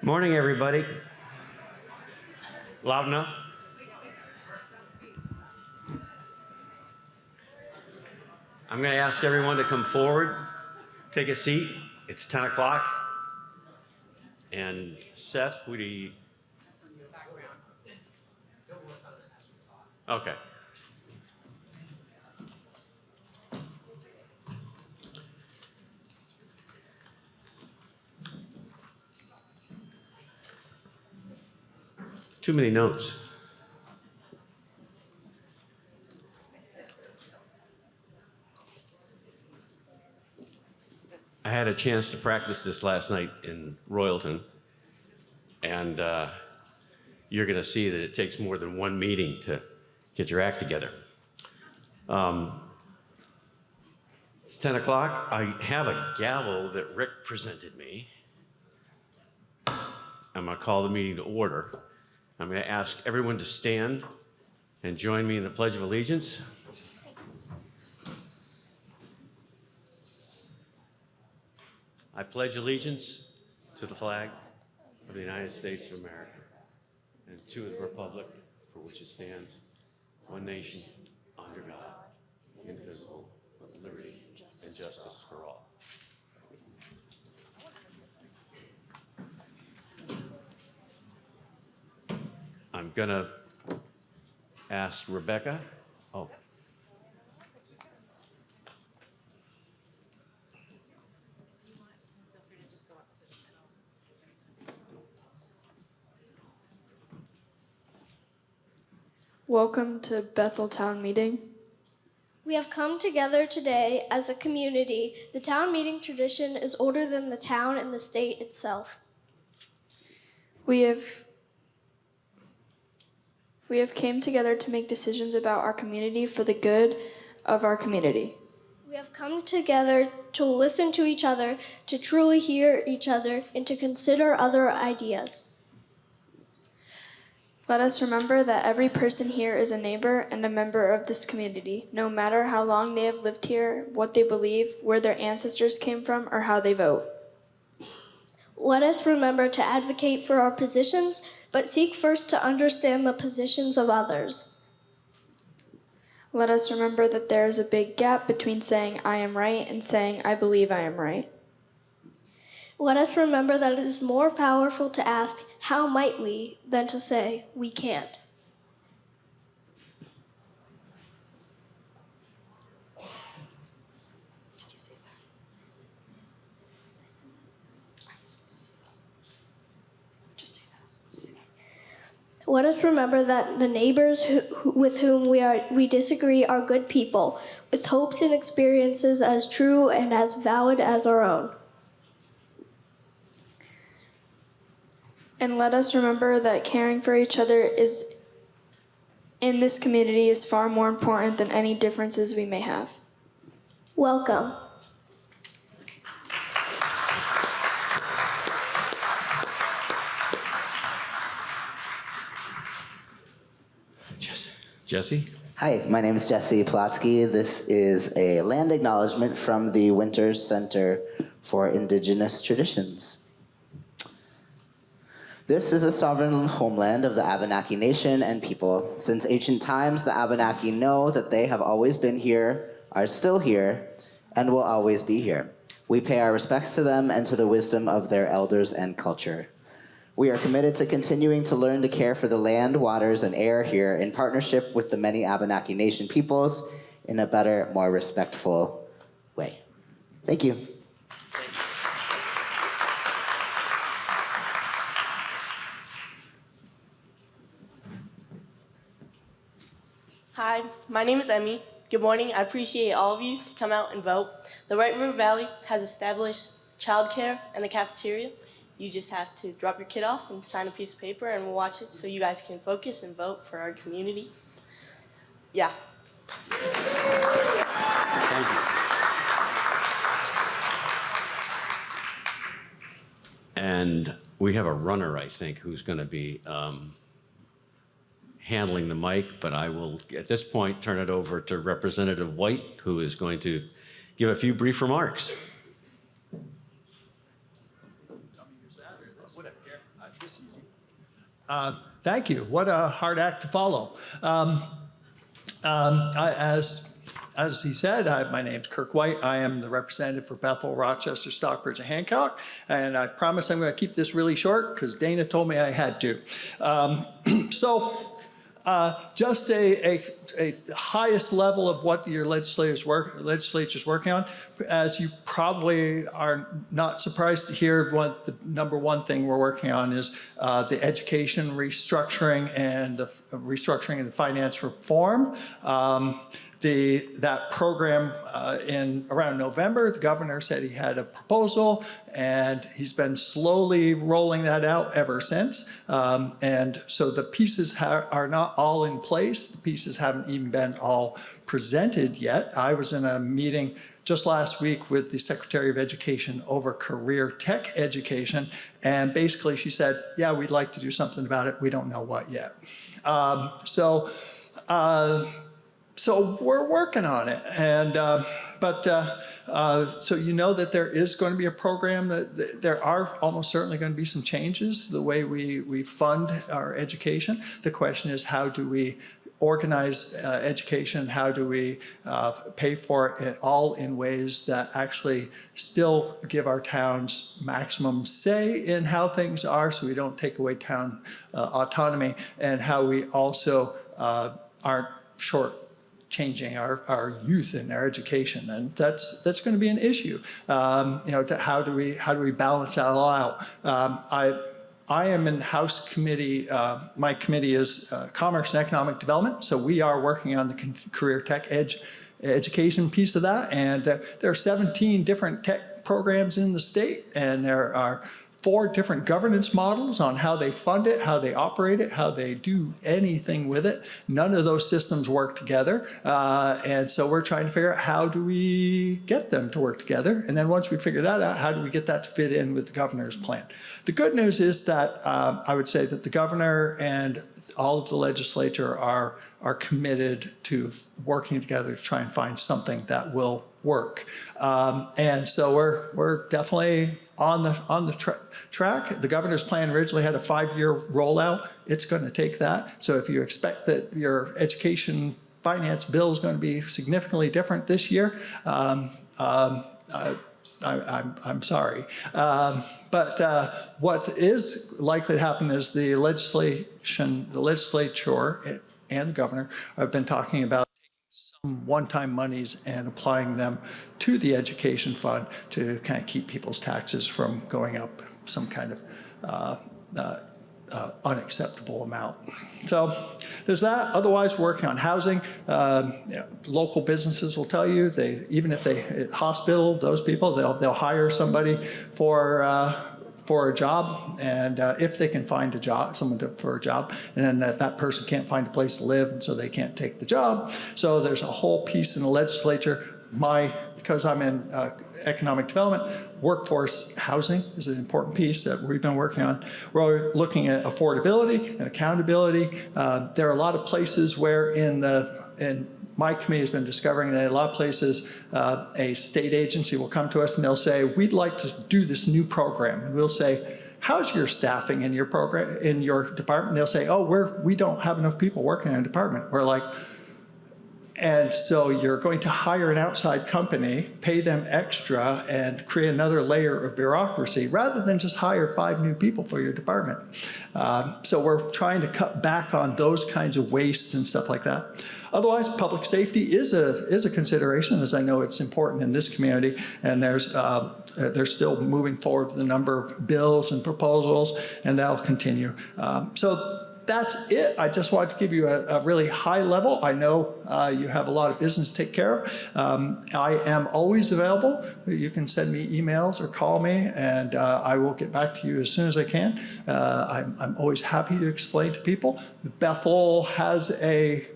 Morning, everybody. Loud enough? I'm going to ask everyone to come forward, take a seat. It's 10 o'clock. And Seth, who do you... Okay. Too many notes. I had a chance to practice this last night in Royalton, and you're going to see that it takes more than one meeting to get your act together. It's 10 o'clock. I have a gavel that Rick presented me. I'm going to call the meeting to order. I'm going to ask everyone to stand and join me in the Pledge of Allegiance. I pledge allegiance to the flag of the United States of America and to the republic for which it stands, one nation, under God, indivisible, with liberty and justice for all. I'm going to ask Rebecca. Oh. Welcome to Bethel Town Meeting. We have come together today as a community. The town meeting tradition is older than the town and the state itself. We have came together to make decisions about our community for the good of our community. We have come together to listen to each other, to truly hear each other, and to consider other ideas. Let us remember that every person here is a neighbor and a member of this community, no matter how long they have lived here, what they believe, where their ancestors came from, or how they vote. Let us remember to advocate for our positions, but seek first to understand the positions of others. Let us remember that there is a big gap between saying I am right and saying I believe I am right. Let us remember that it is more powerful to ask, how might we, than to say, we can't. Did you say that? Listen. I was supposed to say that. Just say that. Say that. Let us remember that the neighbors with whom we disagree are good people, with hopes and experiences as true and as valid as our own. And let us remember that caring for each other in this community is far more important than any differences we may have. Welcome. Jesse? Hi, my name is Jesse Plotsky. This is a land acknowledgement from the Winters Center for Indigenous Traditions. This is a sovereign homeland of the Abenaki Nation and people. Since ancient times, the Abenaki know that they have always been here, are still here, and will always be here. We pay our respects to them and to the wisdom of their elders and culture. We are committed to continuing to learn to care for the land, waters, and air here in partnership with the many Abenaki Nation peoples in a better, more respectful way. Thank you. Hi, my name is Emmy. Good morning. I appreciate all of you to come out and vote. The Right River Valley has established childcare and the cafeteria. You just have to drop your kid off and sign a piece of paper and we'll watch it so you guys can focus and vote for our community. Yeah. Thank you. And we have a runner, I think, who's going to be handling the mic, but I will, at this point, turn it over to Representative White, who is going to give a few brief remarks. Whatever. This easy. Thank you. What a hard act to follow. As he said, my name's Kirk White. I am the representative for Bethel, Rochester, Stockbridge, and Hancock. And I promise I'm going to keep this really short because Dana told me I had to. Just a highest level of what your legislature's working on. As you probably are not surprised to hear, the number one thing we're working on is the education restructuring and the restructuring of the finance reform. That program in around November, the governor said he had a proposal, and he's been slowly rolling that out ever since. And so the pieces are not all in place. The pieces haven't even been all presented yet. I was in a meeting just last week with the Secretary of Education over career tech education, and basically she said, yeah, we'd like to do something about it. We don't know what yet. So we're working on it, and so you know that there is going to be a program. That there are almost certainly going to be some changes to the way we fund our education. The question is, how do we organize education? How do we pay for it all in ways that actually still give our towns maximum say in how things are, so we don't take away town autonomy, and how we also aren't changing our youth and our education, and that's going to be an issue. How do we balance that all out? I am in the House committee. My committee is Commerce and Economic Development, so we are working on the career tech education piece of that. And there are 17 different tech programs in the state, and there are 4 different governance models on how they fund it, how they operate it, how they do anything with it. None of those systems work together. And so we're trying to figure out, how do we get them to work together? And then once we figure that out, how do we get that to fit in with the governor's plan? The good news is that I would say that the governor and all of the legislature are committed to working together to try and find something that will work. And so we're definitely on the track. The governor's plan originally had a 5-year rollout. It's going to take that. So if you expect that your education finance bill is going to be significantly different this year, I'm sorry. But what is likely to happen is the legislature and the governor have been talking about some one-time monies and applying them to the education fund to kind of keep people's taxes from going up some kind of unacceptable amount. So there's that. Otherwise, working on housing. Local businesses will tell you, even if they hospital those people, they'll hire somebody for a job, and if they can find a job, for a job, and then that person can't find a place to live, and so they can't take the job. So there's a whole piece in the legislature. Because I'm in economic development, workforce housing is an important piece that we've been working on. We're looking at affordability and accountability. There are a lot of places where my committee has been discovering that a lot of places, a state agency will come to us and they'll say, we'd like to do this new program. And we'll say, how's your staffing in your program, in your department? And they'll say, oh, we don't have enough people working in a department. We're like, and so you're going to hire an outside company, pay them extra, and create another layer of bureaucracy rather than just hire 5 new people for your department. So we're trying to cut back on those kinds of waste and stuff like that. Otherwise, public safety is a consideration, as I know it's important in this community, and they're still moving forward with a number of bills and proposals, and that'll continue. So that's it. I just wanted to give you a really high level. I know you have a lot of business to take care of. I am always available. You can send me emails or call me, and I will get back to you as soon as I can. I'm always happy to explain to people. Bethel has a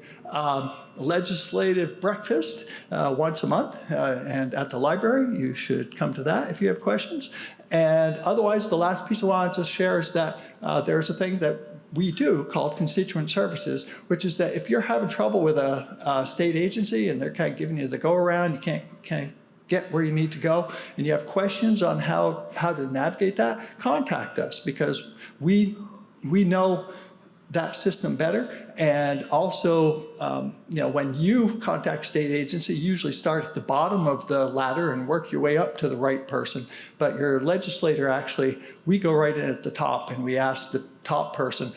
legislative breakfast once a month, and at the library. You should come to that if you have questions. And otherwise, the last piece I wanted to share is that there's a thing that we do called constituent services, which is that if you're having trouble with a state agency and they're kind of giving you the go around, you can't get where you need to go, and you have questions on how to navigate that, contact us, because we know that system better. And also, when you contact state agency, you usually start at the bottom of the ladder and work your way up to the right person. But your legislator, actually, we go right in at the top and we ask the top person,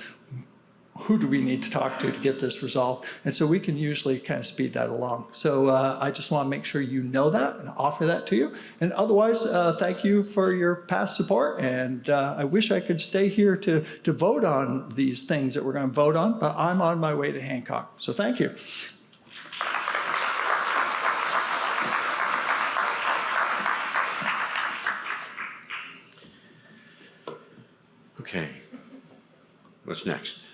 who do we need to talk to get this resolved? And so we can usually kind of speed that along. So I just want to make sure you know that and offer that to you. And otherwise, thank you for your past support. And I wish I could stay here to vote on these things that we're going to vote on, but I'm on my way to Hancock. So thank you. Okay, what's next?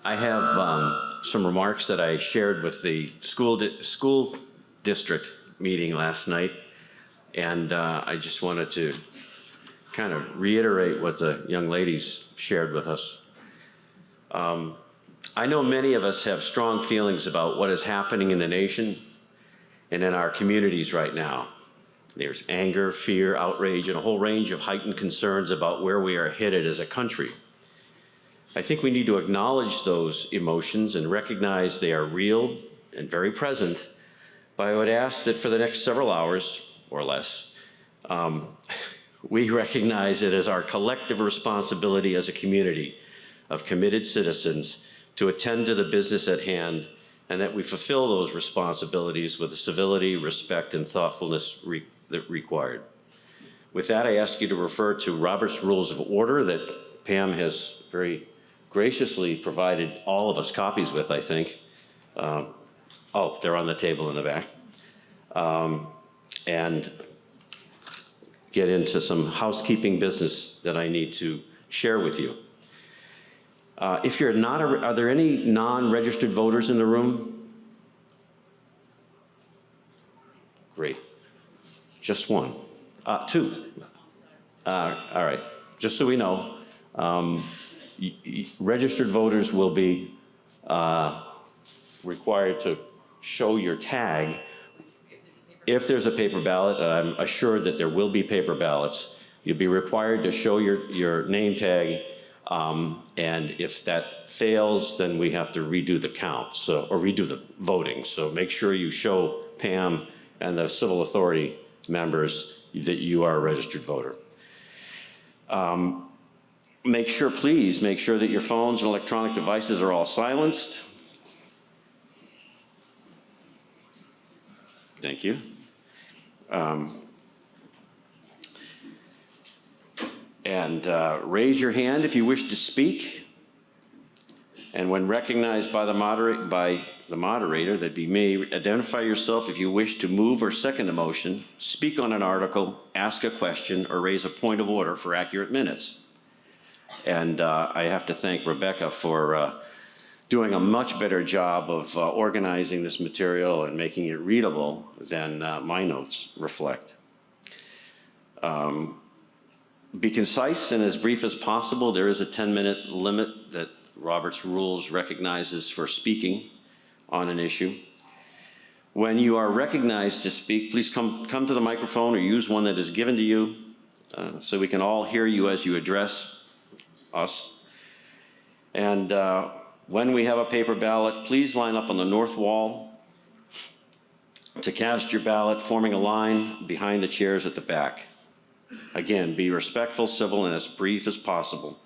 I have some remarks that I shared with the school district meeting last night, and I just wanted to kind of reiterate what the young ladies shared with us. I know many of us have strong feelings about what is happening in the nation and in our communities right now. There's anger, fear, outrage, and a whole range of heightened concerns about where we are headed as a country. I think we need to acknowledge those emotions and recognize they are real and very present, but I would ask that for the next several hours or less, we recognize it as our collective responsibility as a community of committed citizens to attend to the business at hand, and that we fulfill those responsibilities with the civility, respect, and thoughtfulness that required. With that, I ask you to refer to Robert's Rules of Order that Pam has very graciously provided all of us copies with, I think. Oh, they're on the table in the back. And get into some housekeeping business that I need to share with you. If you're not, are there any non-registered voters in the room? Great. Just one. Two. All right. Just so we know, registered voters will be required to show your tag. If there's a paper ballot, and I'm assured that there will be paper ballots, you'll be required to show your name tag, and if that fails, then we have to redo the count, or redo the voting. So make sure you show Pam and the civil authority members that you are a registered voter. Please make sure that your phones and electronic devices are all silenced. Thank you. Raise your hand if you wish to speak. And when recognized by the moderator, that'd be me, identify yourself if you wish to move or second a motion, speak on an article, ask a question, or raise a point of order for accurate minutes. And I have to thank Rebecca for doing a much better job of organizing this material and making it readable than my notes reflect. Be concise and as brief as possible. There is a 10-minute limit that Robert's Rules recognizes for speaking on an issue. When you are recognized to speak, please come to the microphone or use one that is given to you so we can all hear you as you address us. And when we have a paper ballot, please line up on the north wall to cast your ballot, forming a line behind the chairs at the back. Again, be respectful, civil, and as brief as possible.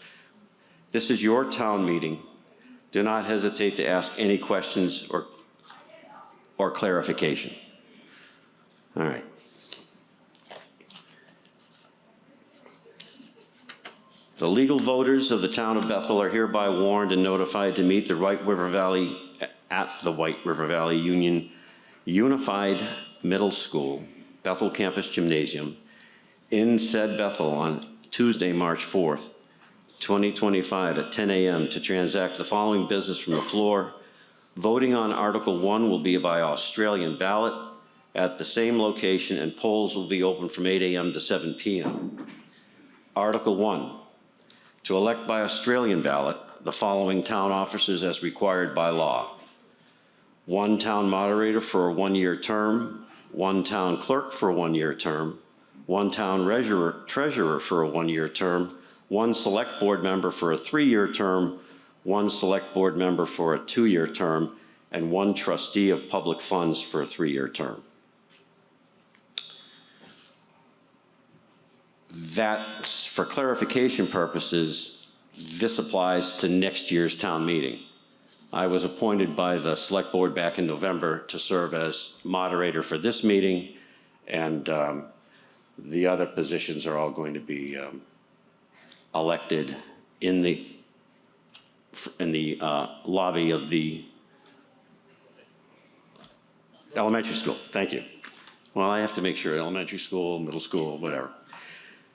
This is your town meeting. Do not hesitate to ask any questions or clarification. All right. The legal voters of the town of Bethel are hereby warned and notified to meet at the White River Valley Union Unified Middle School, Bethel Campus Gymnasium, in said Bethel on Tuesday, March 4th, 2025 at 10 a.m. to transact the following business from the floor. Voting on Article 1 will be by Australian ballot at the same location, and polls will be open from 8 a.m. to 7 p.m. Article 1, to elect by Australian ballot the following town officers as required by law. 1 town moderator for a 1-year term, one town clerk for a one-year term, one town treasurer for a one-year term, one select board member for a 3-year term, one select board member for a 2-year term, and one trustee of public funds for a 3-year term. That, for clarification purposes, this applies to next year's town meeting. I was appointed by the Select Board back in November to serve as moderator for this meeting, and the other positions are all going to be elected in the lobby of the elementary school. Thank you. Well, I have to make sure elementary school, middle school, whatever.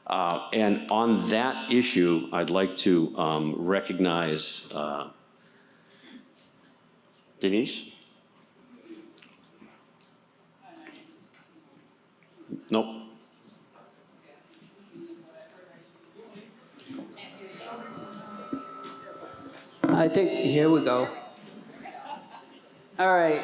And on that issue, I'd like to recognize Denise? Nope. I think, here we go. All right.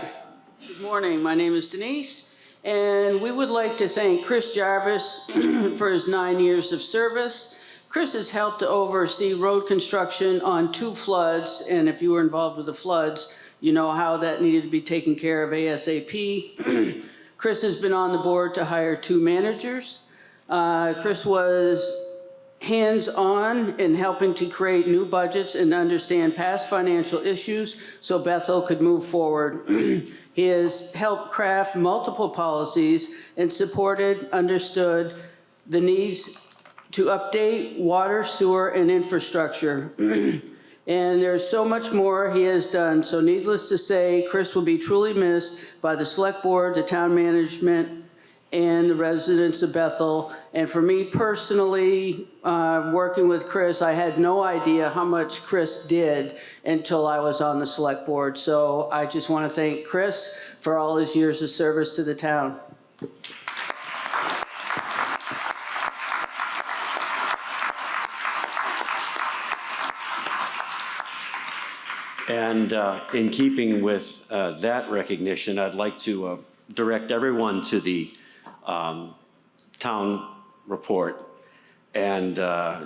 Good morning. My name is Denise, and we would like to thank Chris Jarvis for his 9 years of service. Chris has helped to oversee road construction on 2 floods, and if you were involved with the floods, you know how that needed to be taken care of ASAP. Chris has been on the board to hire 2 managers. Chris was hands-on in helping to create new budgets and understand past financial issues so Bethel could move forward. He has helped craft multiple policies and understood the needs to update water, sewer, and infrastructure. And there's so much more he has done. So needless to say, Chris will be truly missed by the Select Board, the town management, and the residents of Bethel. And for me personally, working with Chris, I had no idea how much Chris did until I was on the Select Board. So I just want to thank Chris for all his years of service to the town. And in keeping with that recognition, I'd like to direct everyone to the town report and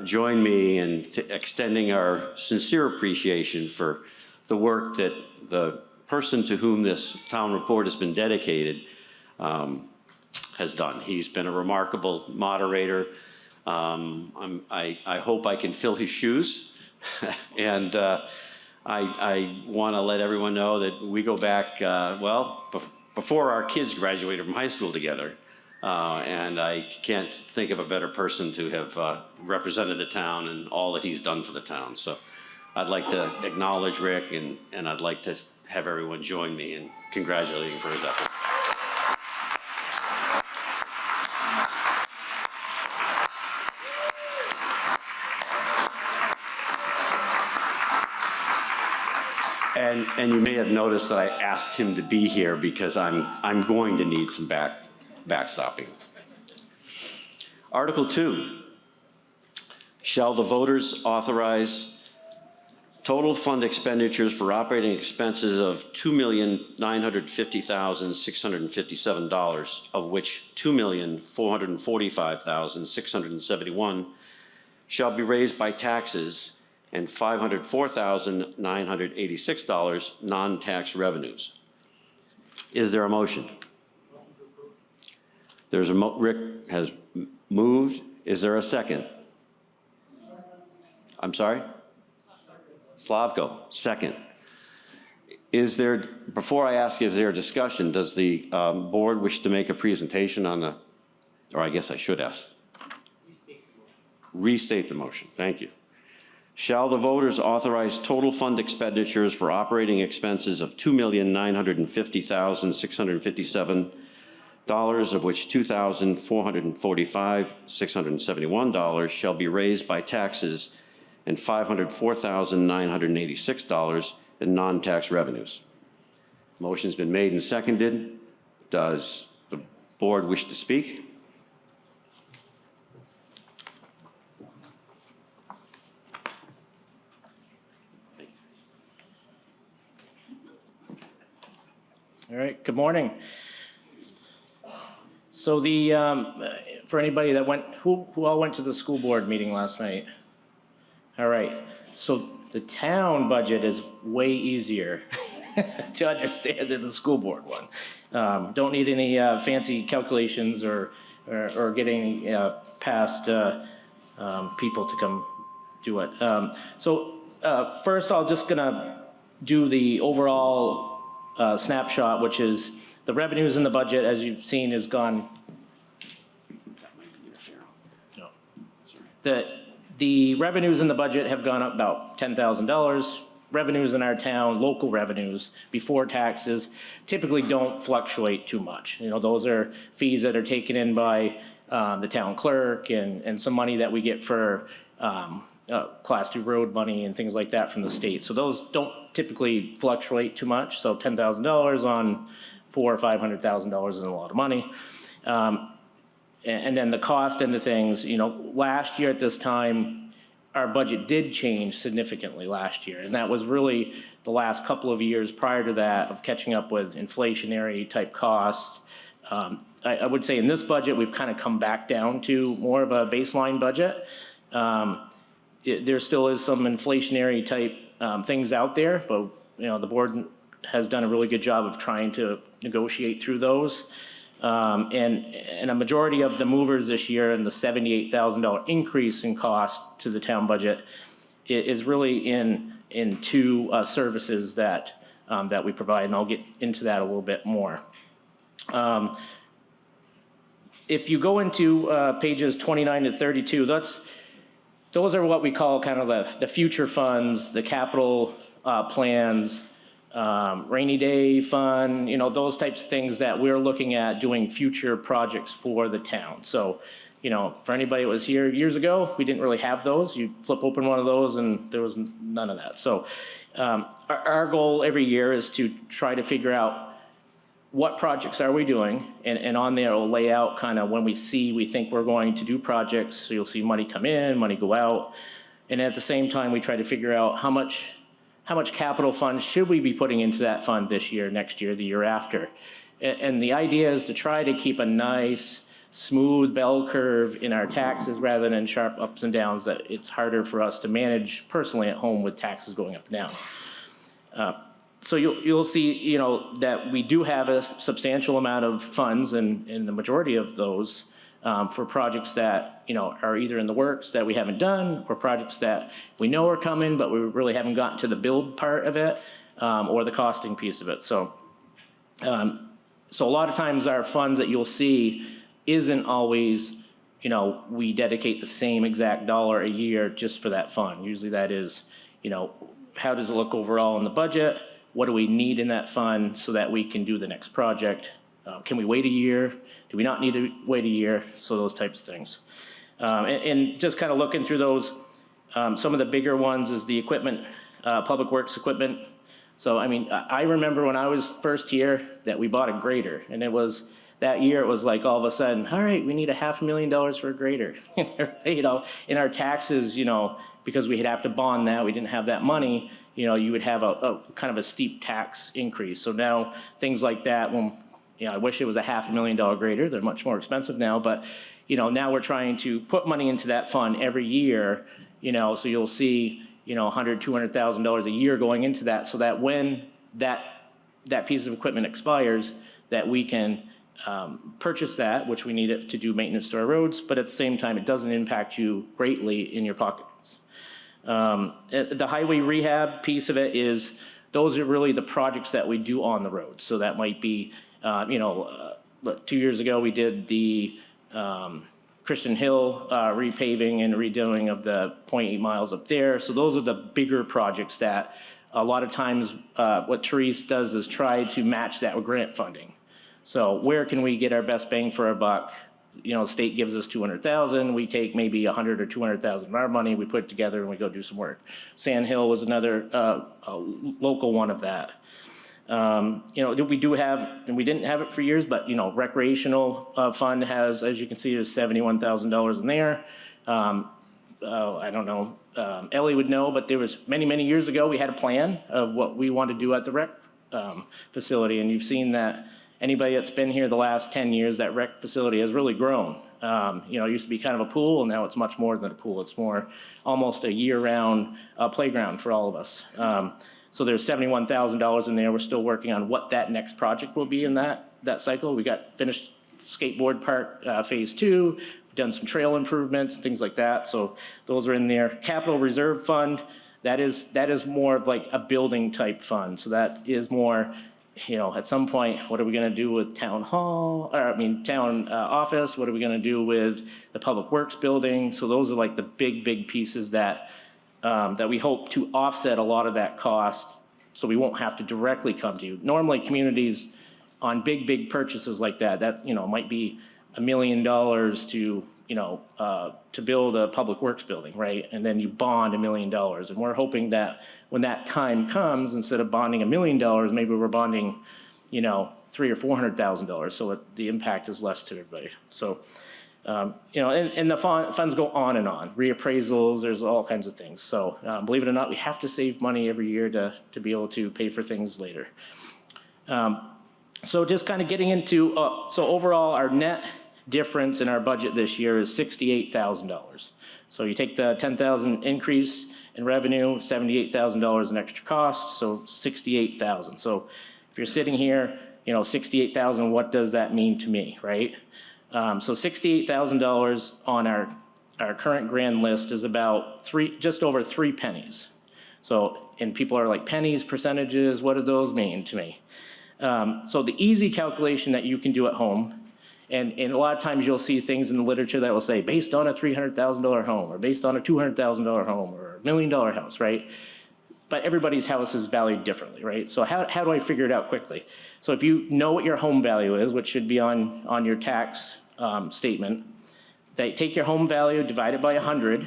join me in extending our sincere appreciation for the work that the person to whom this town report has been dedicated has done. He's been a remarkable moderator. I hope I can fill his shoes. And I want to let everyone know that we go back, before our kids graduated from high school together. And I can't think of a better person to have represented the town and all that he's done for the town. So I'd like to acknowledge Rick, and I'd like to have everyone join me in congratulating him for his efforts. And you may have noticed that I asked him to be here because I'm going to need some backstopping. Article 2, shall the voters authorize total fund expenditures for operating expenses of $2,950,657, of which $2,445,671 shall be raised by taxes and $504,986 non-tax revenues. Is there a motion? There's a Rick has moved. Is there a second? I'm sorry? Slavko, second. Is there, before I ask, is there a discussion? Does the board wish to make a presentation on the, or I guess I should ask. Restate the motion. Thank you. Shall the voters authorize total fund expenditures for operating expenses of $2,950,657, of which $2,445,671 shall be raised by taxes and $504,986 in non-tax revenues? Motion's been made and seconded. Does the board wish to speak? All right, good morning. So the, for anybody that went, who all went to the school board meeting last night? All right, so the town budget is way easier to understand than the school board one. Don't need any fancy calculations or getting past people to come do it. First, I'll just gonna do the overall snapshot, which is the revenues in the budget, as you've seen, has gone. The revenues in the budget have gone up about $10,000. Revenues in our town, local revenues, before taxes, typically don't fluctuate too much. You know, those are fees that are taken in by the town clerk and some money that we get for Class 2 road money and things like that from the state. So those don't typically fluctuate too much. So $10,000 on $400,000 or $500,000 is a lot of money. And then the cost end of things, you know, last year at this time, our budget did change significantly last year. And that was really the last couple of years prior to that of catching up with inflationary type costs. I would say in this budget, we've kind of come back down to more of a baseline budget. There still is some inflationary type things out there, but you know, the board has done a really good job of trying to negotiate through those. And a majority of the movers this year and the $78,000 increase in cost to the town budget is really in two services that we provide, and I'll get into that a little bit more. If you go into pages 29 to 32, those are what we call kind of the future funds, the capital plans, rainy day fund, you know, those types of things that we're looking at doing future projects for the town. So, you know, for anybody that was here years ago, we didn't really have those. You flip open one of those and there was none of that. So our goal every year is to try to figure out what projects are we doing, and on there it'll lay out kind of when we think we're going to do projects. So you'll see money come in, money go out, and at the same time we try to figure out how much capital funds should we be putting into that fund this year, next year, the year after. And the idea is to try to keep a nice, smooth bell curve in our taxes rather than sharp ups and downs that it's harder for us to manage personally at home with taxes going up and down. So you'll see, you know, that we do have a substantial amount of funds, and the majority of those for projects that, you know, are either in the works that we haven't done, or projects that we know are coming, but we really haven't gotten to the build part of it, or the costing piece of it. So a lot of times our funds that you'll see isn't always, you know, we dedicate the same exact dollar a year just for that fund. Usually that is, you know, how does it look overall in the budget? What do we need in that fund so that we can do the next project? Can we wait a year? Do we not need to wait a year? So those types of things. And just kind of looking through those, some of the bigger ones is the equipment, public works equipment. So, I mean, I remember when I was first here that we bought a grader, and it was, that year it was like all of a sudden, all right, we need $500,000 for a grader. You know, in our taxes, you know, because we'd have to bond that, we didn't have that money, you know, you would have a kind of a steep tax increase. So now things like that, when, you know, I wish it was $500,000 grader. They're much more expensive now, but, you know, now we're trying to put money into that fund every year, you know, so you'll see, you know, $100,000, $200,000 a year going into that, so that when that piece of equipment expires, that we can purchase that, which we need it to do maintenance to our roads, but at the same time, it doesn't impact you greatly in your pockets. The highway rehab piece of it is, those are really the projects that we do on the road. So that might be, 2 years ago we did the Christian Hill repaving and redoing of the 0.8 miles up there. So those are the bigger projects that a lot of times what Therese does is try to match that with grant funding. So where can we get our best bang for our buck? You know, the state gives us $200,000. We take maybe $100,000 or $200,000 of our money. We put it together and we go do some work. Sand Hill was another local one of that. You know, we do have, and we didn't have it for years, but, you know, recreational fund has, as you can see, there's $71,000 in there. I don't know, Ellie would know, but there was many years ago, we had a plan of what we wanted to do at the rec facility, and you've seen that, anybody that's been here the last 10 years, that rec facility has really grown. It used to be kind of a pool, and now it's much more than a pool. It's more almost a year-round playground for all of us. So there's $71,000 in there. We're still working on what that next project will be in that cycle. We got finished skateboard park phase 2. We've done some trail improvements, things like that. So those are in there. Capital Reserve Fund, that is more of like a building type fund. So that is more, at some point, what are we going to do with town office? What are we going to do with the Public Works building? So those are like the big pieces that we hope to offset a lot of that cost, so we won't have to directly come to you. Normally, communities on big purchases like that might be $1 million to build a Public Works building, right? And then you bond $1 million. And we're hoping that when that time comes, instead of bonding $1 million, maybe we're bonding, $300,000 or $400,000, so the impact is less to everybody. So, and the funds go on and on. Reappraisals, there's all kinds of things. So, believe it or not, we have to save money every year to be able to pay for things later. So just kind of getting into, so overall, our net difference in our budget this year is $68,000. So you take the $10,000 increase in revenue, $78,000 in extra costs, so $68,000. So if you're sitting here, $68,000, what does that mean to me, right? So $68,000 on our current grand list is about just over 3 pennies. So, and people are like, pennies, percentages, what do those mean to me? So the easy calculation that you can do at home, and a lot of times you'll see things in the literature that will say based on a $300,000 home, or based on a $200,000 home, or $1 million house, right? But everybody's house is valued differently, right? So how do I figure it out quickly? So if you know what your home value is, which should be on your tax statement, they take your home value, divide it by 100,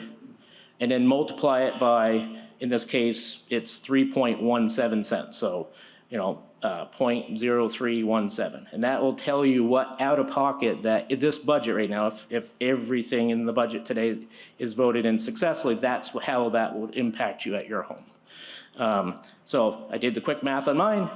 and then multiply it by, in this case, it's 3.17 cents. So, 0.0317, and that will tell you what out of pocket that this budget right now, if everything in the budget today is voted in successfully, that's how that will impact you at your home. So I did the quick math on mine,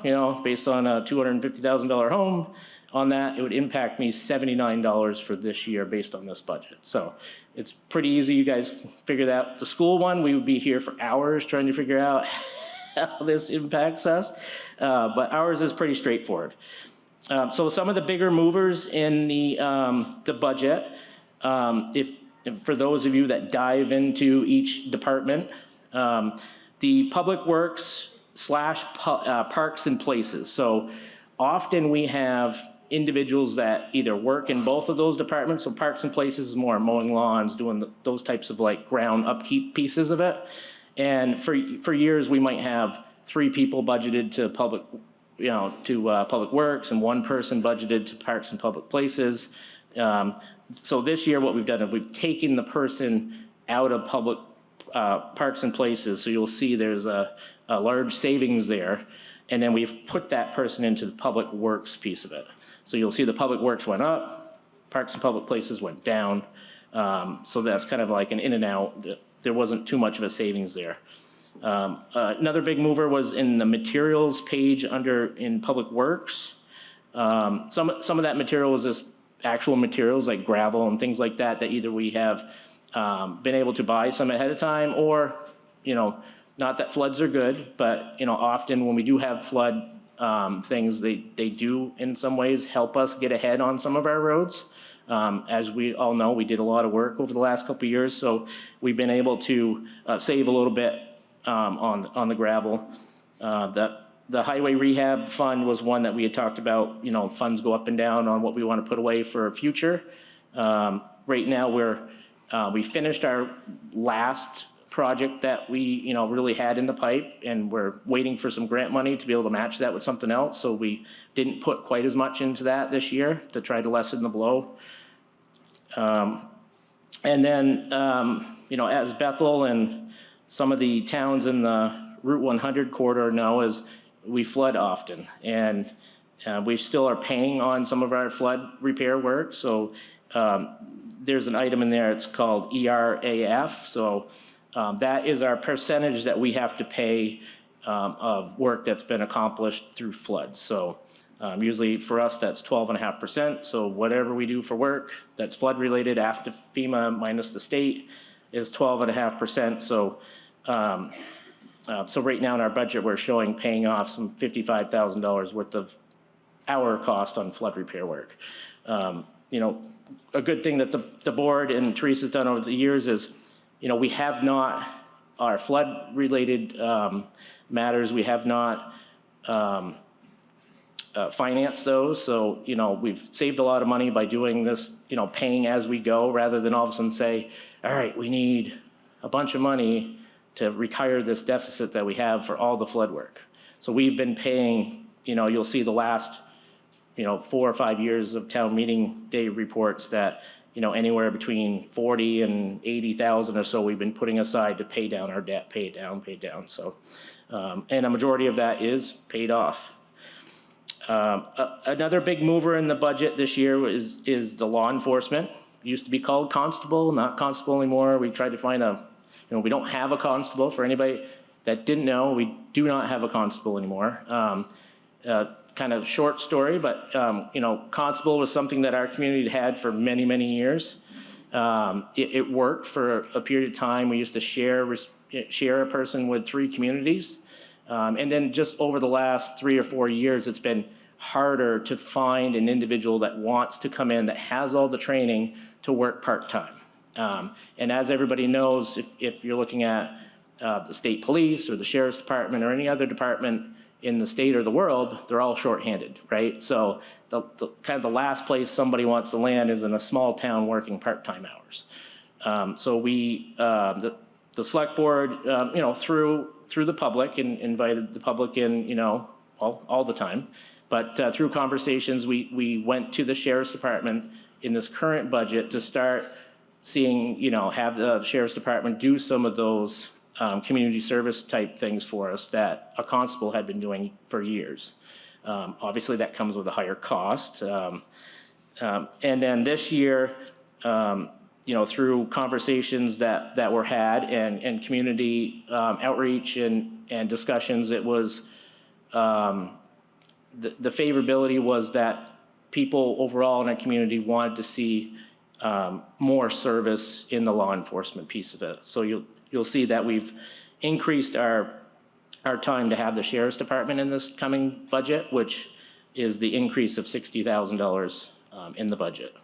based on a $250,000 home. On that, it would impact me $79 for this year based on this budget. So it's pretty easy. You guys figure that out. The school one, we would be here for hours trying to figure out how this impacts us, but ours is pretty straightforward. So some of the bigger movers in the budget, if for those of you that dive into each department, the Public Works / Parks and Places. So often we have individuals that either work in both of those departments. So Parks and Places is more mowing lawns, doing those types of like ground upkeep pieces of it. And for years, we might have 3 people budgeted to Public Works and 1 person budgeted to Parks and Public Places. So this year, what we've done is we've taken the person out of Public Parks and Places. So you'll see there's a large savings there. And then we've put that person into the Public Works piece of it. So you'll see the Public Works went up, Parks and Public Places went down. So that's kind of like an in and out. There wasn't too much of a savings there. Another big mover was in the materials page in Public Works. Some of that material was just actual materials like gravel and things like that either we have been able to buy some ahead of time, or, not that floods are good, but, often when we do have flood things, they do in some ways help us get ahead on some of our roads. As we all know, we did a lot of work over the last couple of years, so we've been able to save a little bit on the gravel. The highway rehab fund was one that we had talked about. Funds go up and down on what we want to put away for future. Right now, we finished our last project that we really had in the pipe, and we're waiting for some grant money to be able to match that with something else. So we didn't put quite as much into that this year to try to lessen the blow. And then, as Bethel and some of the towns in the Route 100 corridor know, is we flood often, and we still are paying on some of our flood repair work. So there's an item in there, it's called ERAF. So that is our percentage that we have to pay of work that's been accomplished through floods. So Usually for us, that's 12.5%. So whatever we do for work that's flood related after FEMA minus the state is 12.5%. So so right now in our budget, we're showing paying off some $55,000 worth of our cost on flood repair work. You know, a good thing that the board and Teresa's done over the years is, you know, we have not, our flood related matters, we have not finance those. So, you know, we've saved a lot of money by doing this, you know, paying as we go, rather than all of a sudden say, all right, we need a bunch of money to retire this deficit that we have for all the flood work. So we've been paying, you know, you'll see the last, you know, 4 or 5 years of town meeting day reports that, you know, anywhere between 40 and 80,000 or so we've been putting aside to pay down our debt, pay down. So, and a majority of that is paid off. Another big mover in the budget this year is the law enforcement. It used to be called constable, not constable anymore. We tried to find we don't have a constable. For anybody that didn't know, we do not have a constable anymore. Kind of short story, but you know, constable was something that our community had for many, many years. It worked for a period of time. We used to share a person with 3 communities. And then just over the last 3 or 4 years, it's been harder to find an individual that wants to come in, that has all the training to work part-time. And as everybody knows, if you're looking at the state police or the sheriff's department or any other department in the state or the world, they're all shorthanded, right? So the kind of the last place somebody wants to land is in a small town working part-time hours. So we, the select board, you know, through the public, and invited the public in, you know, all the time. But through conversations, we went to the sheriff's department in this current budget to start seeing, you know, have the sheriff's department do some of those community service type things for us that a constable had been doing for years. Obviously, that comes with a higher cost. And then this year, you know, through conversations that were had and community outreach and discussions, it was the favorability was that people overall in our community wanted to see more service in the law enforcement piece of it. So you'll see that we've increased our time to have the sheriff's department in this coming budget, which is the increase of $60,000 in the budget.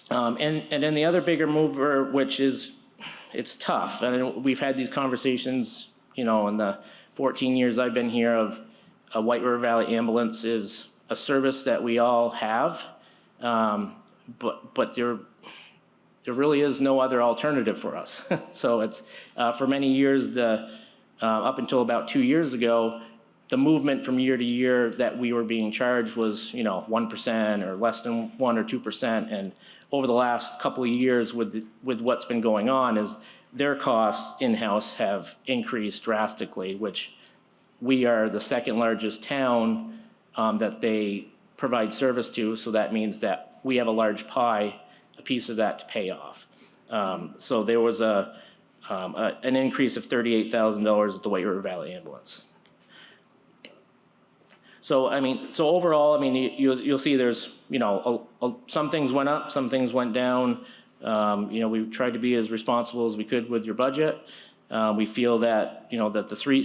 And then the other bigger mover, which is, it's tough, and we've had these conversations, you know, in the 14 years I've been here, of White River Valley Ambulance is a service that we all have, but there really is no other alternative for us. So it's, for many years, up until about 2 years ago, the movement from year to year that we were being charged was, you know, 1% or less than 1 or 2%. And over the last couple of years with what's been going on is their costs in-house have increased drastically, which we are the second largest town that they provide service to. So that means that we have a large pie, a piece of that to pay off. So there was an increase of $38,000 at the White River Valley Ambulance. So, I mean, so overall, I mean, you'll see there's, you know, some things went up, some things went down. You know, we tried to be as responsible as we could with your budget. We feel that, you know, that the 3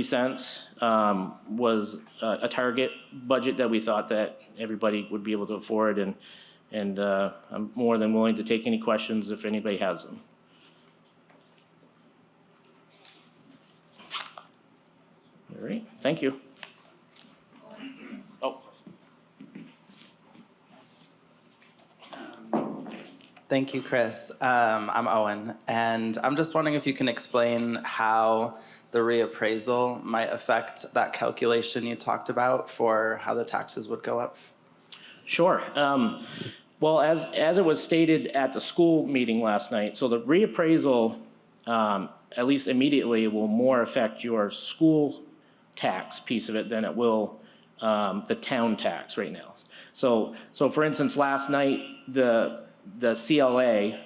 cents was a target budget that we thought that everybody would be able to afford, and I'm more than willing to take any questions if anybody has them. All right, thank you. Oh. Thank you, Chris. I'm Owen, and I'm just wondering if you can explain how the reappraisal might affect that calculation you talked about for how the taxes would go up. Sure. Well, as it was stated at the school meeting last night, so the reappraisal, at least immediately, will more affect your school tax piece of it than it will the town tax right now. So for instance, last night, the CLA,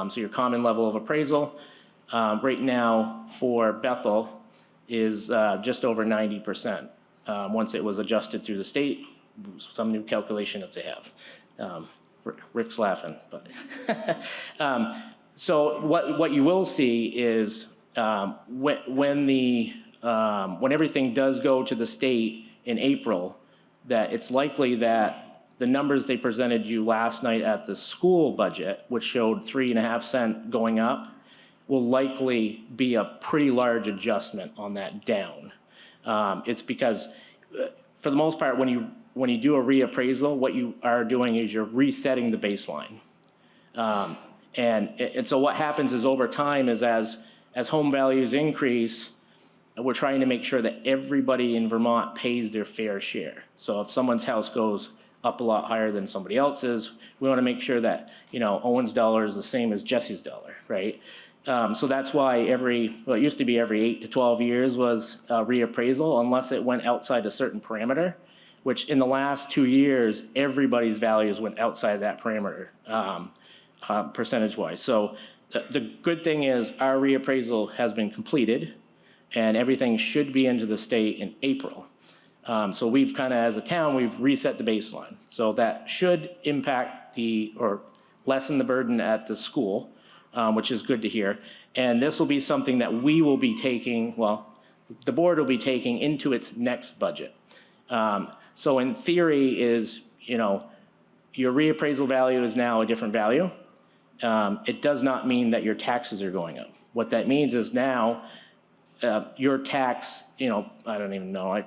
so your common level of appraisal, right now for Bethel is just over 90%. once it was adjusted through the state, some new calculation that they have. Rick's laughing, but. So what you will see is when everything does go to the state in April, that it's likely that the numbers they presented you last night at the school budget, which showed 3.5 cents going up, will likely be a pretty large adjustment on that down. It's because, for the most part, when you do a reappraisal, what you are doing is you're resetting the baseline. And so what happens is over time is as home values increase, we're trying to make sure that everybody in Vermont pays their fair share. So if someone's house goes up a lot higher than somebody else's, we want to make sure that, Owen's dollar is the same as Jesse's dollar, right? So that's why it used to be every 8 to 12 years was a reappraisal, unless it went outside a certain parameter, which in the last 2 years, everybody's values went outside that parameter, percentage-wise. So the good thing is our reappraisal has been completed, and everything should be into the state in April. So we've kind of, as a town, we've reset the baseline. So that should impact or lessen the burden at the school, which is good to hear. And this will be something that we will be taking, the board will be taking into its next budget. So in theory is, your reappraisal value is now a different value. It does not mean that your taxes are going up. What that means is now your tax, I don't even know, I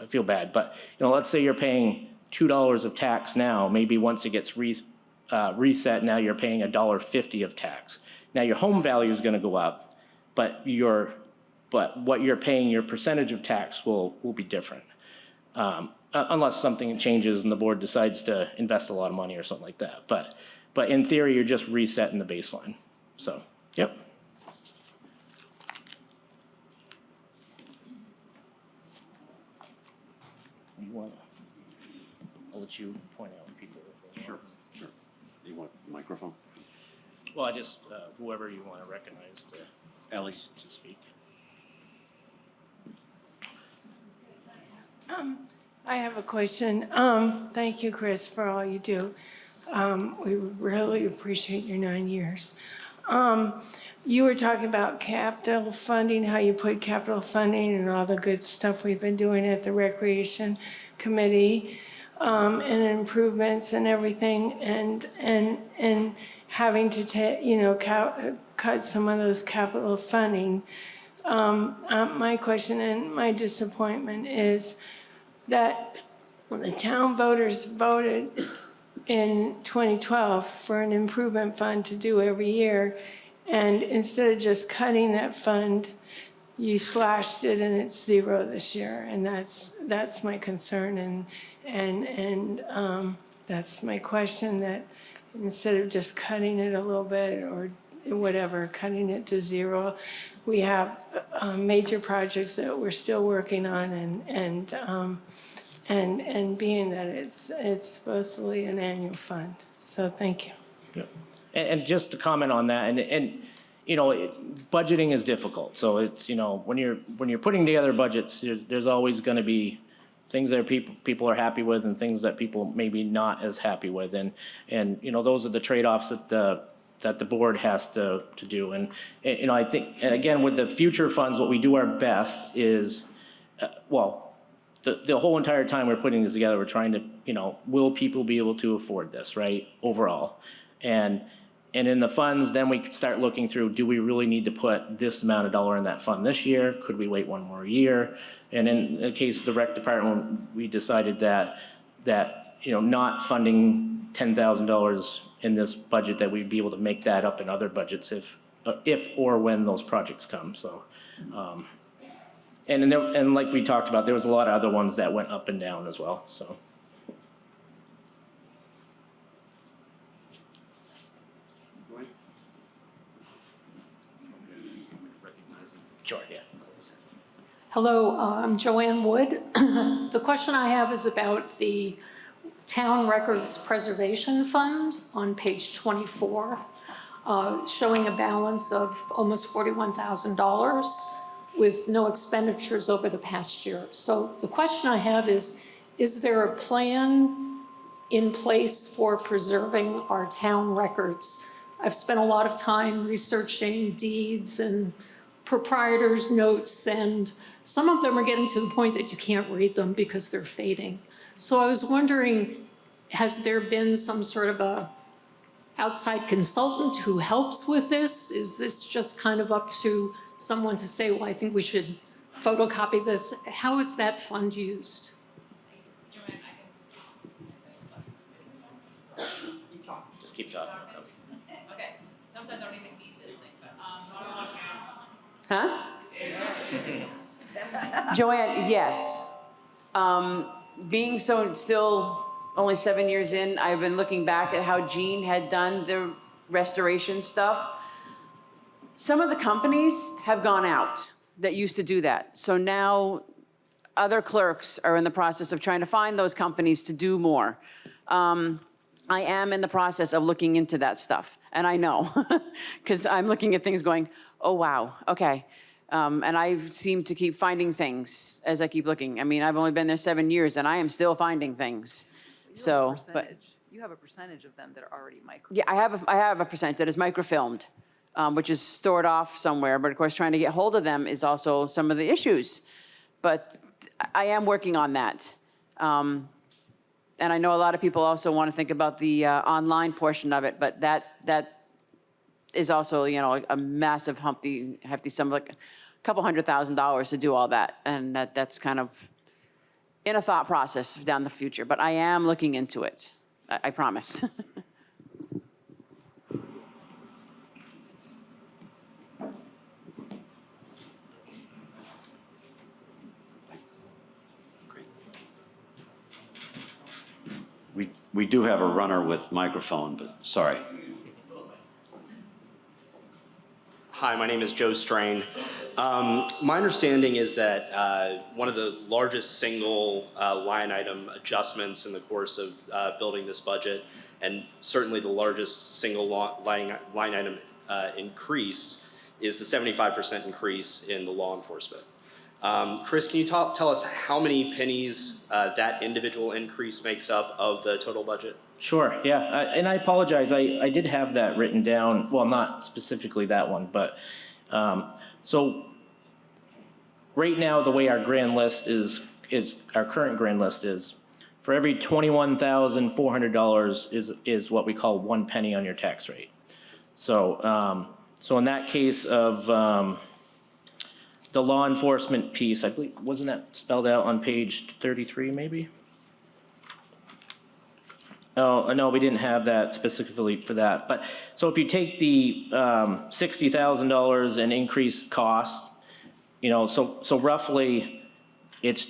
feel bad, but let's say you're paying $2 of tax now. Maybe once it gets reset, now you're paying $1.50 of tax. Now your home value is going to go up, but what you're paying, your percentage of tax will be different, unless something changes and the board decides to invest a lot of money or something like that. But in theory, you're just resetting the baseline. So, yep. I'll let you point out people. Sure. You want the microphone? Well, whoever you want to recognize Ellie. to speak. I have a question. Thank you, Chris, for all you do. We really appreciate your 9 years. You were talking about capital funding, how you put capital funding and all the good stuff we've been doing at the Recreation Committee, and improvements and everything, and having to cut some of those capital funding. My question and my disappointment is that the town voters voted in 2012 for an improvement fund to do every year, and instead of just cutting that fund, you slashed it and it's zero this year, and that's my concern, and that's my question, that instead of just cutting it a little bit or whatever, cutting it to zero, we have major projects that we're still working on, and being that it's supposedly an annual fund. So thank you. Yep. And just to comment on that, and budgeting is difficult. So it's, when you're putting together budgets, there's always going to be things that people are happy with and things that people maybe not as happy with, and those are the trade-offs that the board has to do. And I think, and again, with the future funds, what we do our best is, the whole entire time we're putting this together, we're trying to, will people be able to afford this, right, overall? And in the funds, then we start looking through, do we really need to put this amount of dollar in that fund this year? Could we wait one more year? And in the case of the rec department, we decided that not funding $10,000 in this budget, that we'd be able to make that up in other budgets if or when those projects come. So, and like we talked about, there was a lot of other ones that went up and down as well. So. Sure, yeah. Hello, I'm Joanne Wood. The question I have is about the Town Records Preservation Fund on page 24, showing a balance of almost $41,000. with no expenditures over the past year. So the question I have is there a plan in place for preserving our town records? I've spent a lot of time researching deeds and proprietors' notes, and some of them are getting to the point that you can't read them because they're fading. So I was wondering, has there been some sort of a outside consultant who helps with this? Is this just kind of up to someone to say, well, I think we should photocopy this? How is that fund used? Just keep talking. Okay, sometimes I don't even need this thing, but, Huh? Joanne, yes. Being so still only 7 years in, I've been looking back at how Jean had done the restoration stuff. Some of the companies have gone out that used to do that. So now other clerks are in the process of trying to find those companies to do more. I am in the process of looking into that stuff. And I know, because I'm looking at things going, oh, wow, okay. And I seem to keep finding things as I keep looking. I mean, I've only been there 7 years and I am still finding things. So, but you have a percentage of them that are already micro. yeah, I have a percent that is microfilmed, which is stored off somewhere. But of course, trying to get hold of them is also some of the issues. But I am working on that. And I know a lot of people also want to think about the online portion of it, but that is also, you know, a massive hefty sum, like a couple $100,000 to do all that. And that's kind of in a thought process down the future. But I am looking into it. I promise. We do have a runner with microphone, but sorry. Hi, my name is Joe Strain. My understanding is that one of the largest single line item adjustments in the course of building this budget, and certainly the largest single line item increase, is the 75% increase in the law enforcement. Chris, can you tell us how many pennies that individual increase makes up of the total budget? Sure, yeah, and I apologize, I did have that written down, well, not specifically that one, but, so right now, the way our grand list is our current grand list is, for every $21,400 is what we call 1 penny on your tax rate. So, so in that case of, the law enforcement piece, I believe, wasn't that spelled out on page 33 maybe? Oh, no, we didn't have that specifically for that. But, so if you take the $60,000 in increased costs, you know, so roughly it's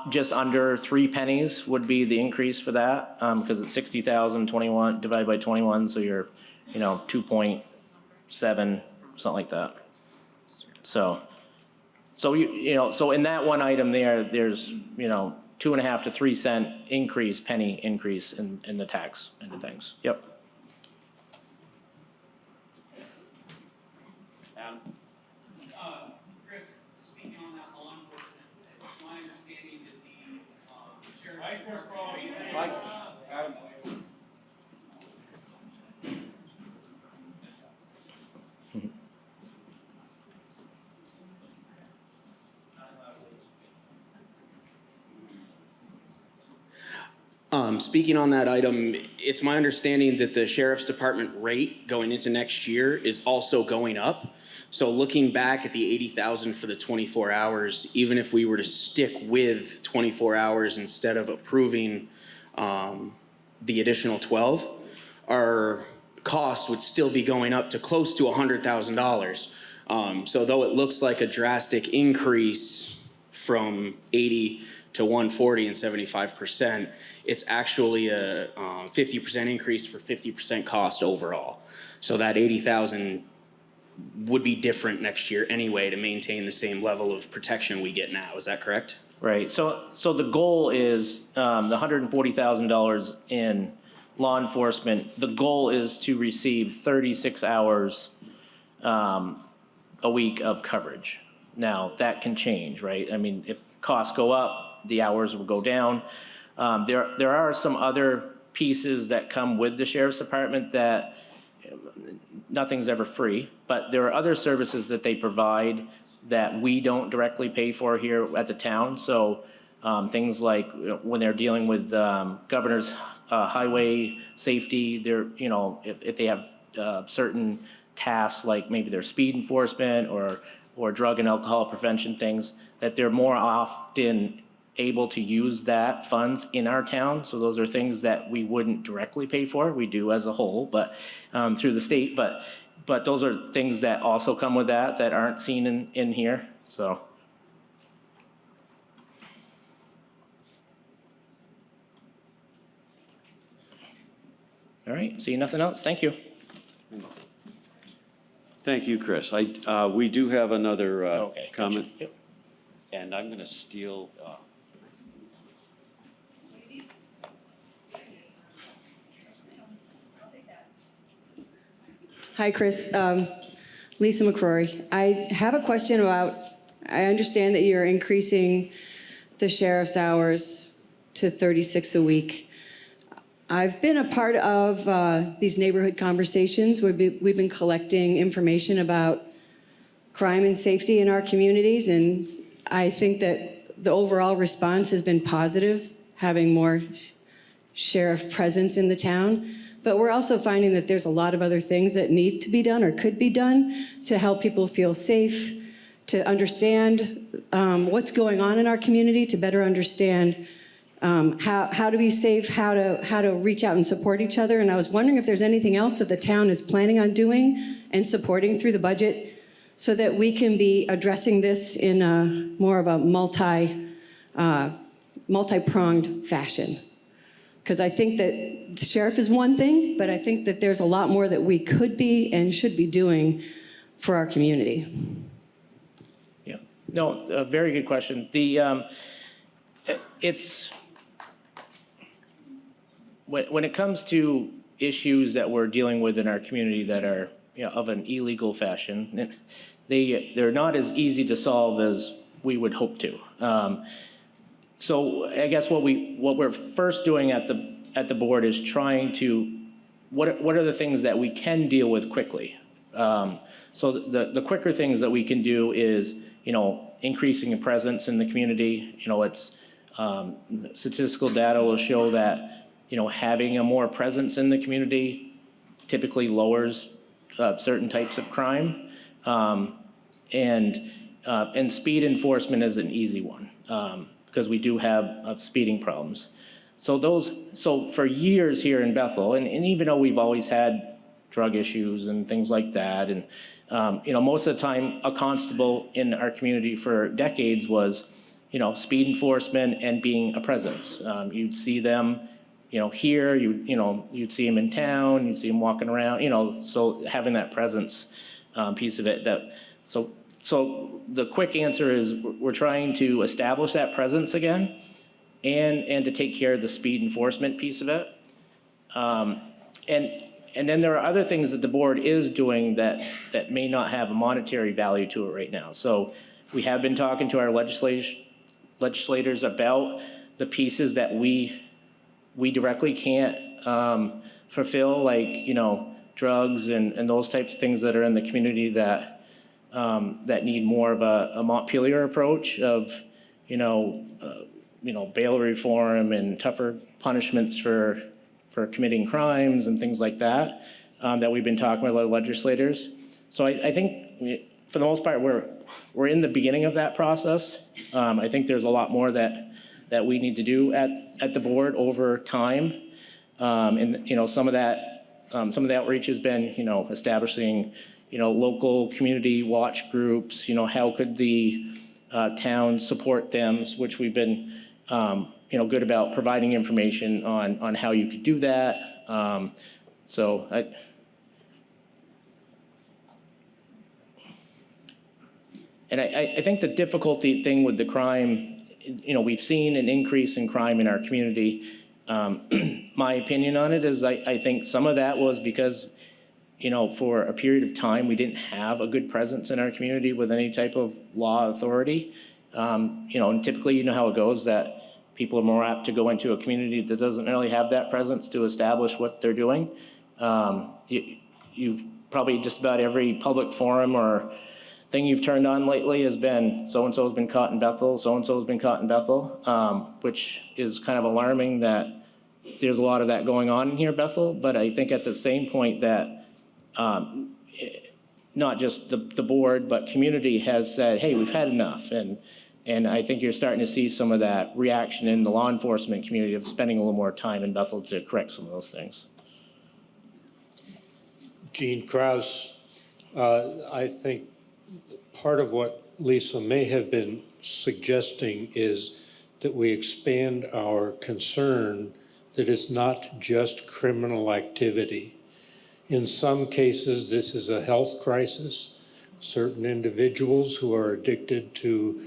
just under 3 pennies would be the increase for that, because it's 60,000 divided by 21, so you're, you know, 2.7, something like that. So you know, so in that one item there's, you know, 2.5 to 3 cent penny increase in the tax end of things. Yep. Chris, speaking on that law enforcement, it's my understanding that the sheriff's Speaking on that item, it's my understanding that the sheriff's department rate going into next year is also going up. So looking back at the 80,000 for the 24 hours, even if we were to stick with 24 hours instead of approving the additional 12, our costs would still be going up to close to $100,000. So though it looks like a drastic increase from 80 to 140 and 75%, it's actually a 50% increase for 50% cost overall. So that 80,000 would be different next year anyway to maintain the same level of protection we get now. Is that correct? Right. So the goal is the $140,000 in law enforcement. The goal is to receive 36 hours a week of coverage. Now, that can change, right? I mean, if costs go up, the hours will go down. There are some other pieces that come with the sheriff's department that nothing's ever free, but there are other services that they provide that we don't directly pay for here at the town. So things like when they're dealing with governor's highway safety, they're, if they have certain tasks like maybe their speed enforcement or drug and alcohol prevention things, that they're more often able to use that funds in our town. So those are things that we wouldn't directly pay for. We do as a whole, but through the state. But those are things that also come with that aren't seen in here. So. All right. See nothing else. Thank you. Thank you, Chris. We do have another Okay, gotcha. comment. Yep. And I'm going to steal. Hi, Chris. Lisa McCrory. I have a question about, I understand that you're increasing the sheriff's hours to 36 a week. I've been a part of these neighborhood conversations. We've been collecting information about crime and safety in our communities, and I think that the overall response has been positive, having more sheriff presence in the town. But we're also finding that there's a lot of other things that need to be done or could be done to help people feel safe, to understand what's going on in our community, to better understand how to be safe, how to reach out and support each other. And I was wondering if there's anything else that the town is planning on doing and supporting through the budget so that we can be addressing this in a more of a multi-pronged fashion. Because I think that the sheriff is one thing, but I think that there's a lot more that we could be and should be doing for our community. Yeah. No, a very good question. It's when it comes to issues that we're dealing with in our community that are of an illegal fashion, they're not as easy to solve as we would hope to. So I guess what we're first doing at the board is trying to what are the things that we can deal with quickly. So the quicker things that we can do is increasing a presence in the community. It's statistical data will show that having a more presence in the community typically lowers certain types of crime, and speed enforcement is an easy one. Because we do have speeding problems. So for years here in Bethel, and even though we've always had drug issues and things like that, and most of the time a constable in our community for decades was, speed enforcement and being a presence. You'd see them, here, you'd see them in town, you'd see them walking around, so having that presence piece of it So the quick answer is we're trying to establish that presence again and to take care of the speed enforcement piece of it. And then there are other things that the board is doing that may not have a monetary value to it right now. So we have been talking to our legislators about the pieces that we directly can't fulfill, like, drugs and those types of things that are in the community that need more of a Montpelier approach of, bail reform and tougher punishments for committing crimes and things like that, that we've been talking with our legislators. So I think for the most part, we're in the beginning of that process. I think there's a lot more that we need to do at the board over time. And some of the outreach has been, establishing local community watch groups, how could the town support them, which we've been, good about providing information on how you could do that. I think the difficulty thing with the crime, we've seen an increase in crime in our community. My opinion on it is I think some of that was because for a period of time, we didn't have a good presence in our community with any type of law authority. And typically, you know how it goes, that people are more apt to go into a community that doesn't really have that presence to establish what they're doing. You've probably just about every public forum or thing you've turned on lately has been so-and-so's been caught in Bethel, so-and-so's been caught in Bethel, which is kind of alarming that there's a lot of that going on in here, Bethel. But I think at the same point that not just the board, but community has said, hey, we've had enough. And I think you're starting to see some of that reaction in the law enforcement community of spending a little more time in Bethel to correct some of those things. Gene Krause, I think part of what Lisa may have been suggesting is that we expand our concern that it's not just criminal activity. In some cases, this is a health crisis. Certain individuals who are addicted to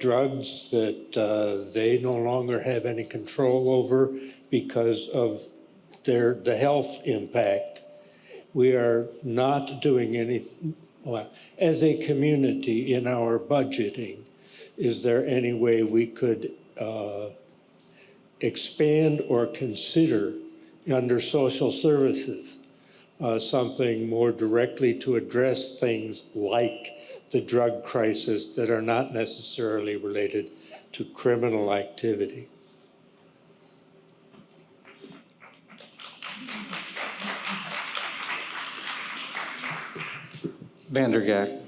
drugs that they no longer have any control over because of the health impact. We are not doing anything. Well, as a community in our budgeting, is there any way we could expand or consider under social services something more directly to address things like the drug crisis that are not necessarily related to criminal activity? Vandergak,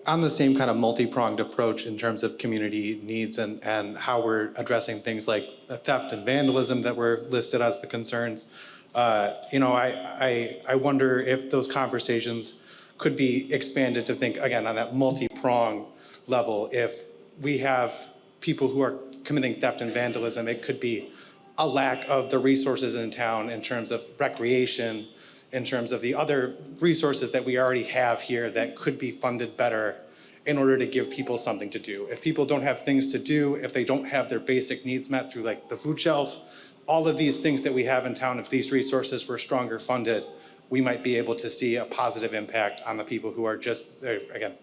on the same kind of multi-pronged approach in terms of community needs and how we're addressing things like theft and vandalism that were listed as the concerns, I wonder if those conversations could be expanded to think, again, on that multi-pronged level. If we have people who are committing theft and vandalism, it could be a lack of the resources in town in terms of recreation, in terms of the other resources that we already have here that could be funded better in order to give people something to do. If people don't have things to do, if they don't have their basic needs met through like the food shelf, all of these things that we have in town, if these resources were stronger funded, we might be able to see a positive impact on the people who are just, again,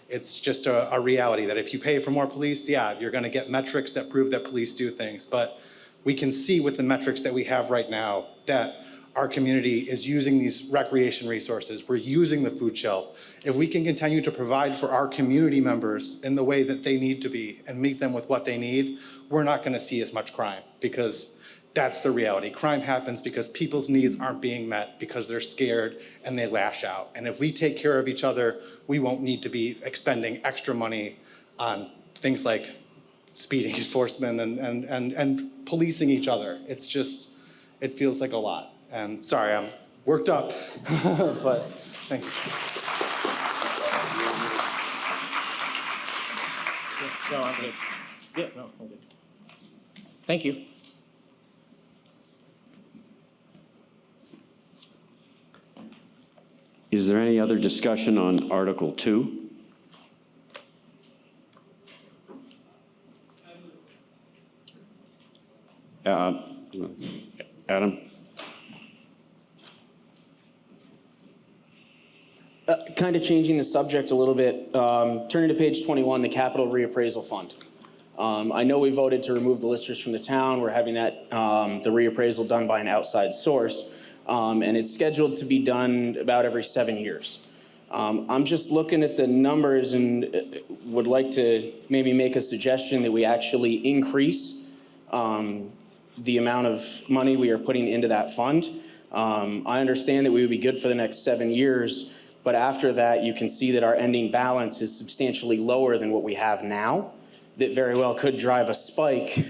it's just a reality that if you pay for more police, yeah, you're gonna get metrics that prove that police do things. But we can see with the metrics that we have right now that our community is using these recreation resources. We're using the food shelf. If we can continue to provide for our community members in the way that they need to be and meet them with what they need, we're not gonna see as much crime, because that's the reality. Crime happens because people's needs aren't being met because they're scared and they lash out. And if we take care of each other, we won't need to be expending extra money on things like speeding enforcement and policing each other. It's just, it feels like a lot. And sorry, I'm worked up, but thank you. No, I'm good. Yeah, no, I'm good. Thank you. Is there any other discussion on Article 2? Adam? Kind of changing the subject a little bit, turning to page 21, the Capital Reappraisal Fund. I know we voted to remove the listers from the town. We're having that, the reappraisal done by an outside source, and it's scheduled to be done about every 7 years. I'm just looking at the numbers and would like to maybe make a suggestion that we actually increase the amount of money we are putting into that fund. I understand that we would be good for the next 7 years, but after that, you can see that our ending balance is substantially lower than what we have now. That very well could drive a spike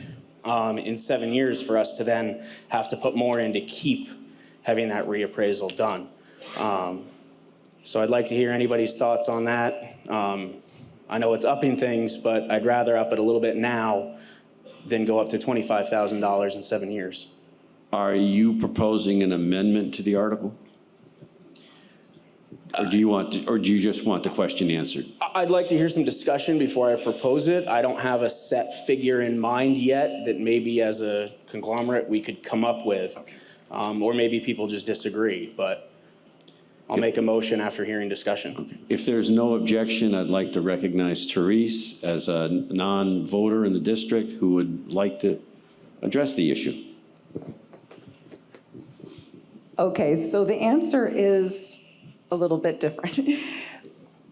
in 7 years for us to then have to put more in to keep having that reappraisal done. So I'd like to hear anybody's thoughts on that. I know it's upping things, but I'd rather up it a little bit now than go up to $25,000 in 7 years. Are you proposing an amendment to the article? Or do you just want the question answered? I'd like to hear some discussion before I propose it. I don't have a set figure in mind yet that maybe as a conglomerate we could come up with, or maybe people just disagree. But I'll make a motion after hearing discussion. If there's no objection, I'd like to recognize Therese as a non-voter in the district who would like to address the issue. Okay, so the answer is a little bit different.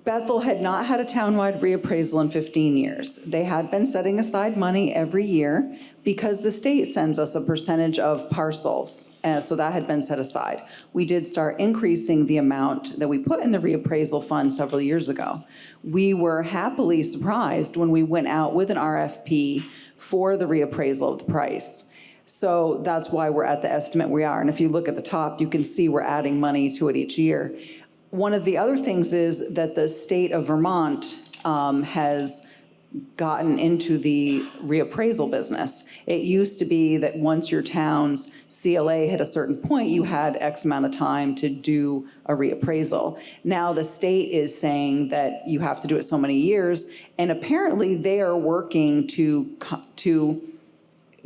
Bethel had not had a townwide reappraisal in 15 years. They had been setting aside money every year because the state sends us a percentage of parcels, and so that had been set aside. We did start increasing the amount that we put in the reappraisal fund several years ago. We were happily surprised when we went out with an RFP for the reappraisal of the price. So that's why we're at the estimate we are. And if you look at the top, you can see we're adding money to it each year. One of the other things is that the state of Vermont has gotten into the reappraisal business. It used to be that once your town's CLA hit a certain point, you had X amount of time to do a reappraisal. Now the state is saying that you have to do it so many years, and apparently they are working to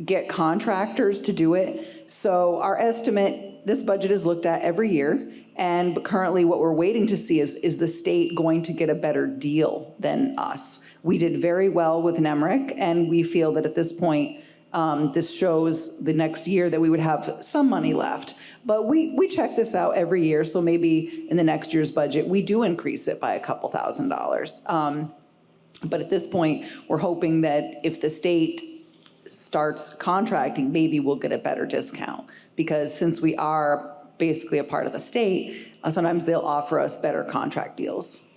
get contractors to do it. So our estimate, this budget is looked at every year, and currently what we're waiting to see is the state going to get a better deal than us? We did very well with Nemrick, and we feel that at this point, this shows the next year that we would have some money left. But we check this out every year, so maybe in the next year's budget, we do increase it by a couple $1,000s. But at this point, we're hoping that if the state starts contracting, maybe we'll get a better discount. Because since we are basically a part of the state, sometimes they'll offer us better contract deals.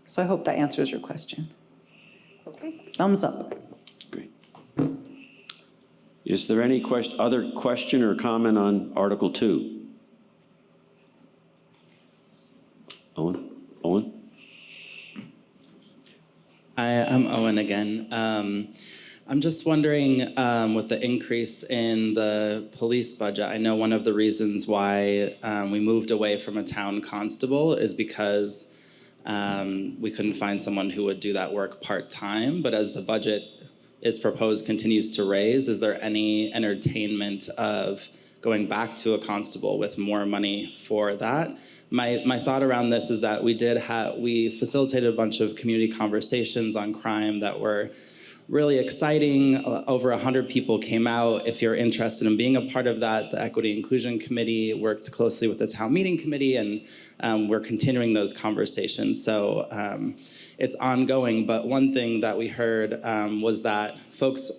So I hope that answers your question. Okay. Thumbs up. Great. Is there any other question or comment on Article 2? Owen? Hi, I'm Owen again. I'm just wondering, with the increase in the police budget, I know one of the reasons why we moved away from a town constable is because we couldn't find someone who would do that work part-time, but as the budget is proposed continues to raise, is there any entertainment of going back to a constable with more money for that? My thought around this is that we facilitated a bunch of community conversations on crime that were really exciting. Over 100 people came out. If you're interested in being a part of that, the Equity Inclusion Committee worked closely with the Town Meeting Committee, and we're continuing those conversations. So it's ongoing, but one thing that we heard was that folks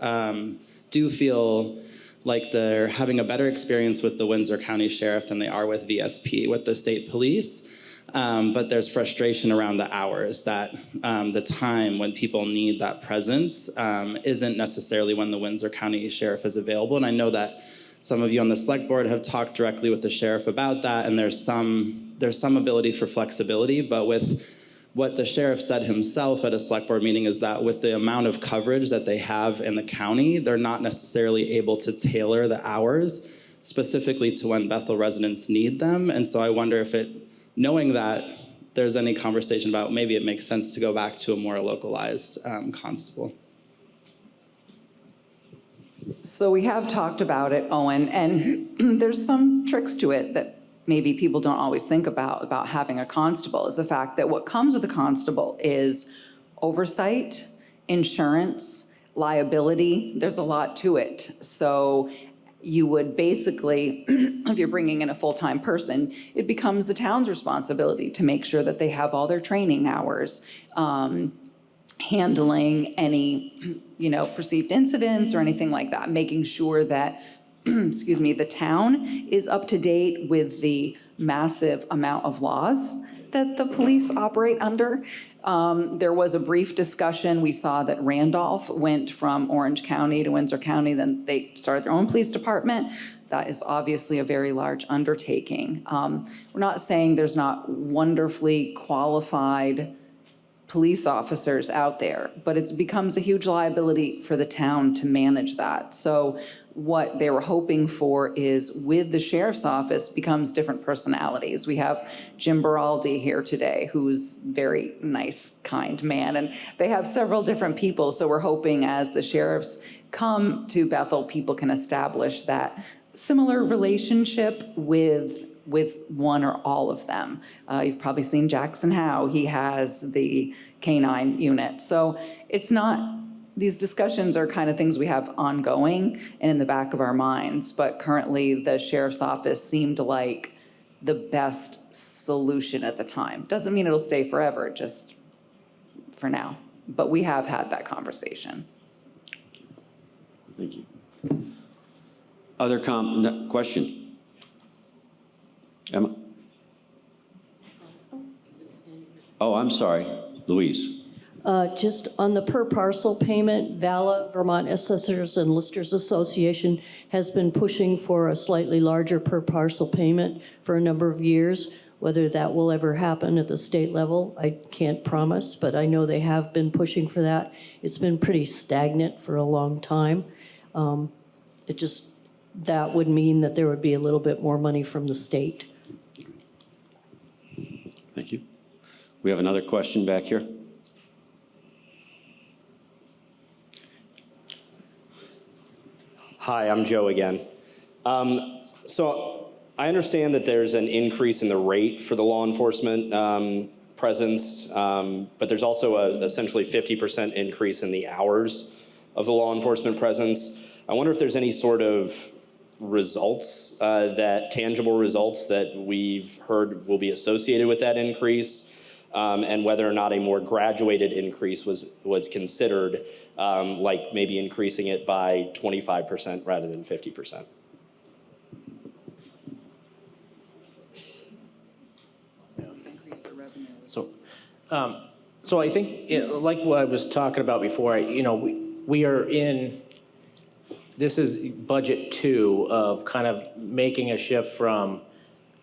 do feel like they're having a better experience with the Windsor County Sheriff than they are with VSP, with the state police. But there's frustration around the hours, that the time when people need that presence isn't necessarily when the Windsor County Sheriff is available. And I know that some of you on the select board have talked directly with the sheriff about that, and there's some ability for flexibility, but with what the sheriff said himself at a select board meeting is that with the amount of coverage that they have in the county, they're not necessarily able to tailor the hours specifically to when Bethel residents need them. And so I wonder if knowing that, there's any conversation about maybe it makes sense to go back to a more localized constable. So we have talked about it, Owen, and there's some tricks to it that maybe people don't always think about having a constable, is the fact that what comes with a constable is oversight, insurance, liability. There's a lot to it. So you would basically, if you're bringing in a full-time person, it becomes the town's responsibility to make sure that they have all their training hours, handling any, perceived incidents or anything like that, making sure that, the town is up to date with the massive amount of laws that the police operate under. There was a brief discussion. We saw that Randolph went from Orange County to Windsor County, then they started their own police department. That is obviously a very large undertaking. We're not saying there's not wonderfully qualified police officers out there, but it becomes a huge liability for the town to manage that. So what they were hoping for is, with the sheriff's office, becomes different personalities. We have Jim Baraldi here today, who's very nice, kind man, and they have several different people. So we're hoping as the sheriffs come to Bethel, people can establish that similar relationship with with one or all of them. You've probably seen Jackson Howe. He has the canine unit. So it's not, these discussions are kind of things we have ongoing and in the back of our minds. But currently, the sheriff's office seemed like the best solution at the time. Doesn't mean it'll stay forever, just for now. But we have had that conversation. Thank you. Other question? Emma? Oh, I'm sorry. Louise. Just on the per parcel payment, VALA, Vermont Assessors and Listers Association, has been pushing for a slightly larger per parcel payment for a number of years. Whether that will ever happen at the state level, I can't promise, but I know they have been pushing for that. It's been pretty stagnant for a long time. That would mean that there would be a little bit more money from the state. Thank you. We have another question back here. Hi, I'm Joe again. So I understand that there's an increase in the rate for the law enforcement presence, but there's also a essentially 50% increase in the hours of the law enforcement presence. I wonder if there's any sort of results, tangible results that we've heard will be associated with that increase, and whether or not a more graduated increase was considered, like maybe increasing it by 25% rather than 50%. So I think, like what I was talking about before, we are in, this is budget 2 of kind of making a shift from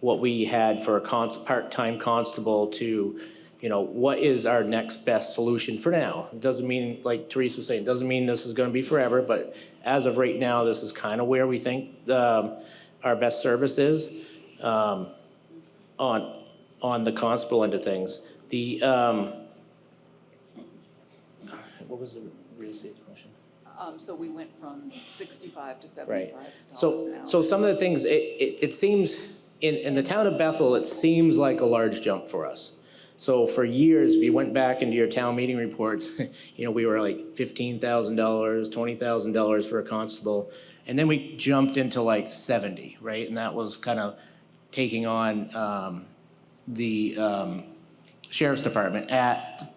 what we had for a part-time constable to, what is our next best solution for now? It doesn't mean, like Teresa was saying, it doesn't mean this is going to be forever, but as of right now, this is kind of where we think our best service is on the constable end of things. What was the real estate question? So we went from 65 to 75 Right. dollars an hour. So some of the things, it seems, in the town of Bethel, it seems like a large jump for us. So for years, if you went back into your town meeting reports, we were like $15,000, $20,000 for a constable. And then we jumped into like 70, right? And that was kind of taking on the sheriff's department at,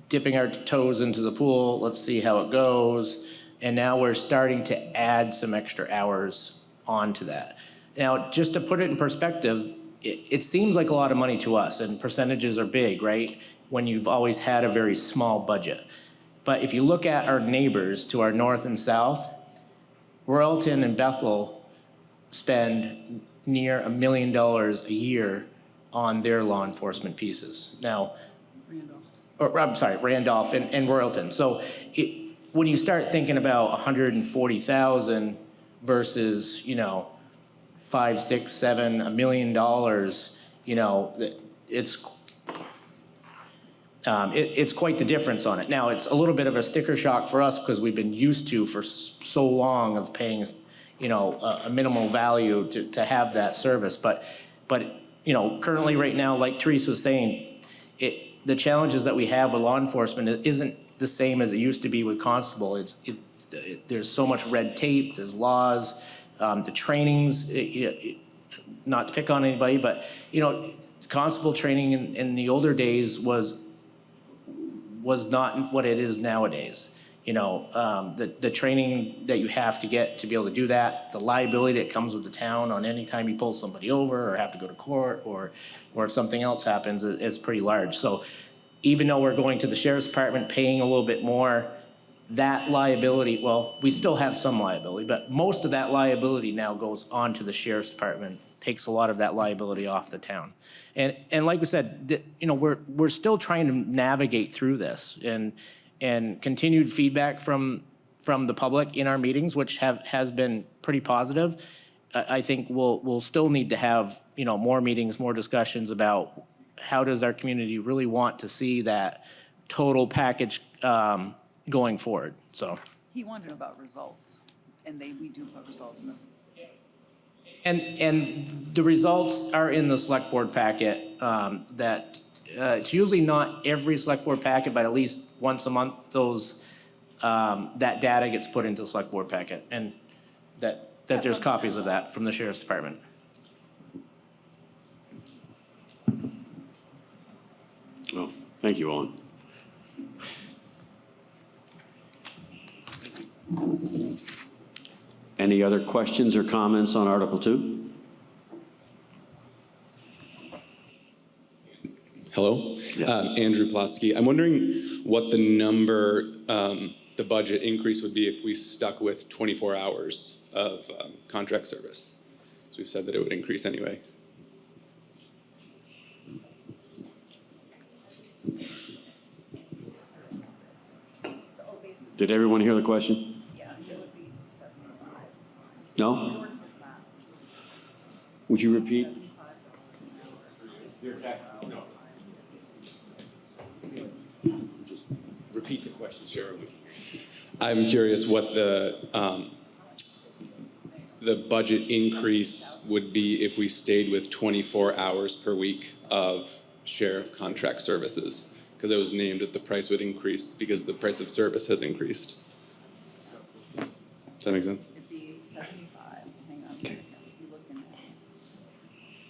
dipping our toes into the pool. Let's see how it goes. And now we're starting to add some extra hours onto that. Now, just to put it in perspective, it seems like a lot of money to us, and percentages are big, right? When you've always had a very small budget. But if you look at our neighbors to our north and south, Royalton and Bethel spend near $1 million a year on their law enforcement pieces. Now, Randolph and Royalton. So when you start thinking about $140,000 versus, $5, $6, $7, $1 million, it's quite the difference on it. Now, it's a little bit of a sticker shock for us because we've been used to for so long of paying, a minimal value to have that service. But currently right now, like Teresa was saying, the challenges that we have with law enforcement isn't the same as it used to be with constable. There's so much red tape, there's laws, the trainings, not to pick on anybody, but, constable training in the older days was not what it is nowadays. The training that you have to get to be able to do that, the liability that comes with the town on any time you pull somebody over or have to go to court or if something else happens is pretty large. So even though we're going to the sheriff's department paying a little bit more, that liability, well, we still have some liability, but most of that liability now goes on to the sheriff's department, takes a lot of that liability off the town. And like we said, we're still trying to navigate through this and continued feedback from the public in our meetings, which has been pretty positive. I think we'll still need to have more meetings, more discussions about how does our community really want to see that total package going forward. So He wanted about results, and we do put results in this. And the results are in the select board packet, it's usually not every select board packet, but at least once a month, that data gets put into the select board packet, and that there's copies of that from the sheriff's department. Oh, thank you, Owen. Any other questions or comments on Article 2? Hello, Yes. Andrew Plotsky. I'm wondering what the number, the budget increase would be if we stuck with 24 hours of contract service. So we've said that it would increase anyway. Did everyone hear the question? No? Would you repeat? No. Just repeat the question, Sharon. I'm curious what the budget increase would be if we stayed with 24 hours per week of sheriff contract services, because it was named that the price would increase because the price of service has increased. Does that make sense? It'd be 75, so hang on. You're looking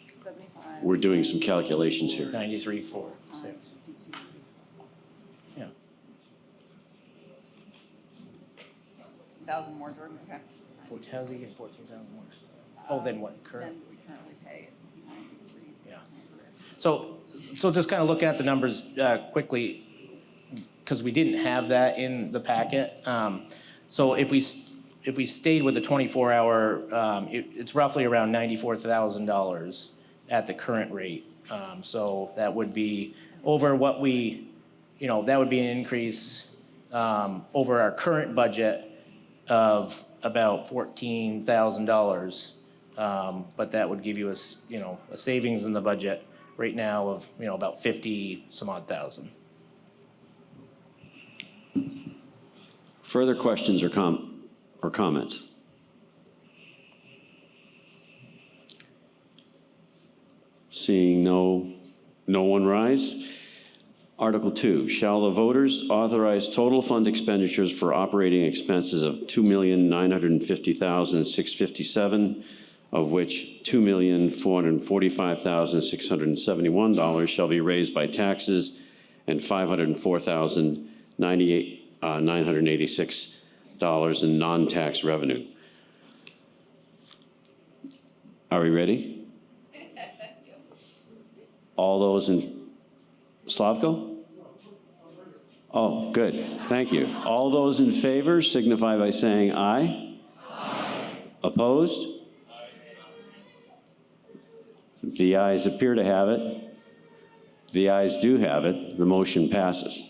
at 75. We're doing some calculations here. 93,406. Yeah. 1,000 more, Jordan, okay. How's he get 14,000 more? Oh, then what, current? Then we currently pay, it's 93,600. So just kind of looking at the numbers quickly, because we didn't have that in the packet. So if we stayed with the 24-hour, it's roughly around $94,000 at the current rate. So that would be over what that would be an increase over our current budget of about $14,000. But that would give you a savings in the budget right now of about 50 some odd thousand. Further questions or comments? Seeing no one rise. Article 2, shall the voters authorize total fund expenditures for operating expenses of $2,950,657, of which $2,445,671 shall be raised by taxes and $504,986 in non-tax revenue. Are we ready? All those in Slavko? Oh, good. Thank you. All those in favor signify by saying aye. Aye. Opposed? Aye. The ayes appear to have it. The ayes do have it. The motion passes.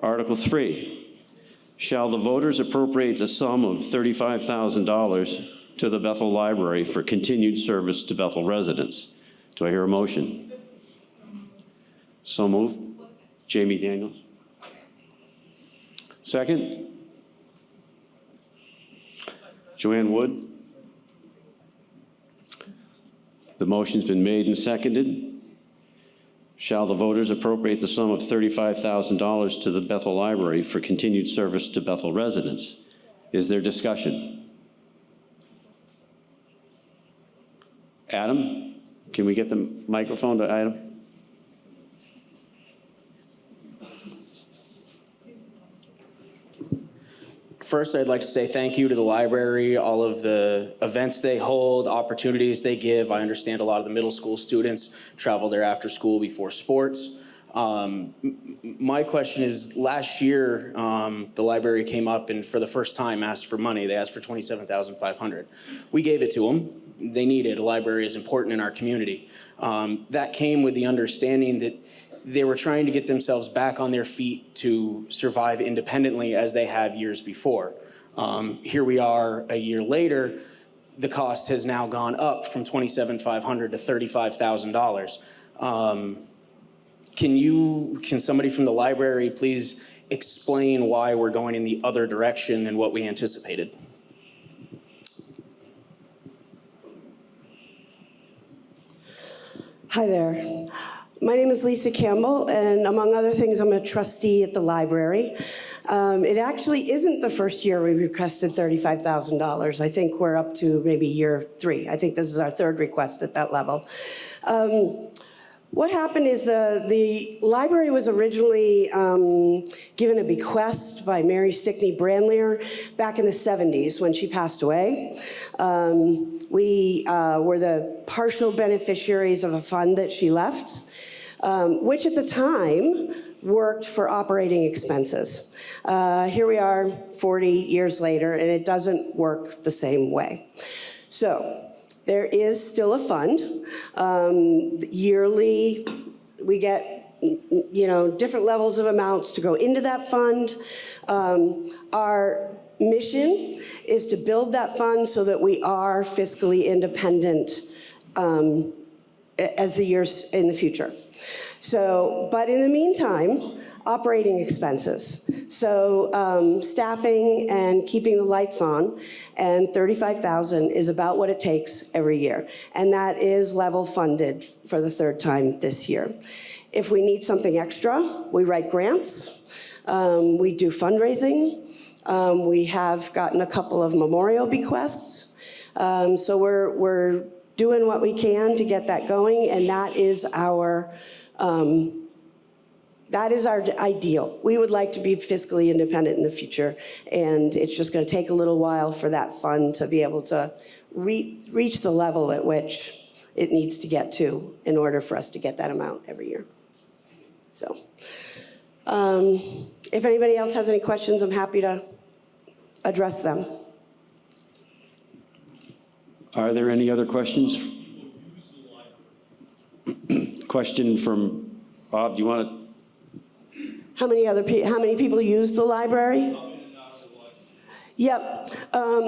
Article 3. Shall the voters appropriate the sum of $35,000 to the Bethel Library for continued service to Bethel residents? Do I hear a motion? So moved. Jamie Daniels. Second? Joanne Wood. The motion's been made and seconded. Shall the voters appropriate the sum of $35,000 to the Bethel Library for continued service to Bethel residents? Is there discussion? Adam, can we get the microphone to Adam? First, I'd like to say thank you to the library, all of the events they hold, opportunities they give. I understand a lot of the middle school students travel there after school before sports. My question is, last year, the library came up and for the first time asked for money. They asked for $27,500. We gave it to them. They need it. A library is important in our community. That came with the understanding that they were trying to get themselves back on their feet to survive independently as they have years before. Here we are a year later, the cost has now gone up from $27,500 to $35,000. Can somebody from the library please explain why we're going in the other direction than what we anticipated. Hi there. My name is Lisa Campbell, and among other things, I'm a trustee at the library. It actually isn't the first year we requested $35,000. I think we're up to maybe year 3. I think this is our 3rd request at that level. What happened is the library was originally given a bequest by Mary Stickney Brandlier back in the 70s when she passed away. We were the partial beneficiaries of a fund that she left, which at the time worked for operating expenses. Here we are 40 years later, and it doesn't work the same way. So there is still a fund. Yearly, we get different levels of amounts to go into that fund. Our mission is to build that fund so that we are fiscally independent as the years in the future. So, but in the meantime, operating expenses. So staffing and keeping the lights on, and $35,000 is about what it takes every year. And that is level funded for the 3rd time this year. If we need something extra, we write grants, we do fundraising, we have gotten a couple of memorial bequests. So we're doing what we can to get that going, and that is our ideal. We would like to be fiscally independent in the future, and it's just going to take a little while for that fund to be able to reach the level at which it needs to get to in order for us to get that amount every year. So, if anybody else has any questions, I'm happy to address them. Are there any other questions? Question from Bob, do you want to? How many people use the library? Yep.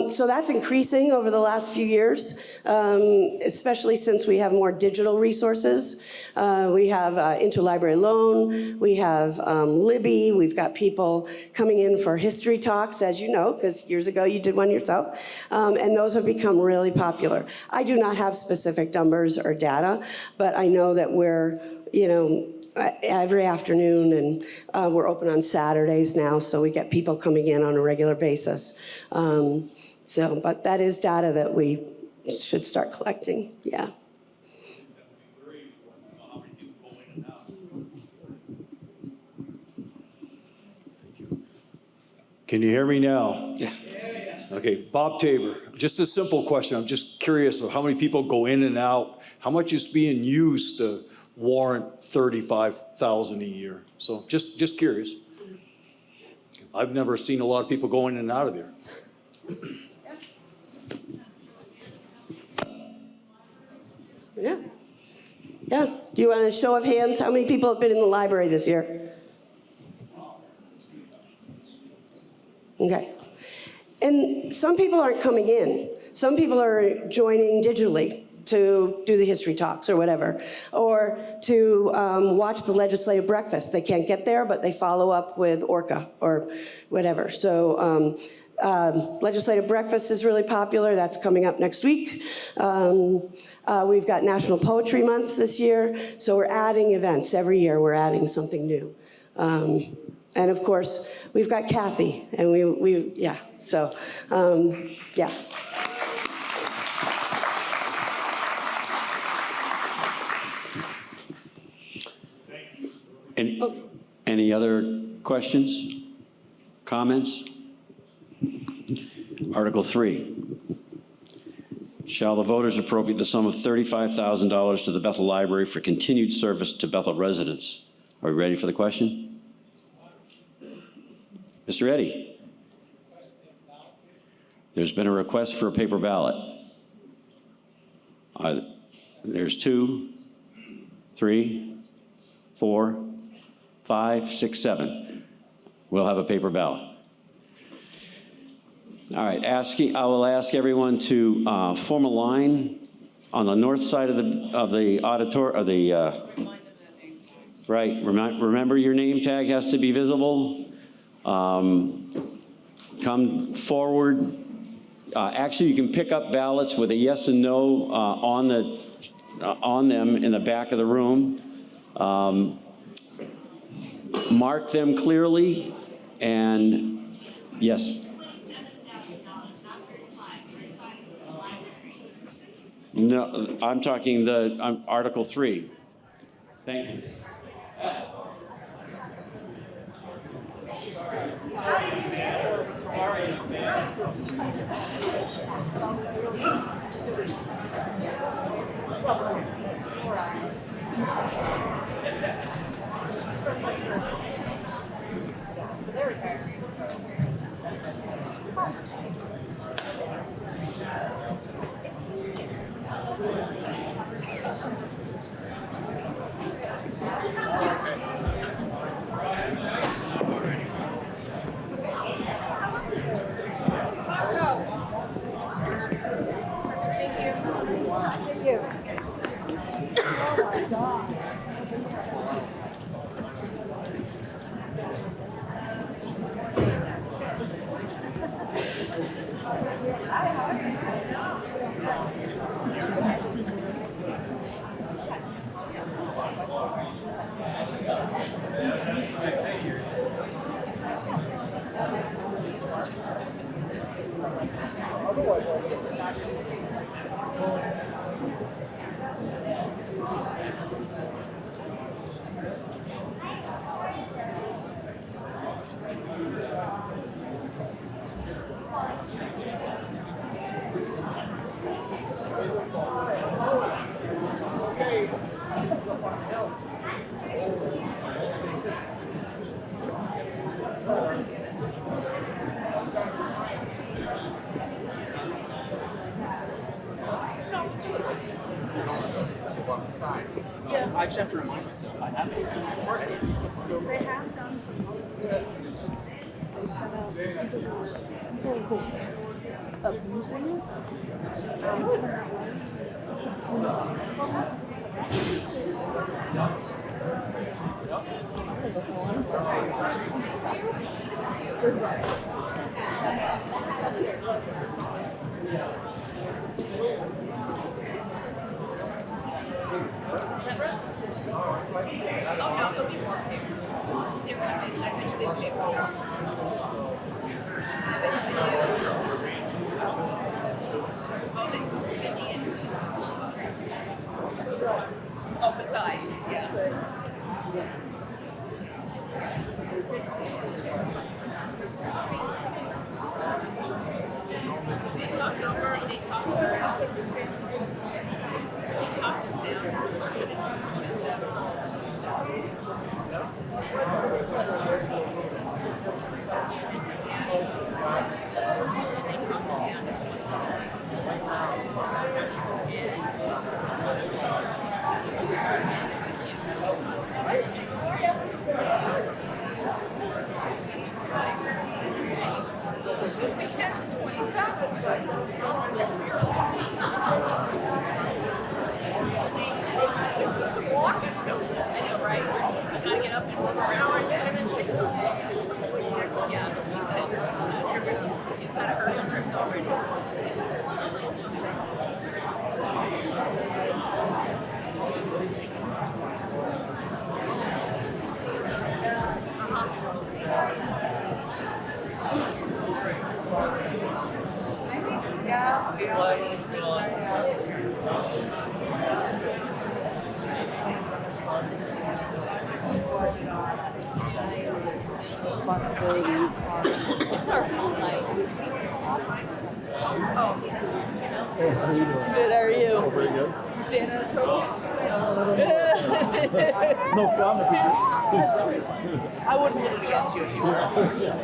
So that's increasing over the last few years, especially since we have more digital resources. We have interlibrary loan. We have Libby. We've got people coming in for history talks, as you know, because years ago you did one yourself. And those have become really popular. I do not have specific numbers or data, but I know that we're, every afternoon, and we're open on Saturdays now, so we get people coming in on a regular basis. But that is data that we should start collecting, yeah. Can you hear me now? Yeah. Okay, Bob Tabor. Just a simple question. I'm just curious of how many people go in and out. How much is being used to warrant $35,000 a year? So just curious. I've never seen a lot of people going in and out of there. Yeah. Yeah. Do you want a show of hands? How many people have been in the library this year? Okay. And some people aren't coming in. Some people are joining digitally to do the history talks or whatever, or to watch the legislative breakfast. They can't get there, but they follow up with Orca or whatever. So legislative breakfast is really popular. That's coming up next week. We've got National Poetry Month this year, so we're adding events. Every year we're adding something new. And of course, we've got Kathy, and yeah, so, yeah. Any other questions, comments? Article 3. Shall the voters appropriate the sum of $35,000 to the Bethel Library for continued service to Bethel residents? Are we ready for the question? Mr. Eddy? There's been a request for a paper ballot. There's 2, 3, 4, 5, 6, 7. We'll have a paper ballot. All right, I will ask everyone to form a line on the north side of the auditorium. Right, remember your name tag has to be visible. come forward. Actually, you can pick up ballots with a yes and no on them in the back of the room. Mark them clearly, and yes. No, I'm talking Article 3. Thank you. Yeah, I just have to remind myself. I have to. They have done some they sent out people who were abusing it. Oh, no, there'll be more paper. They're coming. I bet you they paper. Oh, besides, yeah. Responsibilities. It's our life. Oh. Hey, how are you doing? Good, how are you? Oh, very good. You staying out of trouble? No problem. I wouldn't hold it against you if you were. Yeah.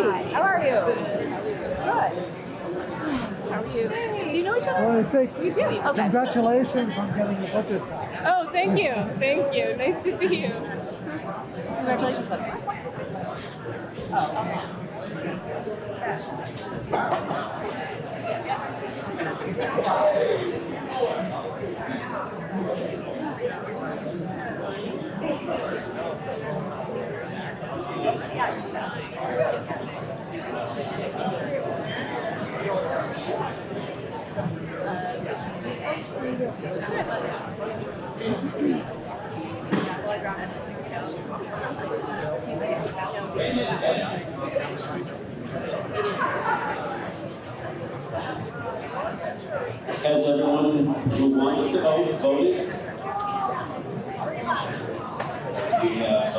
Hi. How are you? Good. How are you? Do you know each I other? want to say We do. Okay. congratulations on getting your budget. Oh, thank you. Thank you. Nice to see you. Congratulations on it. Has everyone who wants to vote voted? We have,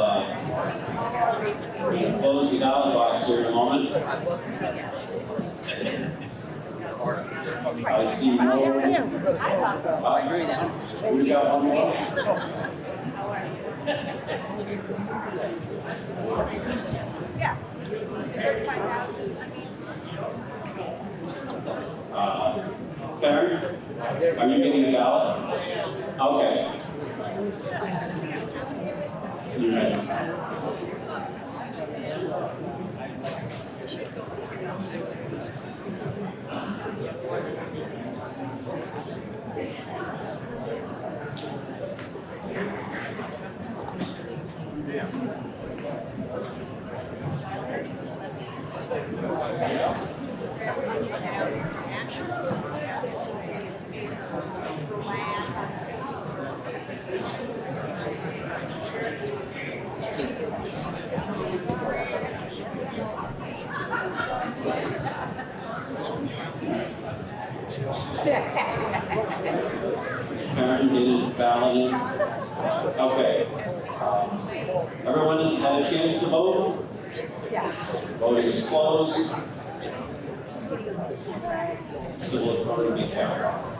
we're going to close the ballot box here in a moment. I see no. We got one more. Farron, are you getting a ballot? Okay. You're right. Farron getting a ballot in. Okay. Everyone has had a chance to vote? Voting is closed. So let's vote to be counted.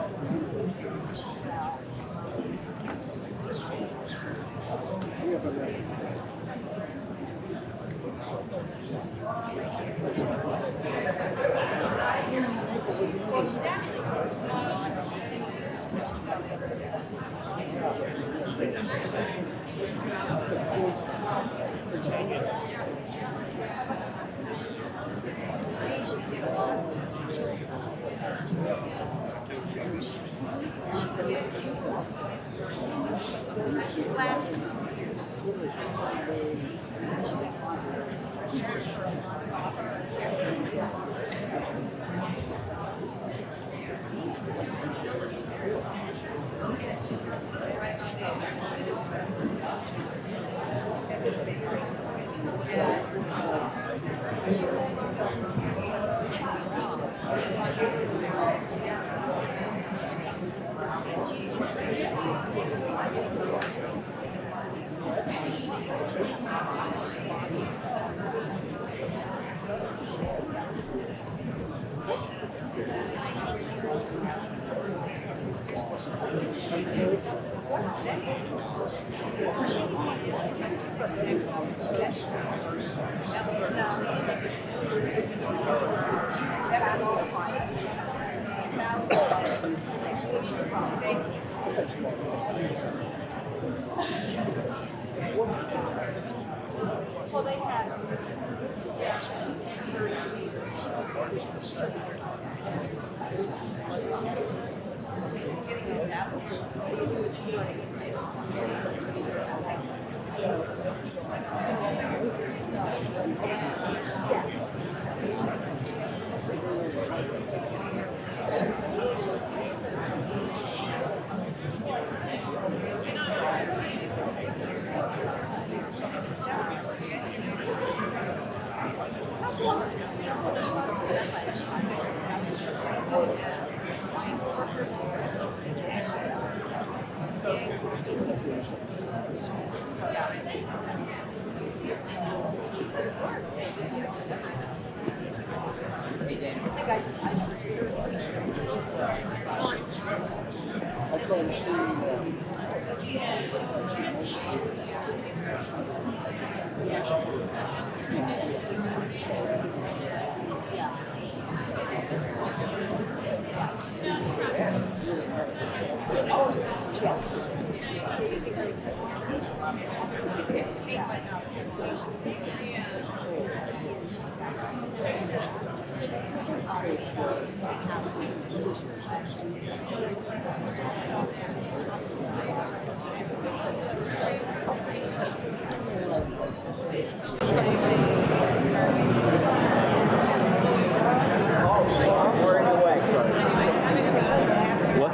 What's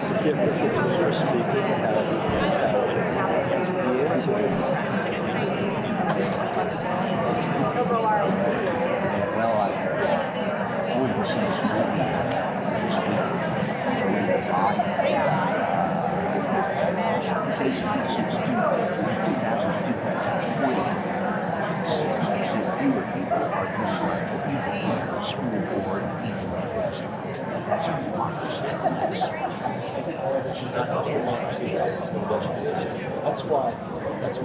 the difference between your speaker capacity and the answer is well, I only percentage basically since 2020, 60% fewer people are doing the school board, that's a democracy. That's why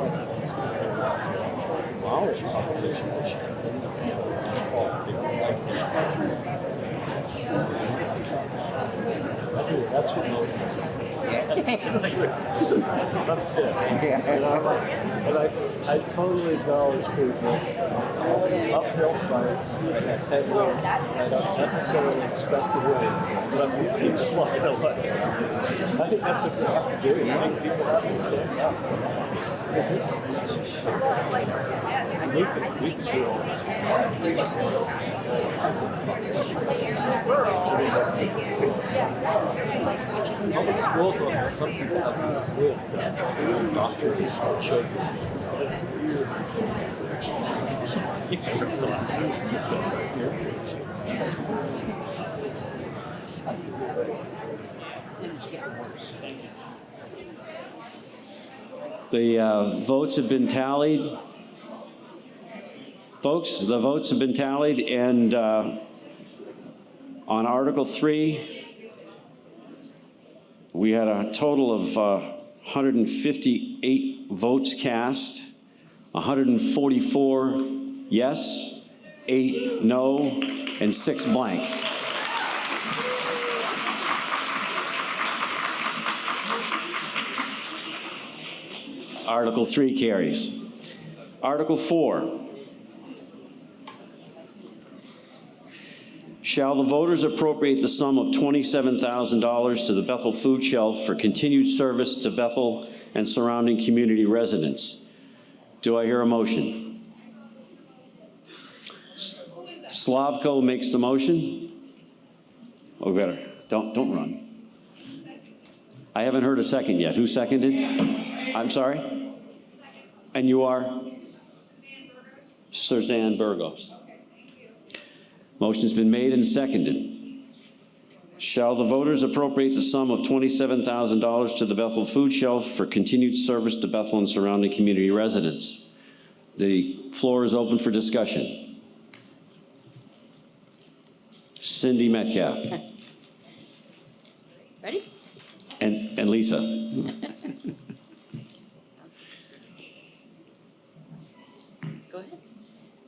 I think it's knowledge population. That's what motivates. I'm pissed. And I totally acknowledge people. Uphill fight, I have headwinds, I don't necessarily expect to win, but I'm going to keep slugging away. I think that's what you have to do. I think people have to stand up. Because it's, we can do all this. Public schools, some people have this weird doctors or children. You never thought The votes have been tallied. Folks, the votes have been tallied, and on Article 3, we had a total of 158 votes cast, 144 yes, 8 no, and 6 blank. Article 3 carries. Article 4. Shall the voters appropriate the sum of $27,000 to the Bethel Food Shelf for continued service to Bethel and surrounding community residents? Do I hear a motion? Slavko makes the motion. Oh, better. Don't run. I haven't heard a second yet. Who seconded? I'm sorry? And you are? Suzanne Burgos. Motion's been made and seconded. Shall the voters appropriate the sum of $27,000 to the Bethel Food Shelf for continued service to Bethel and surrounding community residents? The floor is open for discussion. Cindy Metcalf. Ready? And Lisa. Go ahead.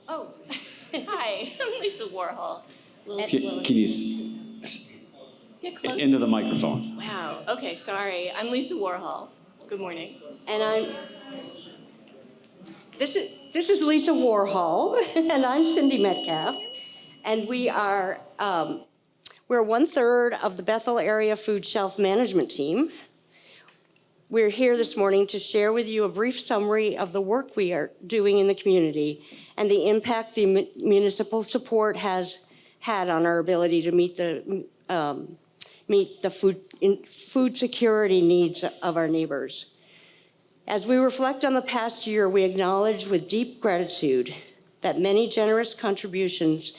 Oh, hi, I'm Lisa Warhol. Can you Get close. into the microphone? Wow, okay, sorry. I'm Lisa Warhol. Good morning. And this is Lisa Warhol, and I'm Cindy Metcalf, and we are, we're 1/3 of the Bethel Area Food Shelf Management Team. We're here this morning to share with you a brief summary of the work we are doing in the community and the impact the municipal support has had on our ability to meet the food security needs of our neighbors. As we reflect on the past year, we acknowledge with deep gratitude that the many generous contributions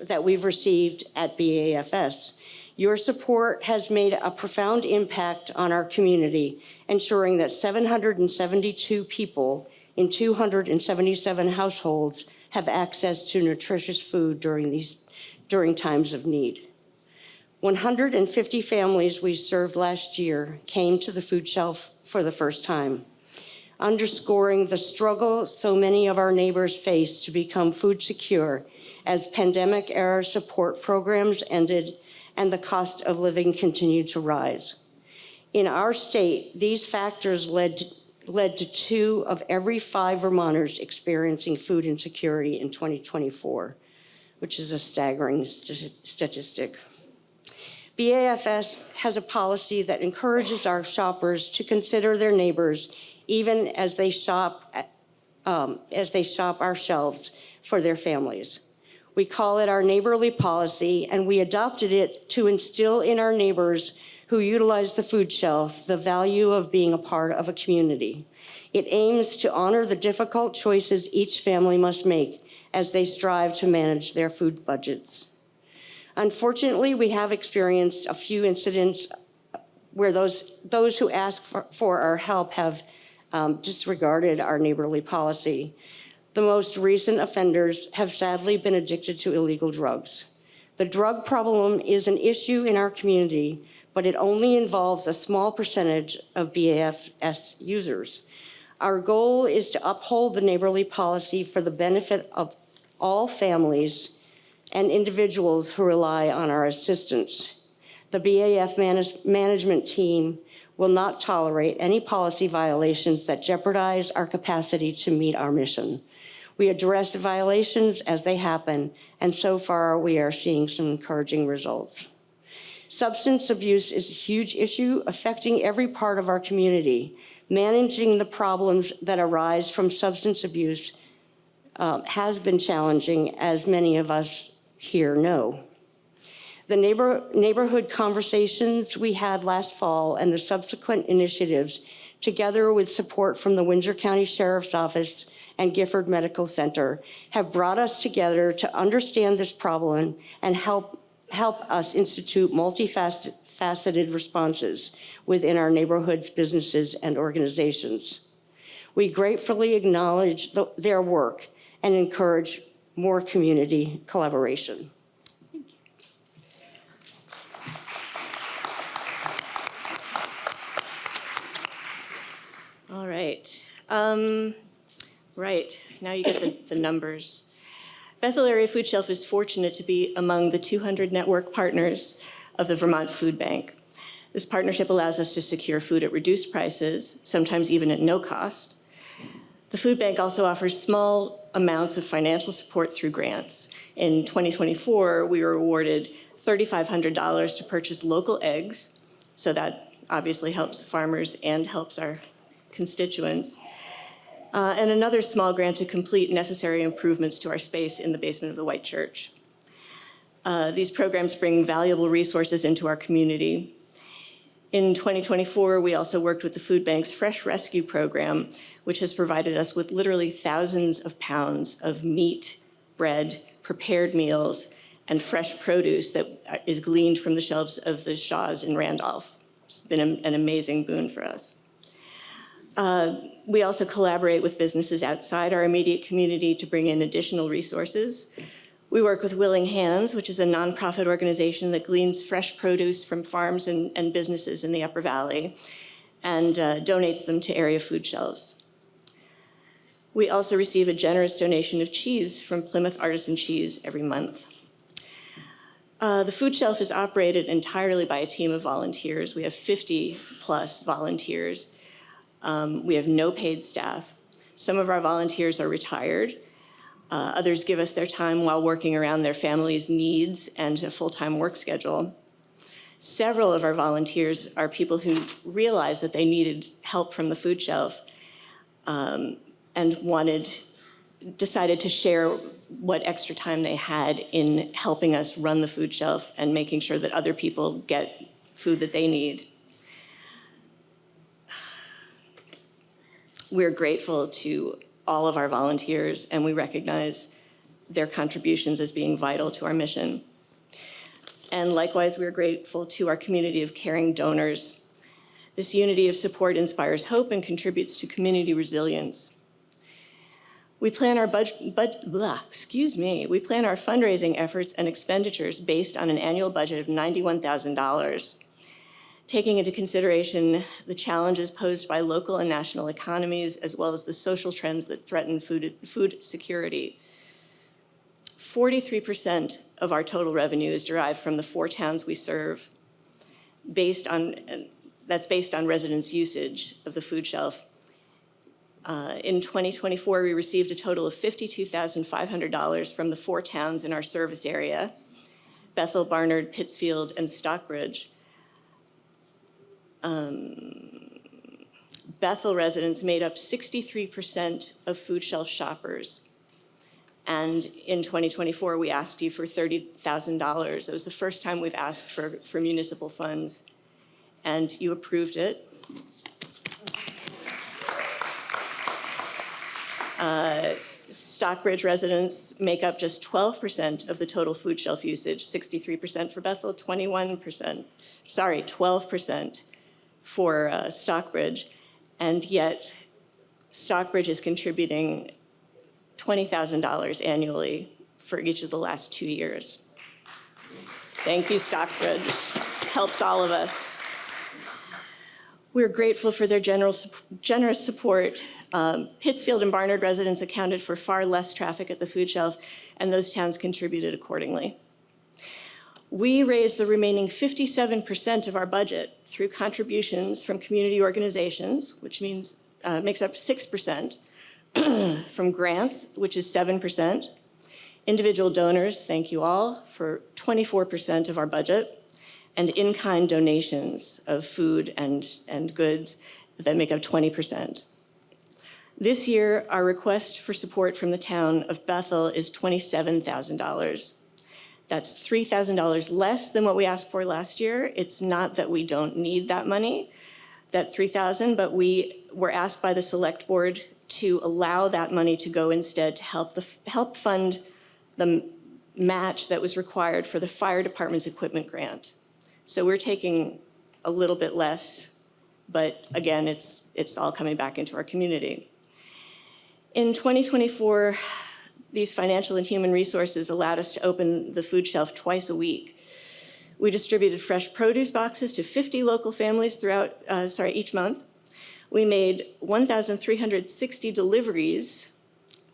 that we've received at BAFS. Your support has made a profound impact on our community, ensuring that 772 people in 277 households have access to nutritious food during times of need. 150 families we served last year came to the food shelf for the first time, underscoring the struggle so many of our neighbors face to become food secure as pandemic-era support programs ended and the cost of living continued to rise. In our state, these factors led to 2 of every 5 Vermonters experiencing food insecurity in 2024. which is a staggering statistic. BAFS has a policy that encourages our shoppers to consider their neighbors even as they shop our shelves for their families. We call it our neighborly policy, and we adopted it to instill in our neighbors who utilize the food shelf the value of being a part of a community. It aims to honor the difficult choices each family must make as they strive to manage their food budgets. Unfortunately, we have experienced a few incidents where those who ask for our help have disregarded our neighborly policy. The most recent offenders have sadly been addicted to illegal drugs. The drug problem is an issue in our community, but it only involves a small percentage of BAFS users. Our goal is to uphold the neighborly policy for the benefit of all families and individuals who rely on our assistance. The BAF management team will not tolerate any policy violations that jeopardize our capacity to meet our mission. We address violations as they happen, and so far we are seeing some encouraging results. Substance abuse is a huge issue affecting every part of our community. Managing the problems that arise from substance abuse has been challenging, as many of us here know. The neighborhood conversations we had last fall and the subsequent initiatives, together with support from the Windsor County Sheriff's Office and Gifford Medical Center, have brought us together to understand this problem and help us institute multifaceted responses within our neighborhoods, businesses, and organizations. We gratefully acknowledge their work and encourage more community collaboration. All right. Right, now you get the numbers. Bethel Area Food Shelf is fortunate to be among the 200 network partners of the Vermont Food Bank. This partnership allows us to secure food at reduced prices, sometimes even at no cost. The food bank also offers small amounts of financial support through grants. In 2024, we were awarded $3,500 to purchase local eggs, so that obviously helps farmers and helps our constituents. And another small grant to complete necessary improvements to our space in the basement of the White Church. These programs bring valuable resources into our community. In 2024, we also worked with the Food Bank's Fresh Rescue Program, which has provided us with literally thousands of pounds of meat, bread, prepared meals, and fresh produce that is gleaned from the shelves of the Shaws in Randolph. It's been an amazing boon for us. We also collaborate with businesses outside our immediate community to bring in additional resources. We work with Willing Hands, which is a nonprofit organization that gleans fresh produce from farms and businesses in the Upper Valley and donates them to area food shelves. We also receive a generous donation of cheese from Plymouth Artisan Cheese every month. The food shelf is operated entirely by a team of volunteers. We have 50+ volunteers. We have no paid staff. Some of our volunteers are retired. Others give us their time while working around their family's needs and a full-time work schedule. Several of our volunteers are people who realized that they needed help from the food shelf and decided to share what extra time they had in helping us run the food shelf and making sure that other people get food that they need. We're grateful to all of our volunteers, and we recognize their contributions as being vital to our mission. And likewise, we're grateful to our community of caring donors. This unity of support inspires hope and contributes to community resilience. We plan our We plan our fundraising efforts and expenditures based on an annual budget of $91,000. Taking into consideration the challenges posed by local and national economies, as well as the social trends that threaten food security. 43% of our total revenue is derived from the 4 towns we serve, that's based on residents' usage of the food shelf. In 2024, we received a total of $52,500 from the 4 towns in our service area: Bethel, Barnard, Pittsfield, and Stockbridge. Bethel residents made up 63% of food shelf shoppers. And in 2024, we asked you for $30,000. It was the first time we've asked for municipal funds, and you approved it. Stockbridge residents make up just 12% of the total food shelf usage, 63% for Bethel, 12% for Stockbridge. And yet Stockbridge is contributing $20,000 annually for each of the last 2 years. Thank you, Stockbridge. Helps all of us. We're grateful for their generous support. Pittsfield and Barnard residents accounted for far less traffic at the food shelf, and those towns contributed accordingly. We raised the remaining 57% of our budget through contributions from community organizations, which means makes up 6%, from grants, which is 7%, individual donors, thank you all, for 24% of our budget, and in-kind donations of food and goods that make up 20%. This year, our request for support from the town of Bethel is $27,000. That's $3,000 less than what we asked for last year. It's not that we don't need that money, that $3,000, but we were asked by the Selectboard to allow that money to go instead to help fund the match that was required for the fire department's equipment grant. So we're taking a little bit less, but again, it's all coming back into our community. In 2024, these financial and human resources allowed us to open the food shelf twice a week. We distributed fresh produce boxes to 50 local families throughout, each month. We made 1,360 deliveries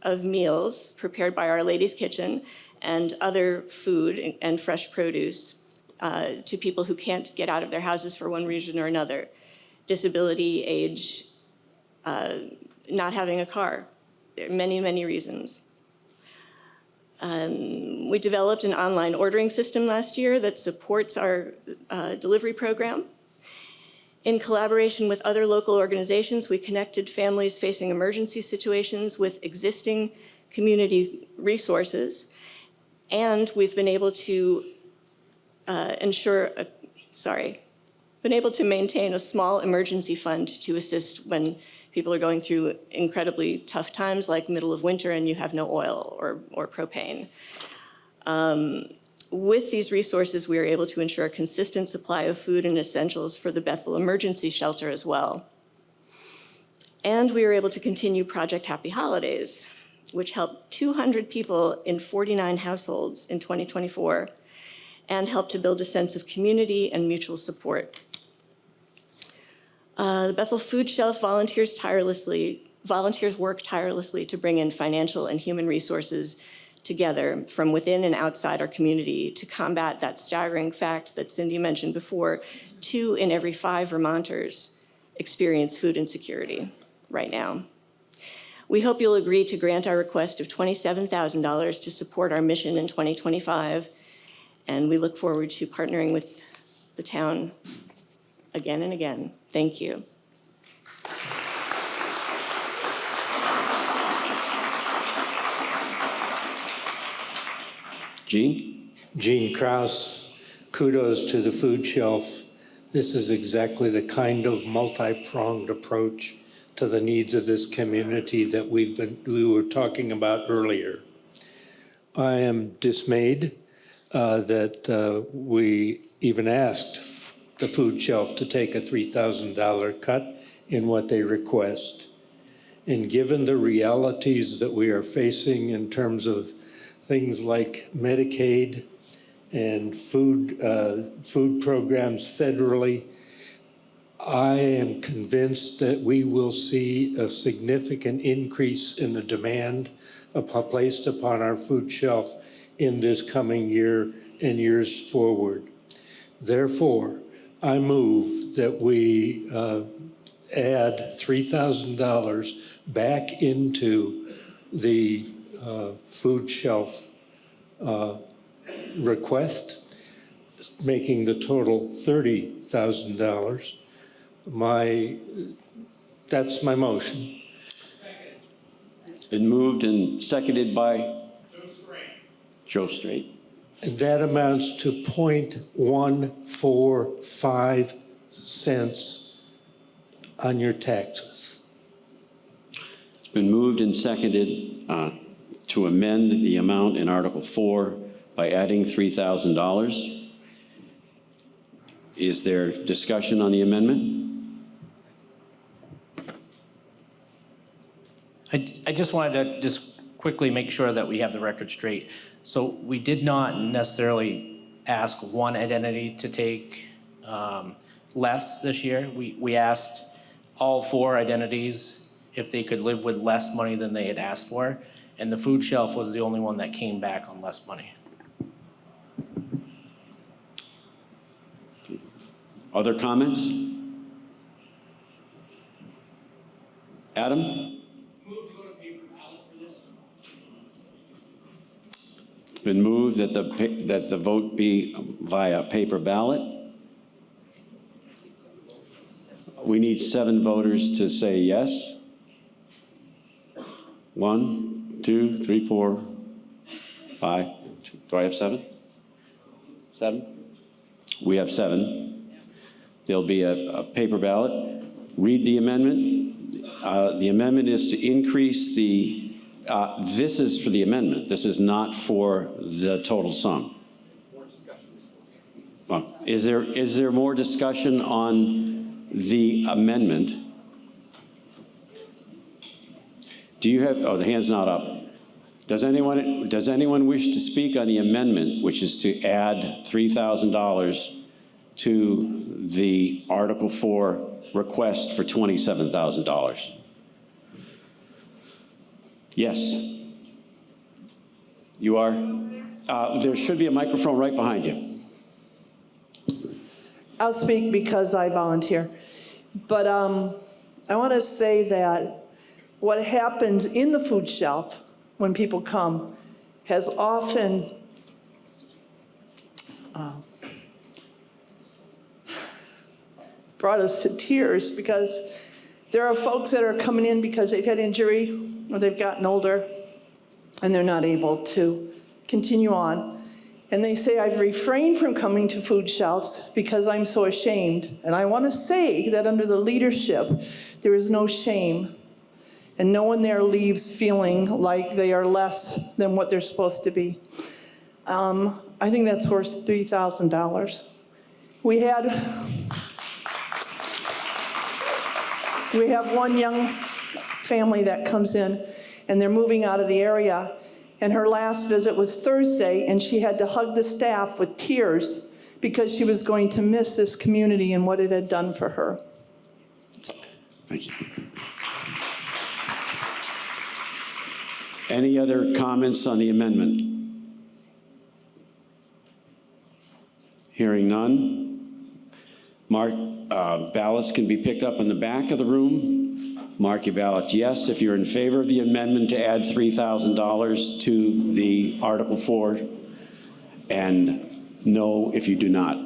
of meals prepared by Our Lady's Kitchen and other food and fresh produce to people who can't get out of their houses for one reason or another: disability, age, not having a car. There are many, many reasons. We developed an online ordering system last year that supports our delivery program. In collaboration with other local organizations, we connected families facing emergency situations with existing community resources, and we've been able to maintain a small emergency fund to assist when people are going through incredibly tough times, like middle of winter and you have no oil or propane. With these resources, we are able to ensure a consistent supply of food and essentials for the Bethel Emergency Shelter as well. And we were able to continue Project Happy Holidays, which helped 200 people in 49 households in 2024 and helped to build a sense of community and mutual support. The Bethel Food Shelf volunteers work tirelessly to bring in financial and human resources together from within and outside our community to combat that staggering fact that Cindy mentioned before: 2 in every 5 Vermonters experience food insecurity right now. We hope you'll agree to grant our request of $27,000 to support our mission in 2025, and we look forward to partnering with the town again and again. Thank you. Gene? Gene Krause, kudos to the food shelf. This is exactly the kind of multi-pronged approach to the needs of this community that we were talking about earlier. I am dismayed that we even asked the food shelf to take a $3,000 cut in what they request. And given the realities that we are facing in terms of things like Medicaid and food programs federally, I am convinced that we will see a significant increase in the demand placed upon our food shelf in this coming year and years forward. Therefore, I move that we add $3,000 back into the food shelf request, making the total $30,000. That's my motion. Been moved and seconded by Joe Straight. And that amounts to 0.145 cents on your taxes. It's been moved and seconded to amend the amount in Article 4 by adding $3,000. Is there discussion on the amendment? I just wanted to just quickly make sure that we have the record straight. So we did not necessarily ask one identity to take less this year. We asked all 4 identities if they could live with less money than they had asked for, and the food shelf was the only one that came back on less money. Other comments? Adam? Been moved that the vote be via paper ballot. We need 7 voters to say yes. 1, 2, 3, 4, 5. Do I have 7? 7? We have 7. There'll be a paper ballot. Read the amendment. The amendment is to increase the this is for the amendment. This is not for the total sum. Is there more discussion on the amendment? Do you have, oh, the hand's not up. Does anyone wish to speak on the amendment, which is to add $3,000 to the Article 4 request for $27,000? Yes. You are? There should be a microphone right behind you. I'll speak because I volunteer. But I want to say that what happens in the food shelf when people come has often brought us to tears, because there are folks that are coming in because they've had injury or they've gotten older and they're not able to continue on. And they say, I've refrained from coming to food shelves because I'm so ashamed. And I want to say that under the leadership, there is no shame. And no one there leaves feeling like they are less than what they're supposed to be. I think that's worth $3,000. We have one young family that comes in, and they're moving out of the area, and her last visit was Thursday, and she had to hug the staff with tears because she was going to miss this community and what it had done for her. Thank you. Any other comments on the amendment? Hearing none. Ballots can be picked up in the back of the room. Mark your ballot yes if you're in favor of the amendment to add $3,000 to the Article 4, and no if you do not.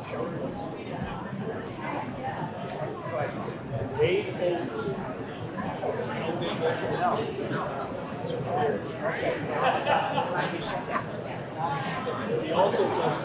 He also does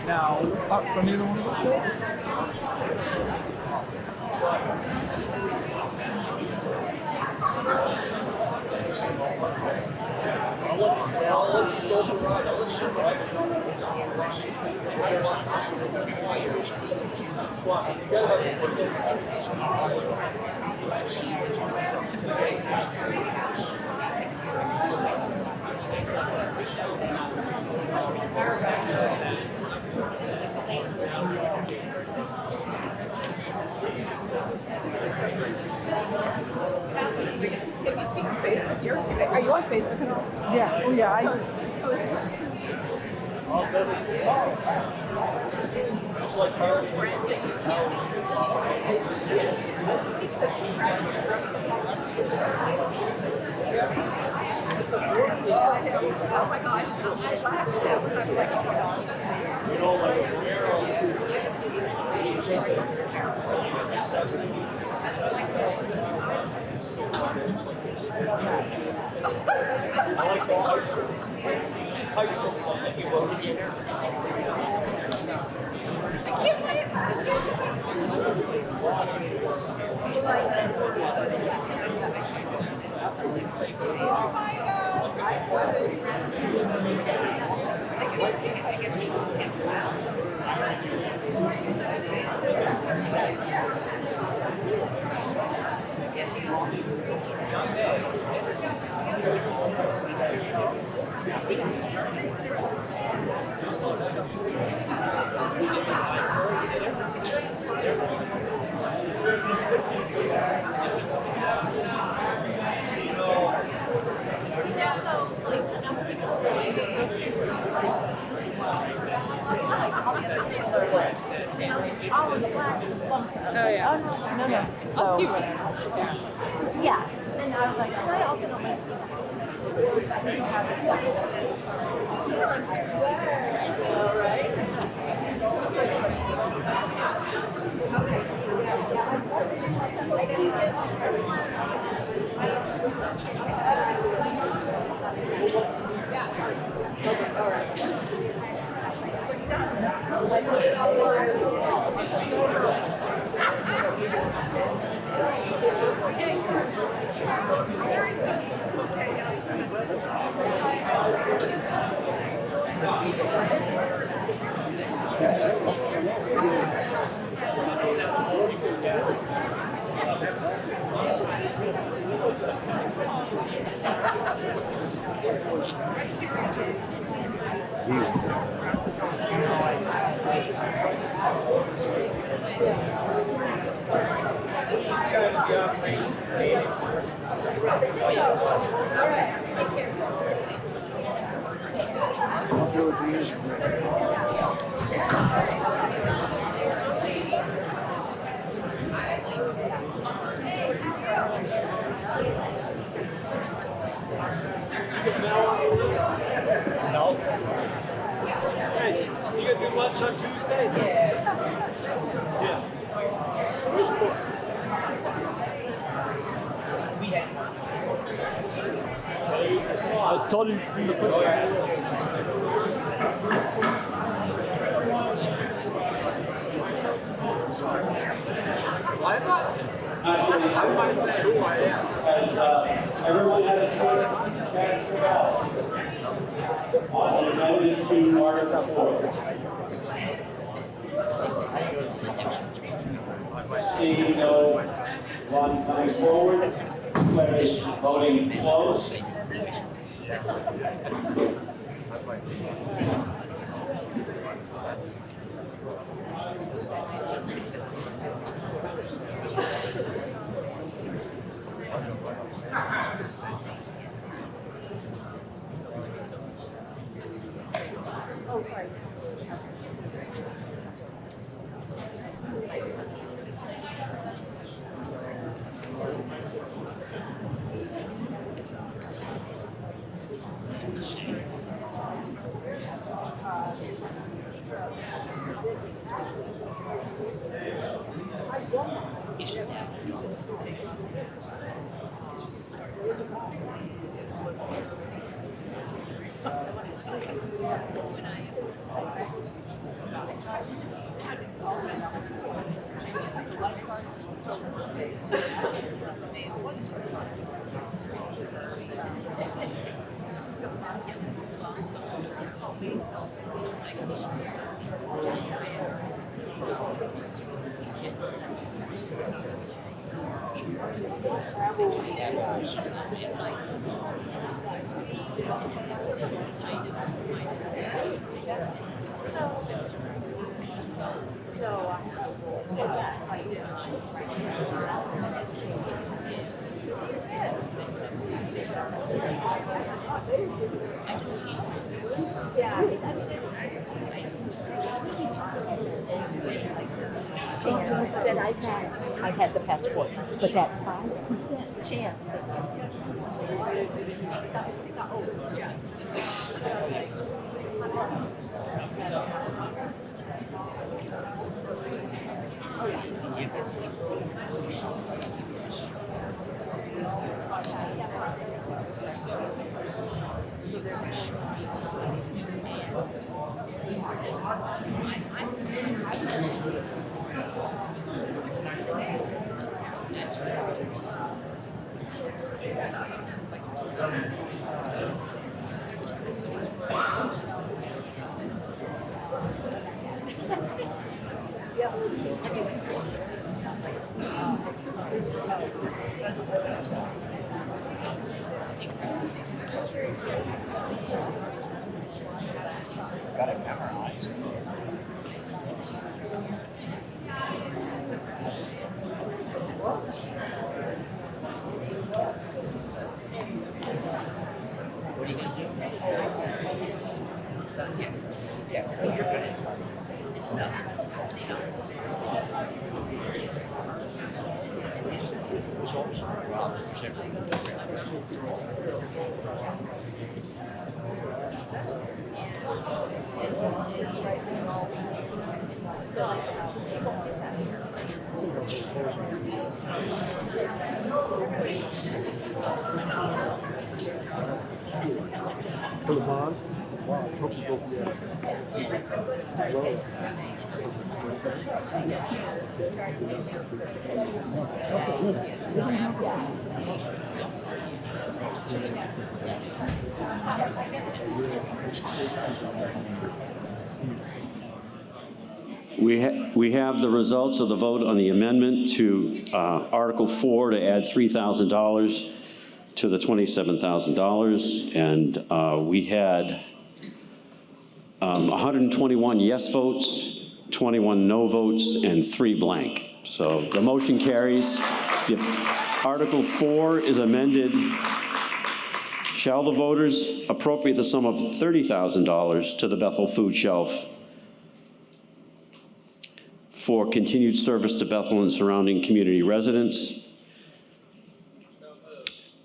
Now, up from either one of us? Have you seen Facebook? Are you on Facebook at all? Yeah, oh yeah, Oh my gosh, I have to do it. I'm like, oh my gosh. You know, like, Oh yeah. No. I'll scoot whatever. Yeah. And I was like, can I open up my all right. Take care. No. Hey, you gonna do lunch on Tuesday? Yeah. I told you to put I'm not saying who I am. Has everyone had a choice to cast their ballot on the amendment to Article 4? Seeing no one coming forward, declare voting closed. That I've had the passport, but that 5% chance For the bond? Wow, I hope you go for We have the results of the vote on the amendment to Article 4 to add $3,000 to the $27,000, and we had 121 yes votes, 21 no votes, and 3 blank. So the motion carries. Article 4 is amended. Shall the voters appropriate the sum of $30,000 to the Bethel Food Shelf for continued service to Bethel and surrounding community residents?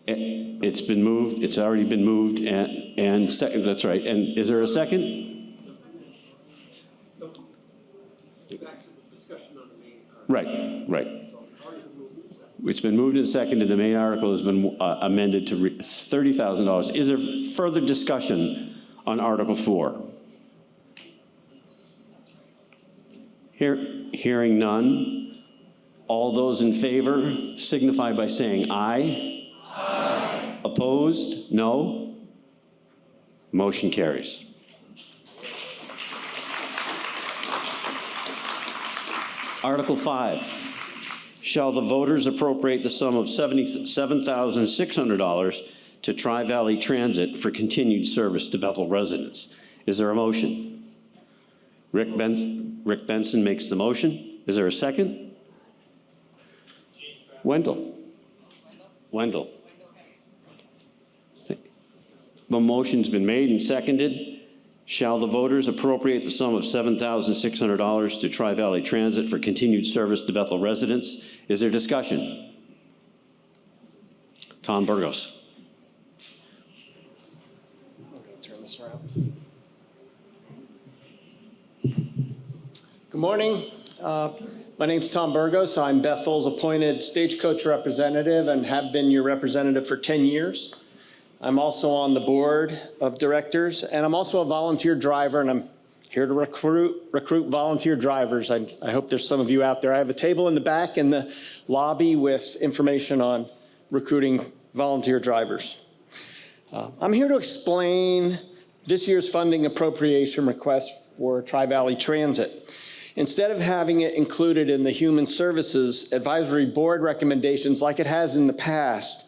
It's been moved. It's already been moved, and second. That's right. And is there a second? Right. Right. It's been moved and seconded. The main article has been amended to $30,000. Is there further discussion on Article 4? Hearing none. All those in favor signify by saying aye. Aye. Opposed? No. Motion carries. Article 5. Shall the voters appropriate the sum of $77,600 to Tri-Valley Transit for continued service to Bethel residents? Is there a motion? Rick Benson makes the motion. Is there a second? Wendell. The motion's been made and seconded. Shall the voters appropriate the sum of $7,600 to Tri-Valley Transit for continued service to Bethel residents? Is there discussion? Tom Burgos. Turn this around. Good morning. My name's Tom Burgos. I'm Bethel's appointed stagecoach representative and have been your representative for 10 years. I'm also on the board of directors, and I'm also a volunteer driver, and I'm here to recruit volunteer drivers. I hope there's some of you out there. I have a table in the back in the lobby with information on recruiting volunteer drivers. I'm here to explain this year's funding appropriation request for Tri-Valley Transit. Instead of having it included in the Human Services Advisory Board recommendations like it has in the past,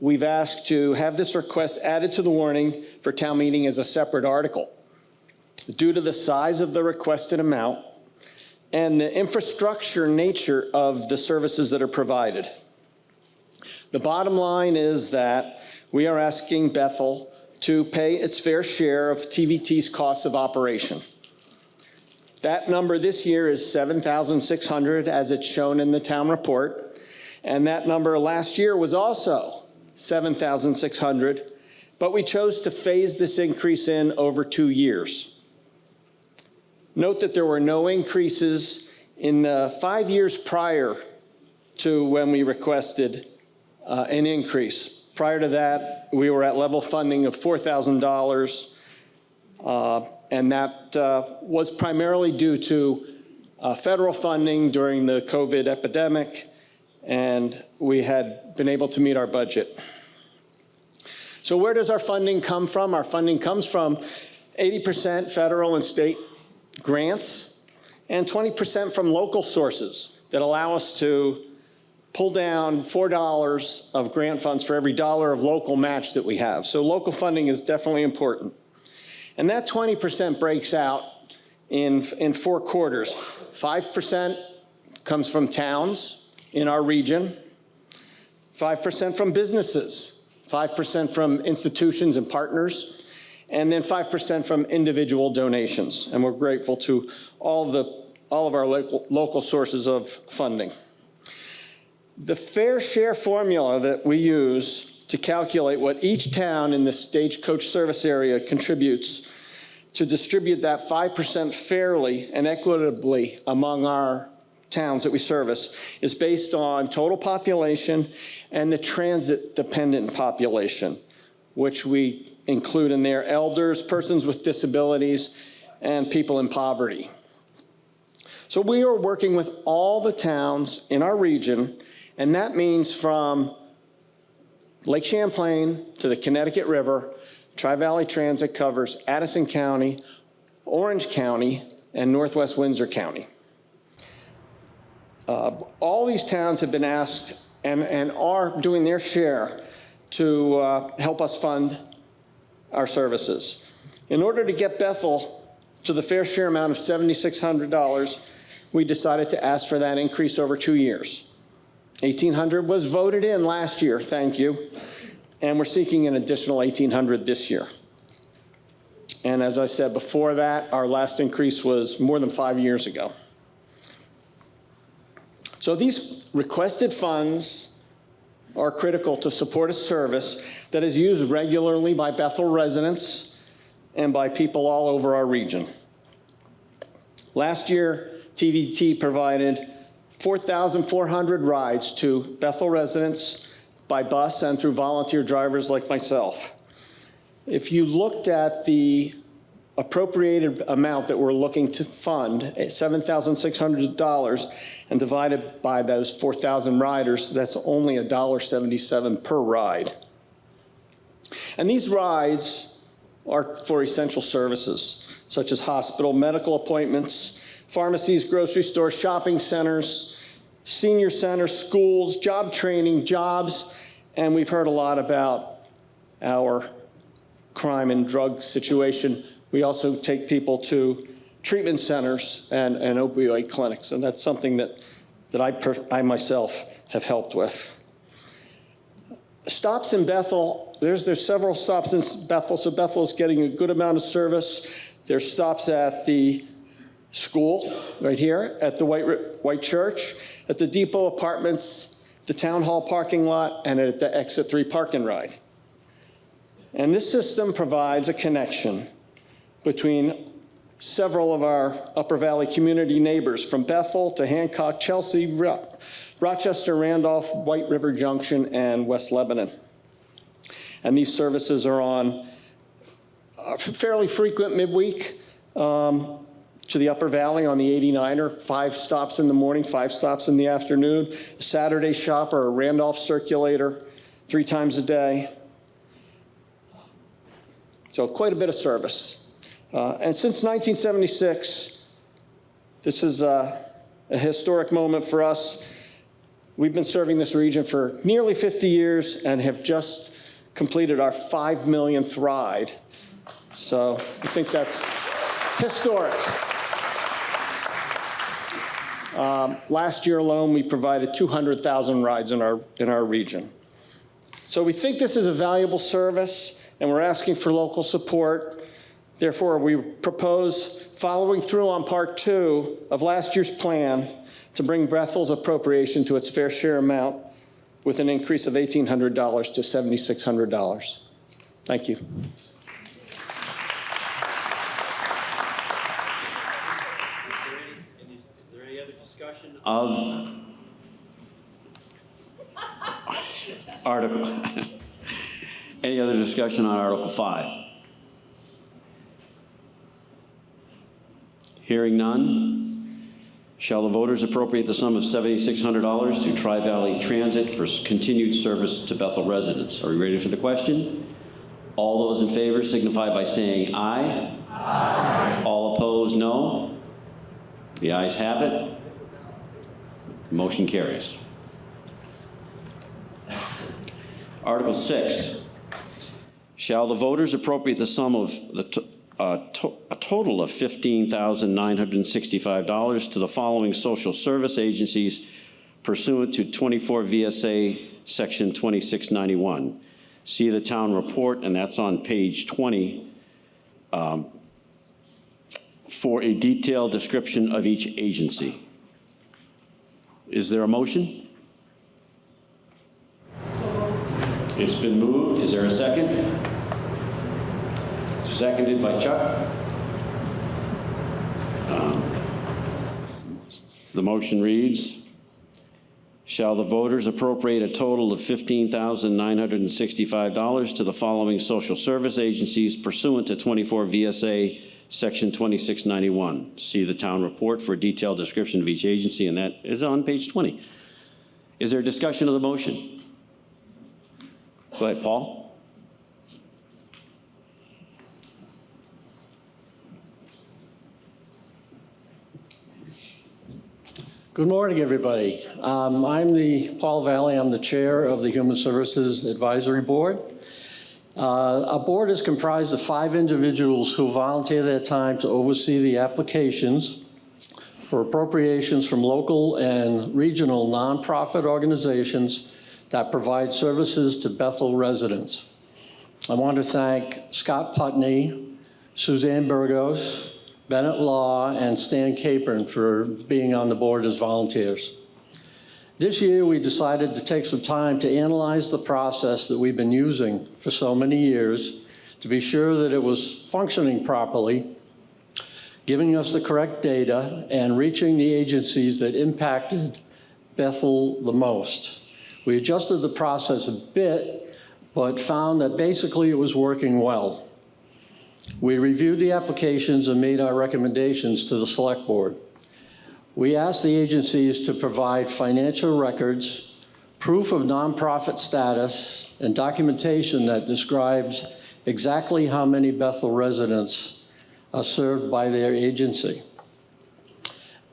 we've asked to have this request added to the warning for town meeting as a separate article. Due to the size of the requested amount and the infrastructure nature of the services that are provided. The bottom line is that we are asking Bethel to pay its fair share of TVT's costs of operation. That number this year is $7,600 as it's shown in the town report, and that number last year was also $7,600, but we chose to phase this increase in over 2 years. Note that there were no increases in the 5 years prior to when we requested an increase. Prior to that, we were at level funding of $4,000, and that was primarily due to federal funding during the COVID epidemic, and we had been able to meet our budget. So where does our funding come from? Our funding comes from 80% federal and state grants and 20% from local sources that allow us to pull down $4 of grant funds for every dollar of local match that we have. So local funding is definitely important. And that 20% breaks out in 4 quarters. 5% comes from towns in our region, 5% from businesses, 5% from institutions and partners, and then 5% from individual donations. And we're grateful to all of our local sources of funding. The fair share formula that we use to calculate what each town in the stagecoach service area contributes to distribute that 5% fairly and equitably among our towns that we service is based on total population and the transit-dependent population, which we include in there elders, persons with disabilities, and people in poverty. So we are working with all the towns in our region, and that means from Lake Champlain to the Connecticut River. Tri-Valley Transit covers Addison County, Orange County, and Northwest Windsor County. All these towns have been asked and are doing their share to help us fund our services. In order to get Bethel to the fair share amount of $7,600, we decided to ask for that increase over 2 years. $1,800 was voted in last year, thank you, and we're seeking an additional $1,800 this year. And as I said before that, our last increase was more than 5 years ago. So these requested funds are critical to support a service that is used regularly by Bethel residents and by people all over our region. Last year, TVT provided 4,400 rides to Bethel residents by bus and through volunteer drivers like myself. If you looked at the appropriated amount that we're looking to fund, $7,600, and divided by those 4,000 riders, that's only $1.77 per ride. And these rides are for essential services, such as hospital, medical appointments, pharmacies, grocery stores, shopping centers, senior centers, schools, job training, jobs, and we've heard a lot about our crime and drug situation. We also take people to treatment centers and opioid clinics, and that's something that I myself have helped with. Stops in Bethel, there's several stops in Bethel, so Bethel is getting a good amount of service. There's stops at the school, right here, at the White Church, at the Depot Apartments, the Town Hall parking lot, and at the Exit 3 Park and Ride. And this system provides a connection between several of our Upper Valley community neighbors, from Bethel to Hancock, Chelsea, Rochester, Randolph, White River Junction, and West Lebanon. And these services are on fairly frequent midweek to the Upper Valley on the 89er, 5 stops in the morning, 5 stops in the afternoon, a Saturday shop or a Randolph circulator 3 times a day. So quite a bit of service. And since 1976, this is a historic moment for us. We've been serving this region for nearly 50 years and have just completed our 5 millionth ride. So I think that's historic. Last year alone, we provided 200,000 rides in our region. So we think this is a valuable service, and we're asking for local support. Therefore, we propose following through on part 2 of last year's plan to bring Bethel's appropriation to its fair share amount with an increase of $1,800 to $7,600. Thank you. Of Article. Any other discussion on Article 5? Hearing none, shall the voters appropriate the sum of $7,600 to Tri-Valley Transit for continued service to Bethel residents? Are we ready for the question? All those in favor signify by saying aye. Aye. All opposed, no. The ayes have it. Motion carries. Article 6. Shall the voters appropriate the sum of a total of $15,965 to the following social service agencies pursuant to 24 VSA Section 2691? See the town report, and that's on page 20, for a detailed description of each agency. Is there a motion? It's been moved. Is there a second? Seconded by Chuck. The motion reads, shall the voters appropriate a total of $15,965 to the following social service agencies pursuant to 24 VSA Section 2691. See the town report for a detailed description of each agency, and that is on page 20. Is there a discussion of the motion? Go ahead, Paul. Good morning, everybody. I'm Paul Valley. I'm the chair of the Human Services Advisory Board. Our board is comprised of 5 individuals who volunteer their time to oversee the applications for appropriations from local and regional nonprofit organizations that provide services to Bethel residents. I want to thank Scott Putney, Suzanne Burgos, Bennett Law, and Stan Capron for being on the board as volunteers. This year, we decided to take some time to analyze the process that we've been using for so many years to be sure that it was functioning properly, giving us the correct data, and reaching the agencies that impacted Bethel the most. We adjusted the process a bit, but found that basically it was working well. We reviewed the applications and made our recommendations to the Select Board. We asked the agencies to provide financial records, proof of nonprofit status, and documentation that describes exactly how many Bethel residents are served by their agency.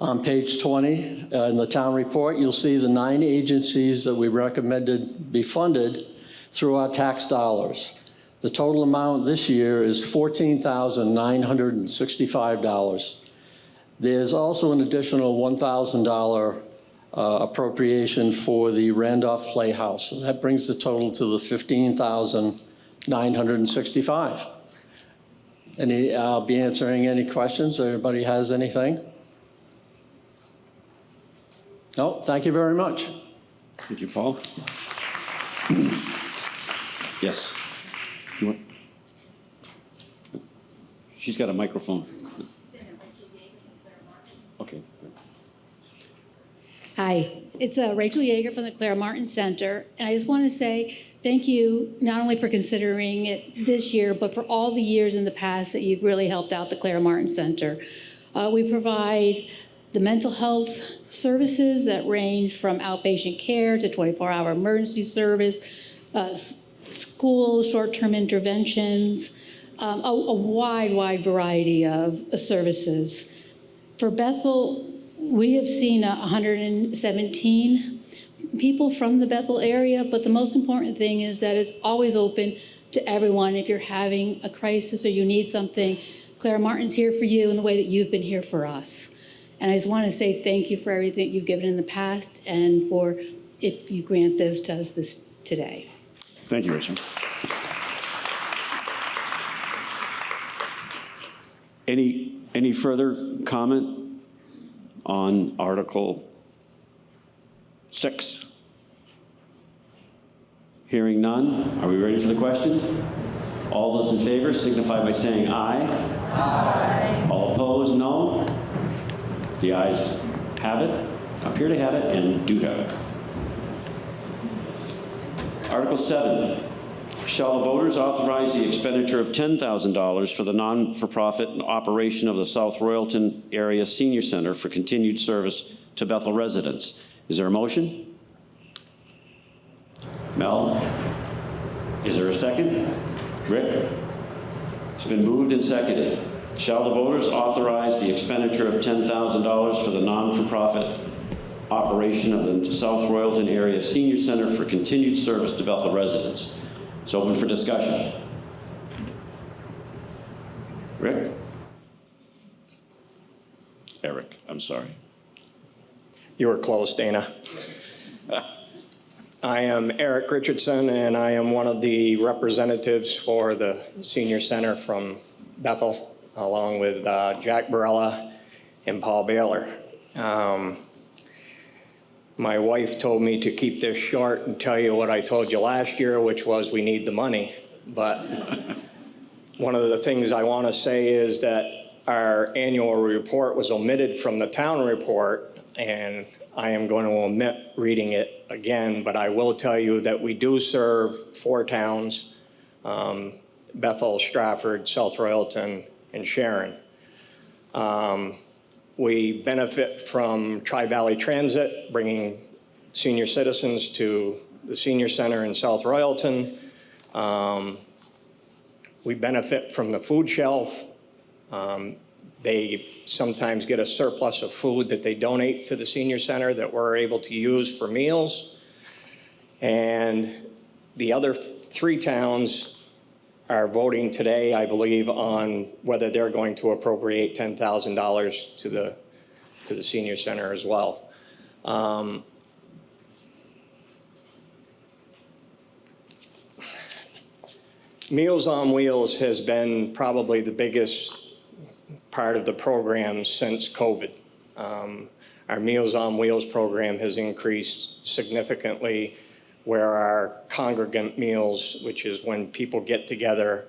On page 20 in the town report, you'll see the 9 agencies that we recommended be funded through our tax dollars. The total amount this year is $14,965. There's also an additional $1,000 appropriation for the Randolph Playhouse. And that brings the total to the $15,965. I'll be answering any questions. Anybody has anything? No, thank you very much. Thank you, Paul. Yes. You want? She's got a microphone. Okay. Hi, it's Rachel Yeager from the Clara Martin Center, and I just want to say thank you not only for considering it this year, but for all the years in the past that you've really helped out the Clara Martin Center. We provide the mental health services that range from outpatient care to 24-hour emergency service, school short-term interventions, a wide variety of services. For Bethel, we have seen 117 people from the Bethel area, but the most important thing is that it's always open to everyone. If you're having a crisis or you need something, Clara Martin's here for you in the way that you've been here for us. And I just want to say thank you for everything you've given in the past and for if you grant this to us this today. Thank you, Rachel. Any further comment on Article 6? Hearing none, are we ready for the question? All those in favor signify by saying aye. Aye. All opposed, no. The ayes have it, appear to have it, and do have it. Article 7. Shall the voters authorize the expenditure of $10,000 for the non-for-profit operation of the South Royalton Area Senior Center for continued service to Bethel residents? Is there a motion? Mel? Is there a second? Rick? It's been moved and seconded. Shall the voters authorize the expenditure of $10,000 for the non-for-profit operation of the South Royalton Area Senior Center for continued service to Bethel residents? It's open for discussion. Rick? Eric, I'm sorry. You were close, Dana. I am Eric Richardson, and I am one of the representatives for the Senior Center from Bethel, along with Jack Barella and Paul Baylor. My wife told me to keep this short and tell you what I told you last year, which was we need the money. But one of the things I want to say is that our annual report was omitted from the town report, and I am going to omit reading it again, but I will tell you that we do serve 4 towns, Bethel, Stratford, South Royalton, and Sharon. We benefit from Tri-Valley Transit, bringing senior citizens to the Senior Center in South Royalton. We benefit from the food shelf. They sometimes get a surplus of food that they donate to the Senior Center that we're able to use for meals. And the other 3 towns are voting today, I believe, on whether they're going to appropriate $10,000 to the Senior Center as well. Meals on Wheels has been probably the biggest part of the program since COVID. Our Meals on Wheels program has increased significantly, where our congregant meals, which is when people get together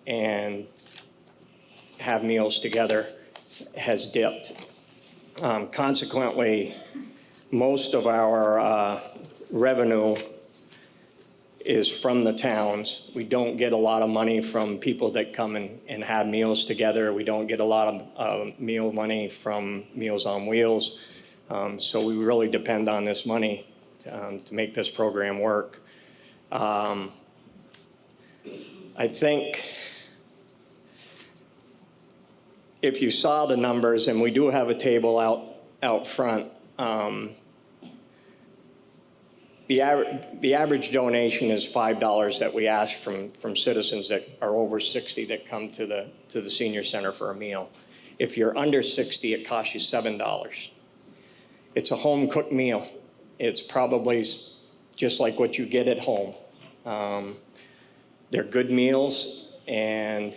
and have meals together, has dipped. Consequently, most of our revenue is from the towns. We don't get a lot of money from people that come and have meals together. We don't get a lot of meal money from Meals on Wheels. So we really depend on this money to make this program work. I think if you saw the numbers, and we do have a table out front, the average donation is $5 that we ask from citizens that are over 60 that come to the Senior Center for a meal. If you're under 60, it costs you $7. It's a home-cooked meal. It's probably just like what you get at home. They're good meals, and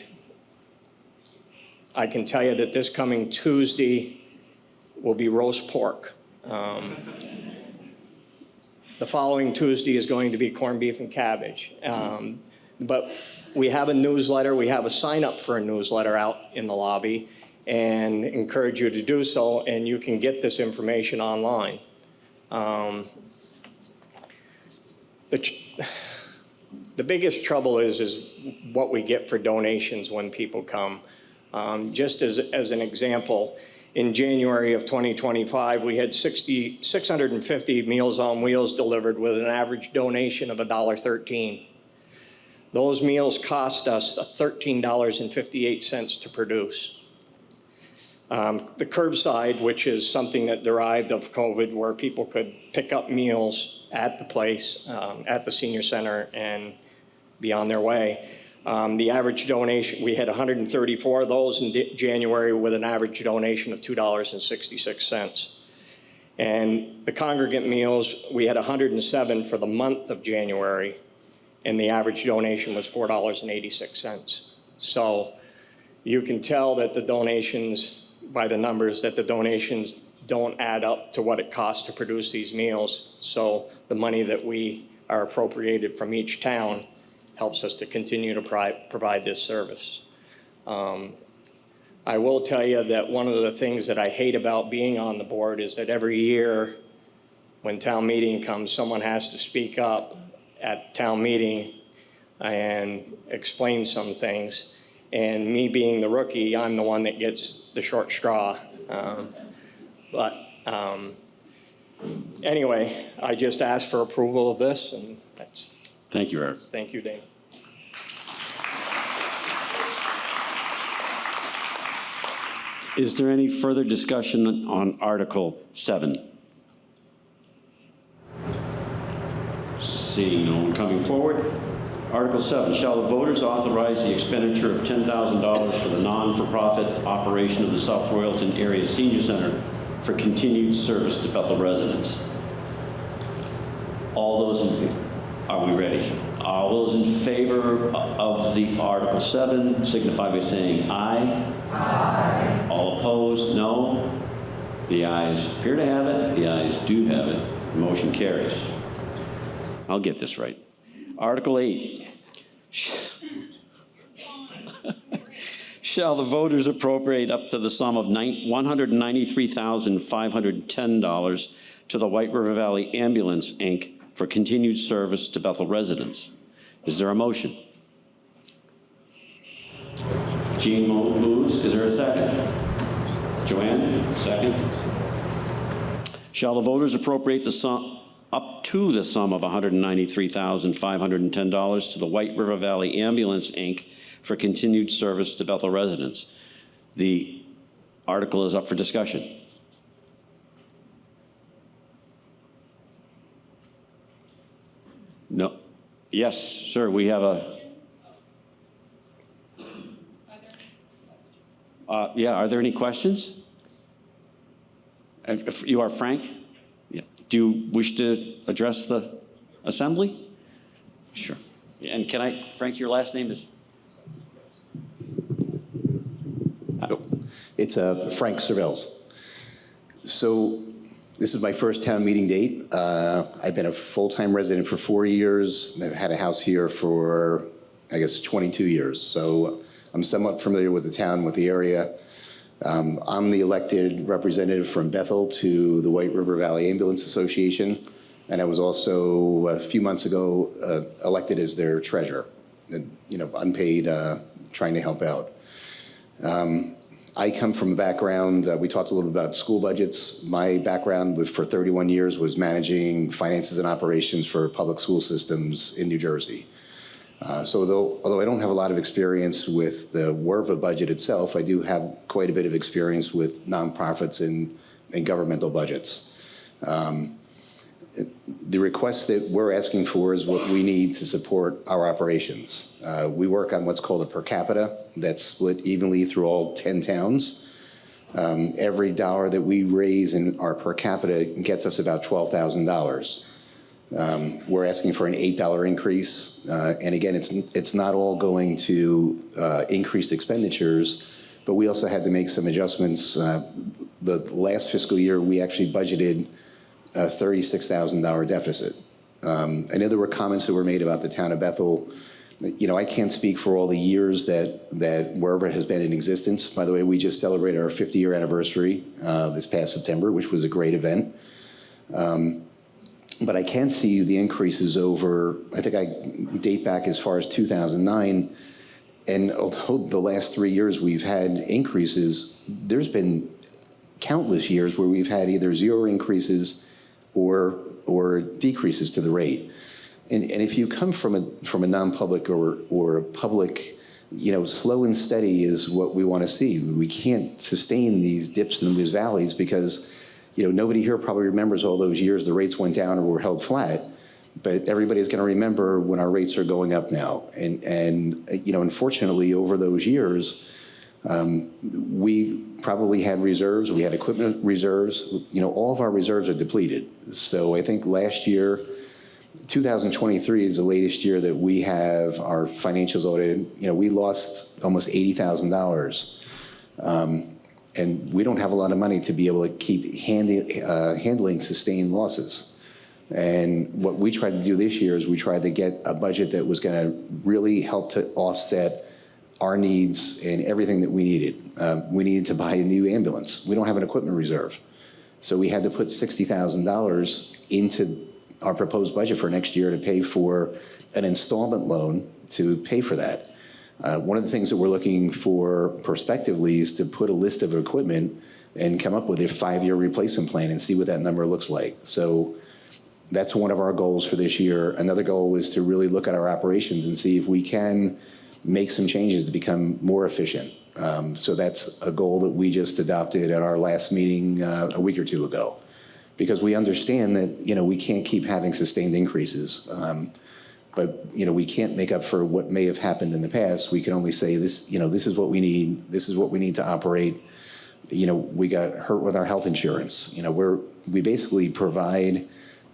I can tell you that this coming Tuesday will be roast pork. The following Tuesday is going to be corned beef and cabbage. But we have a newsletter. We have a sign-up for a newsletter out in the lobby, and encourage you to do so, and you can get this information online. The biggest trouble is what we get for donations when people come. Just as an example, in January of 2025, we had 650 Meals on Wheels delivered with an average donation of $1.13. Those meals cost us $13.58 to produce. The curbside, which is something that derived of COVID, where people could pick up meals at the place, at the senior center, and be on their way. The average donation, we had 134 of those in January with an average donation of $2.66. And the congregate meals, we had 107 for the month of January, and the average donation was $4.86. So you can tell that the donations, by the numbers, that the donations don't add up to what it costs to produce these meals. So the money that we are appropriated from each town helps us to continue to provide this service. I will tell you that one of the things that I hate about being on the board is that every year when town meeting comes, someone has to speak up at town meeting and explain some things. And me being the rookie, I'm the one that gets the short straw. Anyway, I just asked for approval of this, and that's. Thank you, Eric. Thank you, Dana. Is there any further discussion on Article 7? Seeing no one coming forward. Article 7, shall the voters authorize the expenditure of $10,000 for the non-for-profit operation of the South Royalton Area Senior Center for continued service to Bethel residents? All those in, are we ready? All those in favor of the Article 7 signify by saying aye. Aye. All opposed, no. The ayes appear to have it. The ayes do have it. The motion carries. I'll get this right. Article 8. Shall the voters appropriate up to the sum of $193,510 to the White River Valley Ambulance, Inc. for continued service to Bethel residents? Is there a motion? Jean moves. Is there a second? Joanne, second. Shall the voters appropriate the sum up to the sum of $193,510 to the White River Valley Ambulance, Inc. for continued service to Bethel residents? The article is up for discussion. No. Yes, sir, we have a... yeah, are there any questions? If you are Frank? Yeah. Do you wish to address the assembly? Sure. And can I, Frank, your last name is? It's Frank Cervels. So this is my first town meeting date. I've been a full-time resident for 4 years. I've had a house here for, I guess, 22 years. So I'm somewhat familiar with the town, with the area. I'm the elected representative from Bethel to the White River Valley Ambulance Association. And I was also, a few months ago, elected as their treasurer, unpaid, trying to help out. I come from a background, we talked a little bit about school budgets. My background for 31 years was managing finances and operations for public school systems in New Jersey. So although I don't have a lot of experience with the WRVA budget itself, I do have quite a bit of experience with nonprofits and governmental budgets. The request that we're asking for is what we need to support our operations. We work on what's called a per capita that's split evenly through all 10 towns. Every dollar that we raise in our per capita gets us about $12,000. We're asking for an $8 increase. And again, it's not all going to increased expenditures, but we also had to make some adjustments. The last fiscal year, we actually budgeted a $36,000 deficit. I know there were comments that were made about the town of Bethel. You know, I can't speak for all the years that wherever it has been in existence. By the way, we just celebrated our 50-year anniversary this past September, which was a great event. But I can see the increases over, I think I date back as far as 2009, and although the last 3 years we've had increases, there's been countless years where we've had either zero increases or decreases to the rate. And if you come from a non-public or a public, you know, slow and steady is what we want to see. We can't sustain these dips and these valleys because, you know, nobody here probably remembers all those years the rates went down or were held flat, but everybody's going to remember when our rates are going up now. And you know, unfortunately, over those years, we probably had reserves, we had equipment reserves. You know, all of our reserves are depleted. So I think last year, 2023 is the latest year that we have our financials audited. You know, we lost almost $80,000. And we don't have a lot of money to be able to keep handling sustained losses. And what we tried to do this year is we tried to get a budget that was going to really help to offset our needs and everything that we needed. We needed to buy a new ambulance. We don't have an equipment reserve. So we had to put $60,000 into our proposed budget for next year to pay for an installment loan to pay for that. One of the things that we're looking for prospectively is to put a list of equipment and come up with a 5-year replacement plan and see what that number looks like. So that's one of our goals for this year. Another goal is to really look at our operations and see if we can make some changes to become more efficient. So that's a goal that we just adopted at our last meeting a week or two ago, because we understand that, you know, we can't keep having sustained increases. But, you know, we can't make up for what may have happened in the past. We can only say this, you know, this is what we need. This is what we need to operate. You know, we got hurt with our health insurance. You know, we basically provide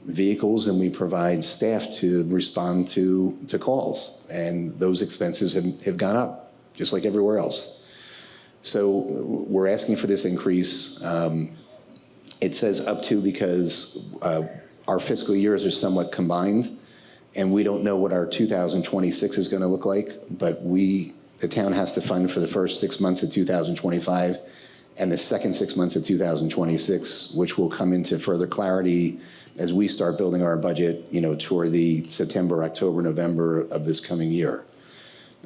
vehicles and we provide staff to respond to calls. And those expenses have gone up, just like everywhere else. So we're asking for this increase. It says up to because our fiscal years are somewhat combined. And we don't know what our 2026 is going to look like, but the town has to fund for the first 6 months of 2025 and the second 6 months of 2026, which will come into further clarity as we start building our budget, you know, toward the September, October, November of this coming year.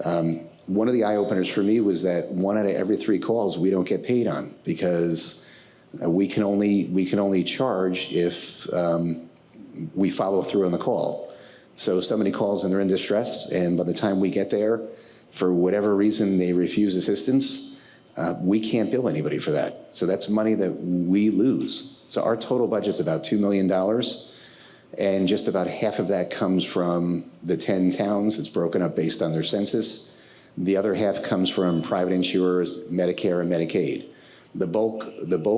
One of the eye openers for me was that 1 out of every 3 calls we don't get paid on because we can only charge if we follow through on the call. So somebody calls and they're in distress, and by the time we get there, for whatever reason they refuse assistance, we can't bill anybody for that. So that's money that we lose. So our total budget is about $2 million, and just about half of that comes from the 10 towns. It's broken up based on their census. The other half comes from private insurers, Medicare and Medicaid. The bulk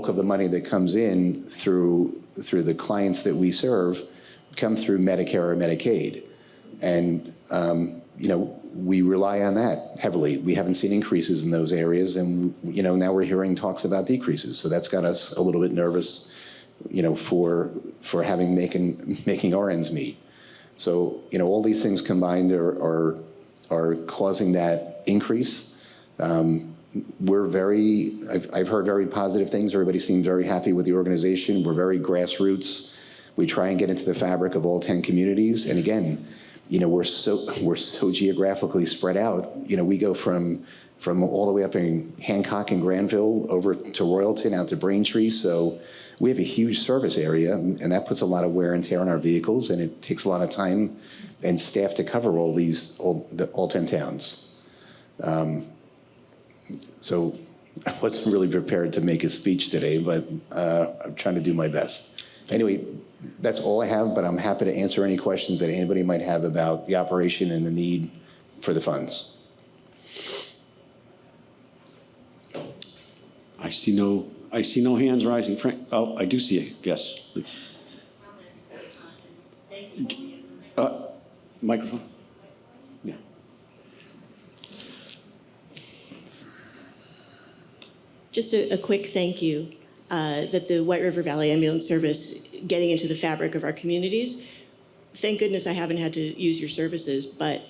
of the money that comes in through the clients that we serve come through Medicare or Medicaid. And, you know, we rely on that heavily. We haven't seen increases in those areas. And, you know, now we're hearing talks about decreases. So that's got us a little bit nervous, you know, for making our ends meet. So, you know, all these things combined are causing that increase. I've heard very positive things. Everybody seems very happy with the organization. We're very grassroots. We try and get into the fabric of all 10 communities. And again, you know, we're so geographically spread out. You know, we go from all the way up in Hancock and Granville over to Royalton, out to Braintree. So we have a huge service area, and that puts a lot of wear and tear on our vehicles, and it takes a lot of time and staff to cover all 10 towns. So I wasn't really prepared to make a speech today, but I'm trying to do my best. Anyway, that's all I have, but I'm happy to answer any questions that anybody might have about the operation and the need for the funds. I see no hands rising. Frank, oh, I do see it, yes. Microphone? Yeah. Just a quick thank you that the White River Valley Ambulance Service getting into the fabric of our communities. Thank goodness I haven't had to use your services, but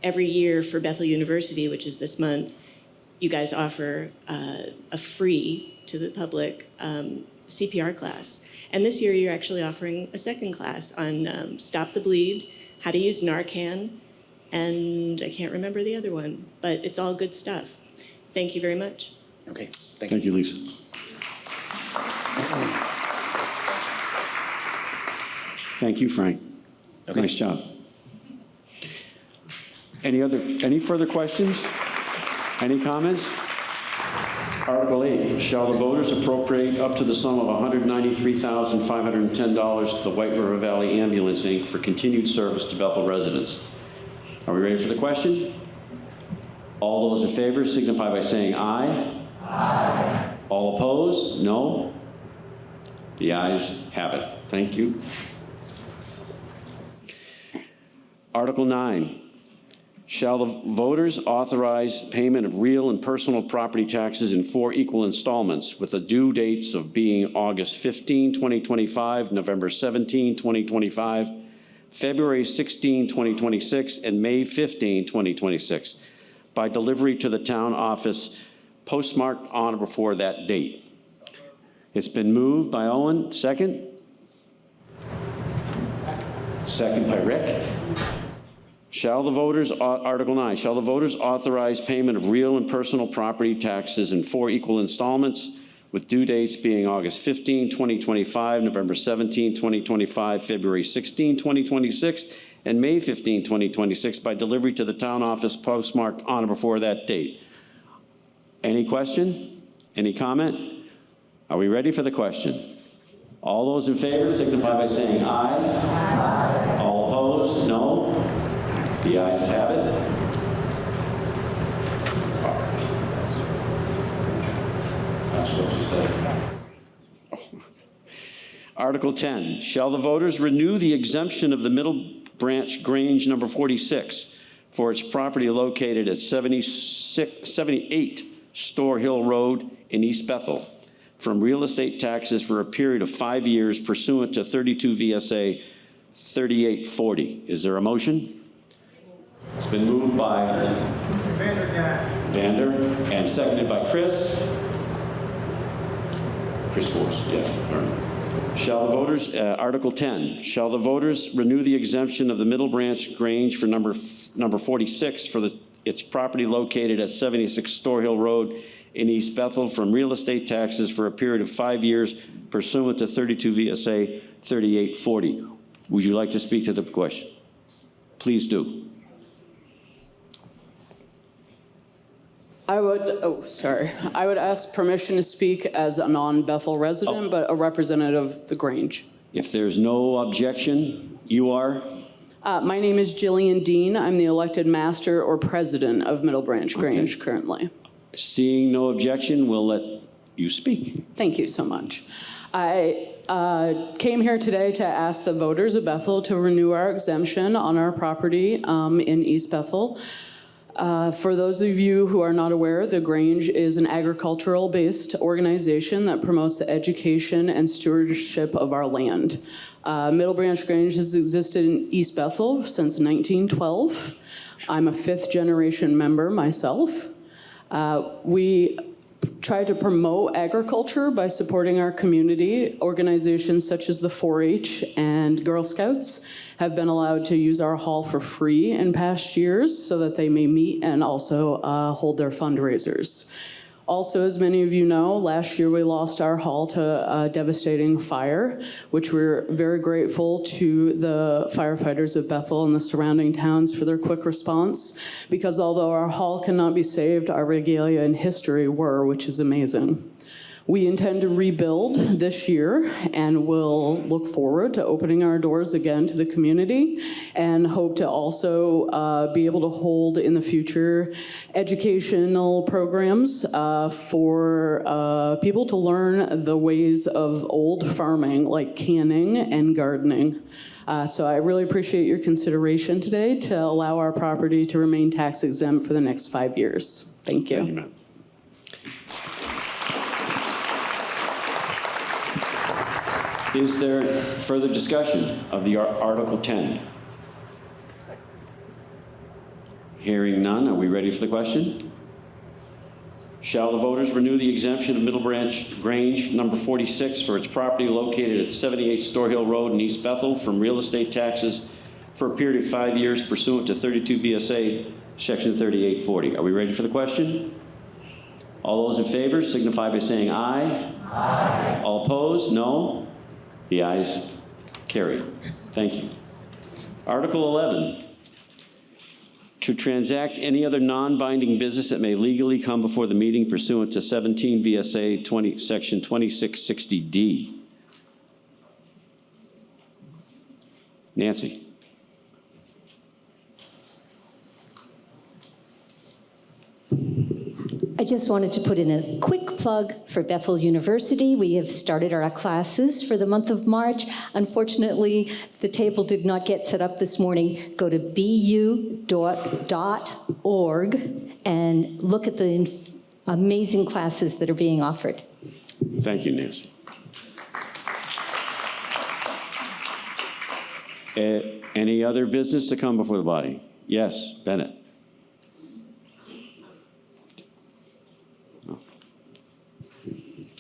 every year for Bethel University, which is this month, you guys offer a free to the public CPR class. And this year you're actually offering a second class on Stop the Bleed, how to use Narcan, and I can't remember the other one, but it's all good stuff. Thank you very much. Okay, thank you, Lisa. Thank you, Frank. Okay. Nice job. Any further questions? Any comments? Article 8, shall the voters appropriate up to the sum of $193,510 to the White River Valley Ambulance, Inc. for continued service to Bethel residents? Are we ready for the question? All those in favor signify by saying aye. Aye. All opposed? No? The ayes have it. Thank you. Article 9. Shall the voters authorize payment of real and personal property taxes in 4 equal installments with the due dates of being August 15, 2025, November 17, 2025, February 16, 2026, and May 15, 2026, by delivery to the town office postmarked on or before that date? It's been moved by Owen. Second? Second by Rick. Shall the voters, Article 9, shall the voters authorize payment of real and personal property taxes in 4 equal installments with due dates being August 15, 2025, November 17, 2025, February 16, 2026, and May 15, 2026 by delivery to the town office postmarked on or before that date? Any question? Any comment? Are we ready for the question? All those in favor signify by saying aye. Aye. All opposed? No? The ayes have it. That's what you said. Article 10, shall the voters renew the exemption of the Middle Branch Grange number 46 for its property located at 78 Store Hill Road in East Bethel from real estate taxes for a period of 5 years pursuant to 32 VSA 3840. Is there a motion? It's been moved by Vander and seconded by Chris. Chris Force, yes. Shall the voters, Article 10, shall the voters renew the exemption of the Middle Branch Grange for number 46 for its property located at 76 Store Hill Road in East Bethel from real estate taxes for a period of 5 years pursuant to 32 VSA 3840? Would you like to speak to the question? Please do. I would ask permission to speak as a non-Bethel resident, but a representative of the Grange. If there's no objection, you are? My name is Jillian Dean. I'm the elected master or president of Middle Branch Grange currently. Seeing no objection, we'll let you speak. Thank you so much. I came here today to ask the voters of Bethel to renew our exemption on our property in East Bethel. For those of you who are not aware, the Grange is an agricultural-based organization that promotes the education and stewardship of our land. Middle Branch Grange has existed in East Bethel since 1912. I'm a 5th-generation member myself. We try to promote agriculture by supporting our community. Organizations such as the 4-H and Girl Scouts have been allowed to use our hall for free in past years so that they may meet and also hold their fundraisers. Also, as many of you know, last year we lost our hall to a devastating fire, which we're very grateful to the firefighters of Bethel and the surrounding towns for their quick response, because although our hall cannot be saved, our regalia and history were, which is amazing. We intend to rebuild this year and will look forward to opening our doors again to the community and hope to also be able to hold in the future educational programs for people to learn the ways of old farming like canning and gardening. So I really appreciate your consideration today to allow our property to remain tax exempt for the next 5 years. Thank you. Thank you, ma'am. Is there further discussion of the Article 10? Hearing none, are we ready for the question? Shall the voters renew the exemption of Middle Branch Grange number 46 for its property located at 78 Store Hill Road in East Bethel from real estate taxes for a period of 5 years pursuant to 32 VSA Section 3840? Are we ready for the question? All those in favor signify by saying aye. Aye. All opposed, no. The ayes carry. Thank you. Article 11. To transact any other non-binding business that may legally come before the meeting pursuant to 17 VSA Section 2660D. Nancy. I just wanted to put in a quick plug for Bethel University. We have started our classes for the month of March. Unfortunately, the table did not get set up this morning. Go to bu.org and look at the amazing classes that are being offered. Thank you, Nancy. Any other business to come before the body? Yes, Bennett.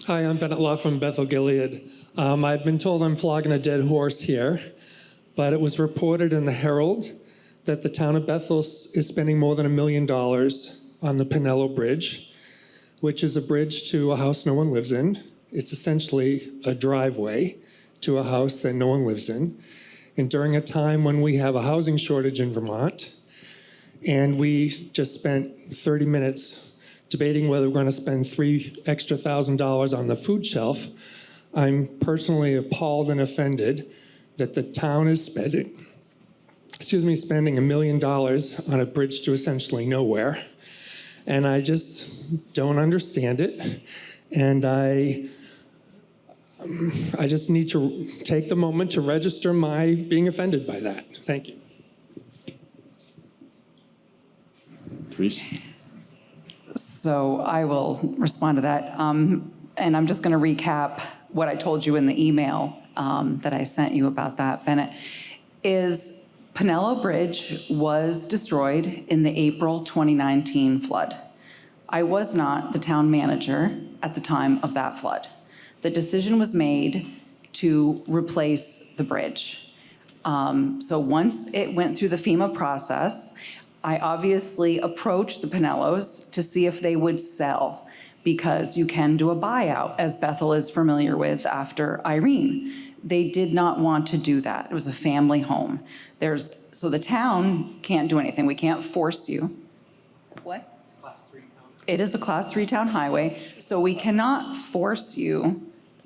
Hi, I'm Bennett Law from Bethel Gilead. I've been told I'm flogging a dead horse here, but it was reported in the Herald that the town of Bethel is spending more than $1 million on the Pinello Bridge, which is a bridge to a house no one lives in. It's essentially a driveway to a house that no one lives in. And during a time when we have a housing shortage in Vermont, and we just spent 30 minutes debating whether we're going to spend $3,000 extra on the food shelf, I'm personally appalled and offended that the town is spending $1 million on a bridge to essentially nowhere. And I just don't understand it. And I just need to take the moment to register my being offended by that. Thank you. Please. So I will respond to that. And I'm just going to recap what I told you in the email that I sent you about that, Bennett, is Pinello Bridge was destroyed in the April 2019 flood. I was not the town manager at the time of that flood. The decision was made to replace the bridge. So once it went through the FEMA process, I obviously approached the Pinellos to see if they would sell, because you can do a buyout, as Bethel is familiar with after Irene. They did not want to do that. It was a family home. So the town can't do anything. We can't force you. What? It's a Class 3 town. It is a Class 3 town highway, so we cannot force you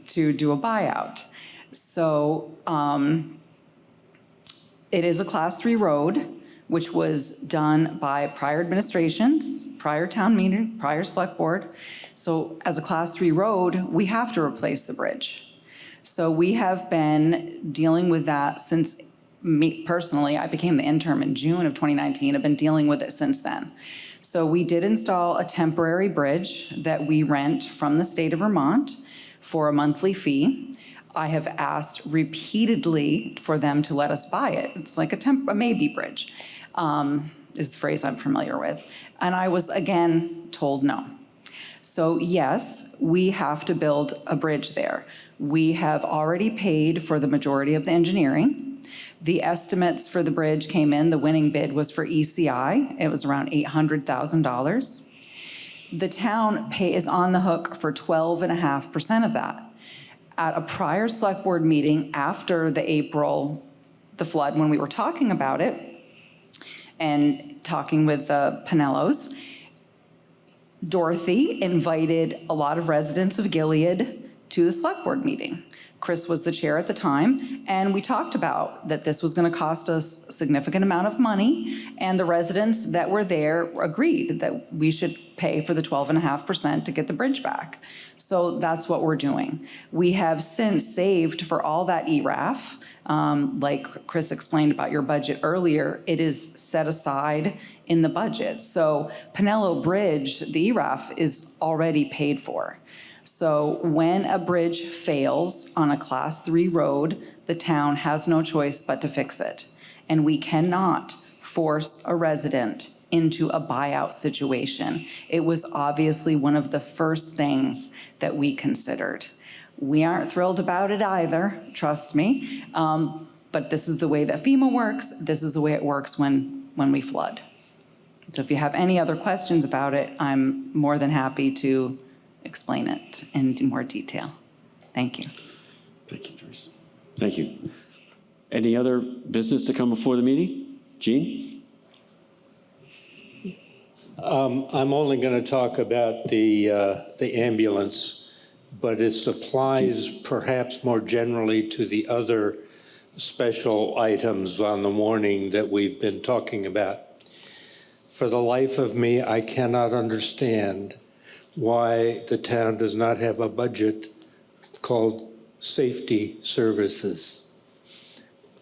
to do a buyout. So it is a Class 3 road, which was done by prior administrations, prior town meeting, prior select board. So as a Class 3 road, we have to replace the bridge. So we have been dealing with that since, me personally, I became the interim in June of 2019. I've been dealing with it since then. So we did install a temporary bridge that we rent from the state of Vermont for a monthly fee. I have asked repeatedly for them to let us buy it. It's like a maybe bridge. Is the phrase I'm familiar with. And I was, again, told no. So yes, we have to build a bridge there. We have already paid for the majority of the engineering. The estimates for the bridge came in. The winning bid was for ECI. It was around $800,000. The town is on the hook for 12.5% of that. At a prior select board meeting after the flood, when we were talking about it, and talking with the Pinellos, Dorothy invited a lot of residents of Gilead to the select board meeting. Chris was the chair at the time, and we talked about that this was going to cost us a significant amount of money, and the residents that were there agreed that we should pay for the 12.5% to get the bridge back. So that's what we're doing. We have since saved for all that ERAF. Like Chris explained about your budget earlier, it is set aside in the budget. So Pinello Bridge, the ERAF, is already paid for. So when a bridge fails on a Class 3 road, the town has no choice but to fix it. And we cannot force a resident into a buyout situation. It was obviously one of the first things that we considered. We aren't thrilled about it either, trust me, but this is the way that FEMA works. This is the way it works when we flood. So if you have any other questions about it, I'm more than happy to explain it in more detail. Thank you. Thank you, Joyce. Thank you. Any other business to come before the meeting? Gene? I'm only going to talk about the ambulance, but it applies perhaps more generally to the other special items on the warning that we've been talking about. For the life of me, I cannot understand why the town does not have a budget called safety services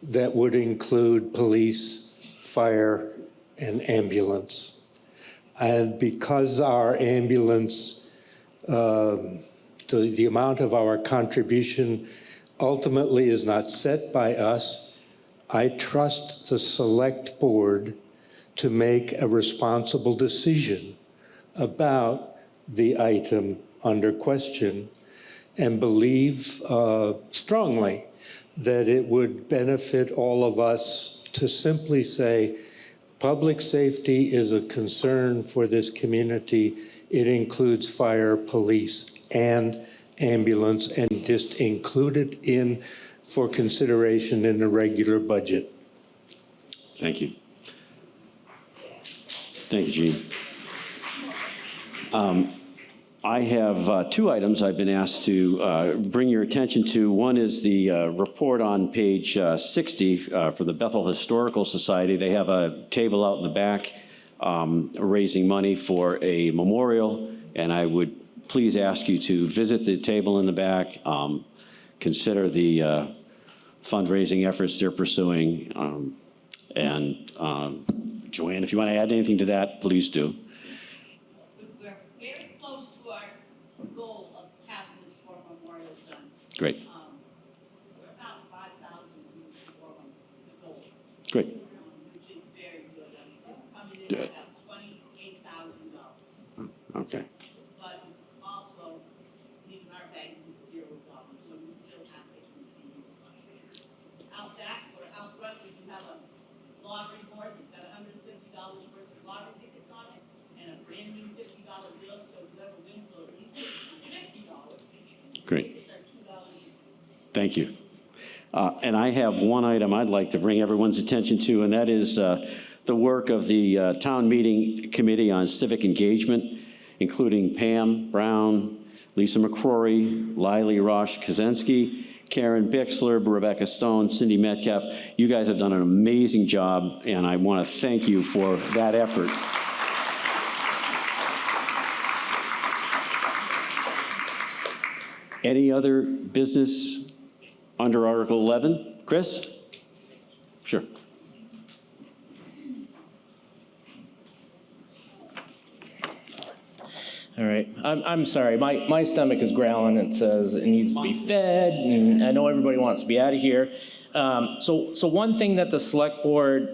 that would include police, fire, and ambulance. And because our ambulance, the amount of our contribution ultimately is not set by us, I trust the select board to make a responsible decision about the item under question and believe strongly that it would benefit all of us to simply say, public safety is a concern for this community. It includes fire, police, and ambulance, and just include it in for consideration in the regular budget. Thank you. Thank you, Gene. I have two items I've been asked to bring your attention to. One is the report on page 60 for the Bethel Historical Society. They have a table out in the back raising money for a memorial, and I would please ask you to visit the table in the back, consider the fundraising efforts they're pursuing, and Joanne, if you want to add anything to that, please do. Great. We're about 5,000 for the goal. Great. Which is very good. It's coming in at about $28,000. Okay. But it's also leaving our bank with $0, so we still have to continue to fundraise. Out back or out front, we do have a lottery board that's got $150 worth of lottery tickets on it, and a brand new $50 bill, so whoever wins will at least get $50. Great. Thank you. And I have one item I'd like to bring everyone's attention to, and that is the work of the Town Meeting Committee on Civic Engagement, including Pam Brown, Lisa McCrory, Lily Rosh-Kaczynski, Karen Bixler, Rebecca Stone, Cindy Metcalf. You guys have done an amazing job, and I want to thank you for that effort. Any other business under Article 11? Chris? Sure. All right. I'm sorry. My stomach is growling. It says it needs to be fed, and I know everybody wants to be out of here. So one thing that the select board,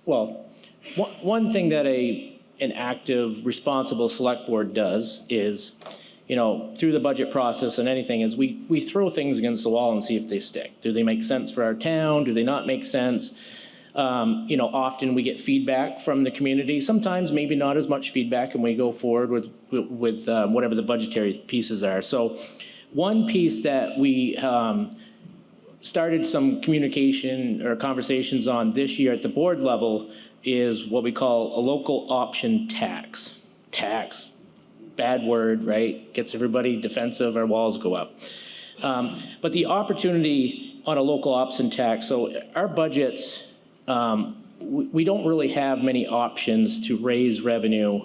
one thing that an active, responsible select board does is, through the budget process and anything, is we throw things against the wall and see if they stick. Do they make sense for our town? Do they not make sense? Often we get feedback from the community. Sometimes maybe not as much feedback, and we go forward with whatever the budgetary pieces are. So one piece that we started some communication or conversations on this year at the board level is what we call a local option tax. tax, bad word, right? Gets everybody defensive, our walls go up. But the opportunity on a local option tax, so our budgets, we don't really have many options to raise revenue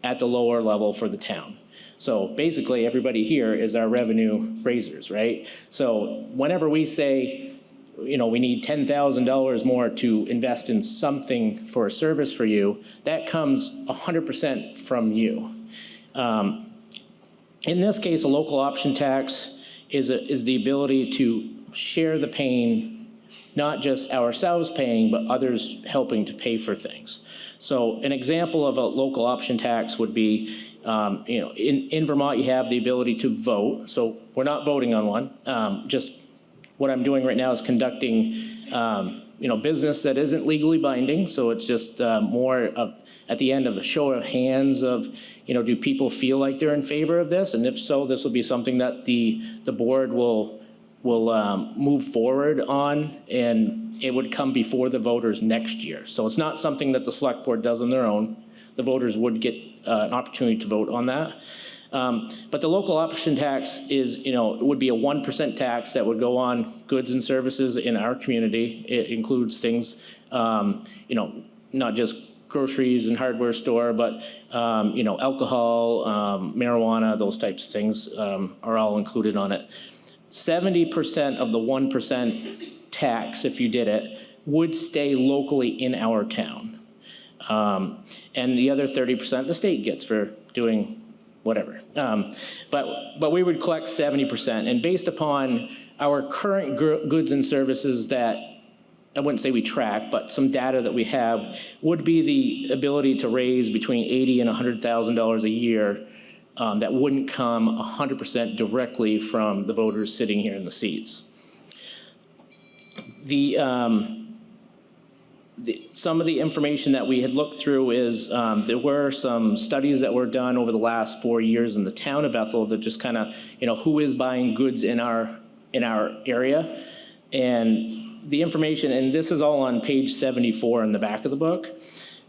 at the lower level for the town. So basically, everybody here is our revenue raisers, right? So whenever we say, we need $10,000 more to invest in something for a service for you, that comes 100% from you. In this case, a local option tax is the ability to share the pain, not just ourselves paying, but others helping to pay for things. So an example of a local option tax would be, in Vermont, you have the ability to vote. So we're not voting on one. Just what I'm doing right now is conducting, business that isn't legally binding. So it's just more of, at the end of a show of hands of, do people feel like they're in favor of this? And if so, this will be something that the board will move forward on, and it would come before the voters next year. So it's not something that the select board does on their own. The voters would get an opportunity to vote on that. But the local option tax is, it would be a 1% tax that would go on goods and services in our community. It includes things, not just groceries and hardware store, but, alcohol, marijuana, those types of things are all included on it. 70% of the 1% tax, if you did it, would stay locally in our town. And the other 30% the state gets for doing whatever. But we would collect 70%. And based upon our current goods and services that, I wouldn't say we track, but some data that we have, would be the ability to raise between $80,000 and $100,000 a year that wouldn't come 100% directly from the voters sitting here in the seats. Some of the information that we had looked through is there were some studies that were done over the last 4 years in the town of Bethel that just kind of, who is buying goods in our area. And the information, and this is all on page 74 in the back of the book,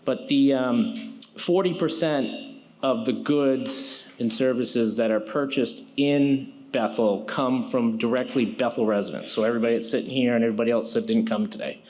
but the 40% of the goods and services that are purchased in Bethel come from directly Bethel residents. So everybody that's sitting here and everybody else that didn't come today.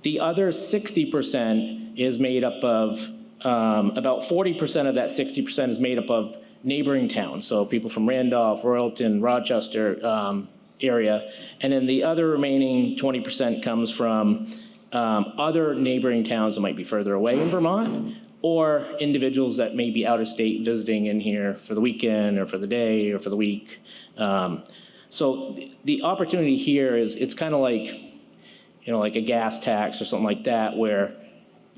The other 60% is made up of, about 40% of that 60% is made up of neighboring towns. So people from Randolph, Royalton, Rochester area. And then the other remaining 20% comes from other neighboring towns that might be further away in Vermont, or individuals that may be out of state visiting in here for the weekend or for the day or for the week. So the opportunity here is, it's kind of like, like a gas tax or something like that, where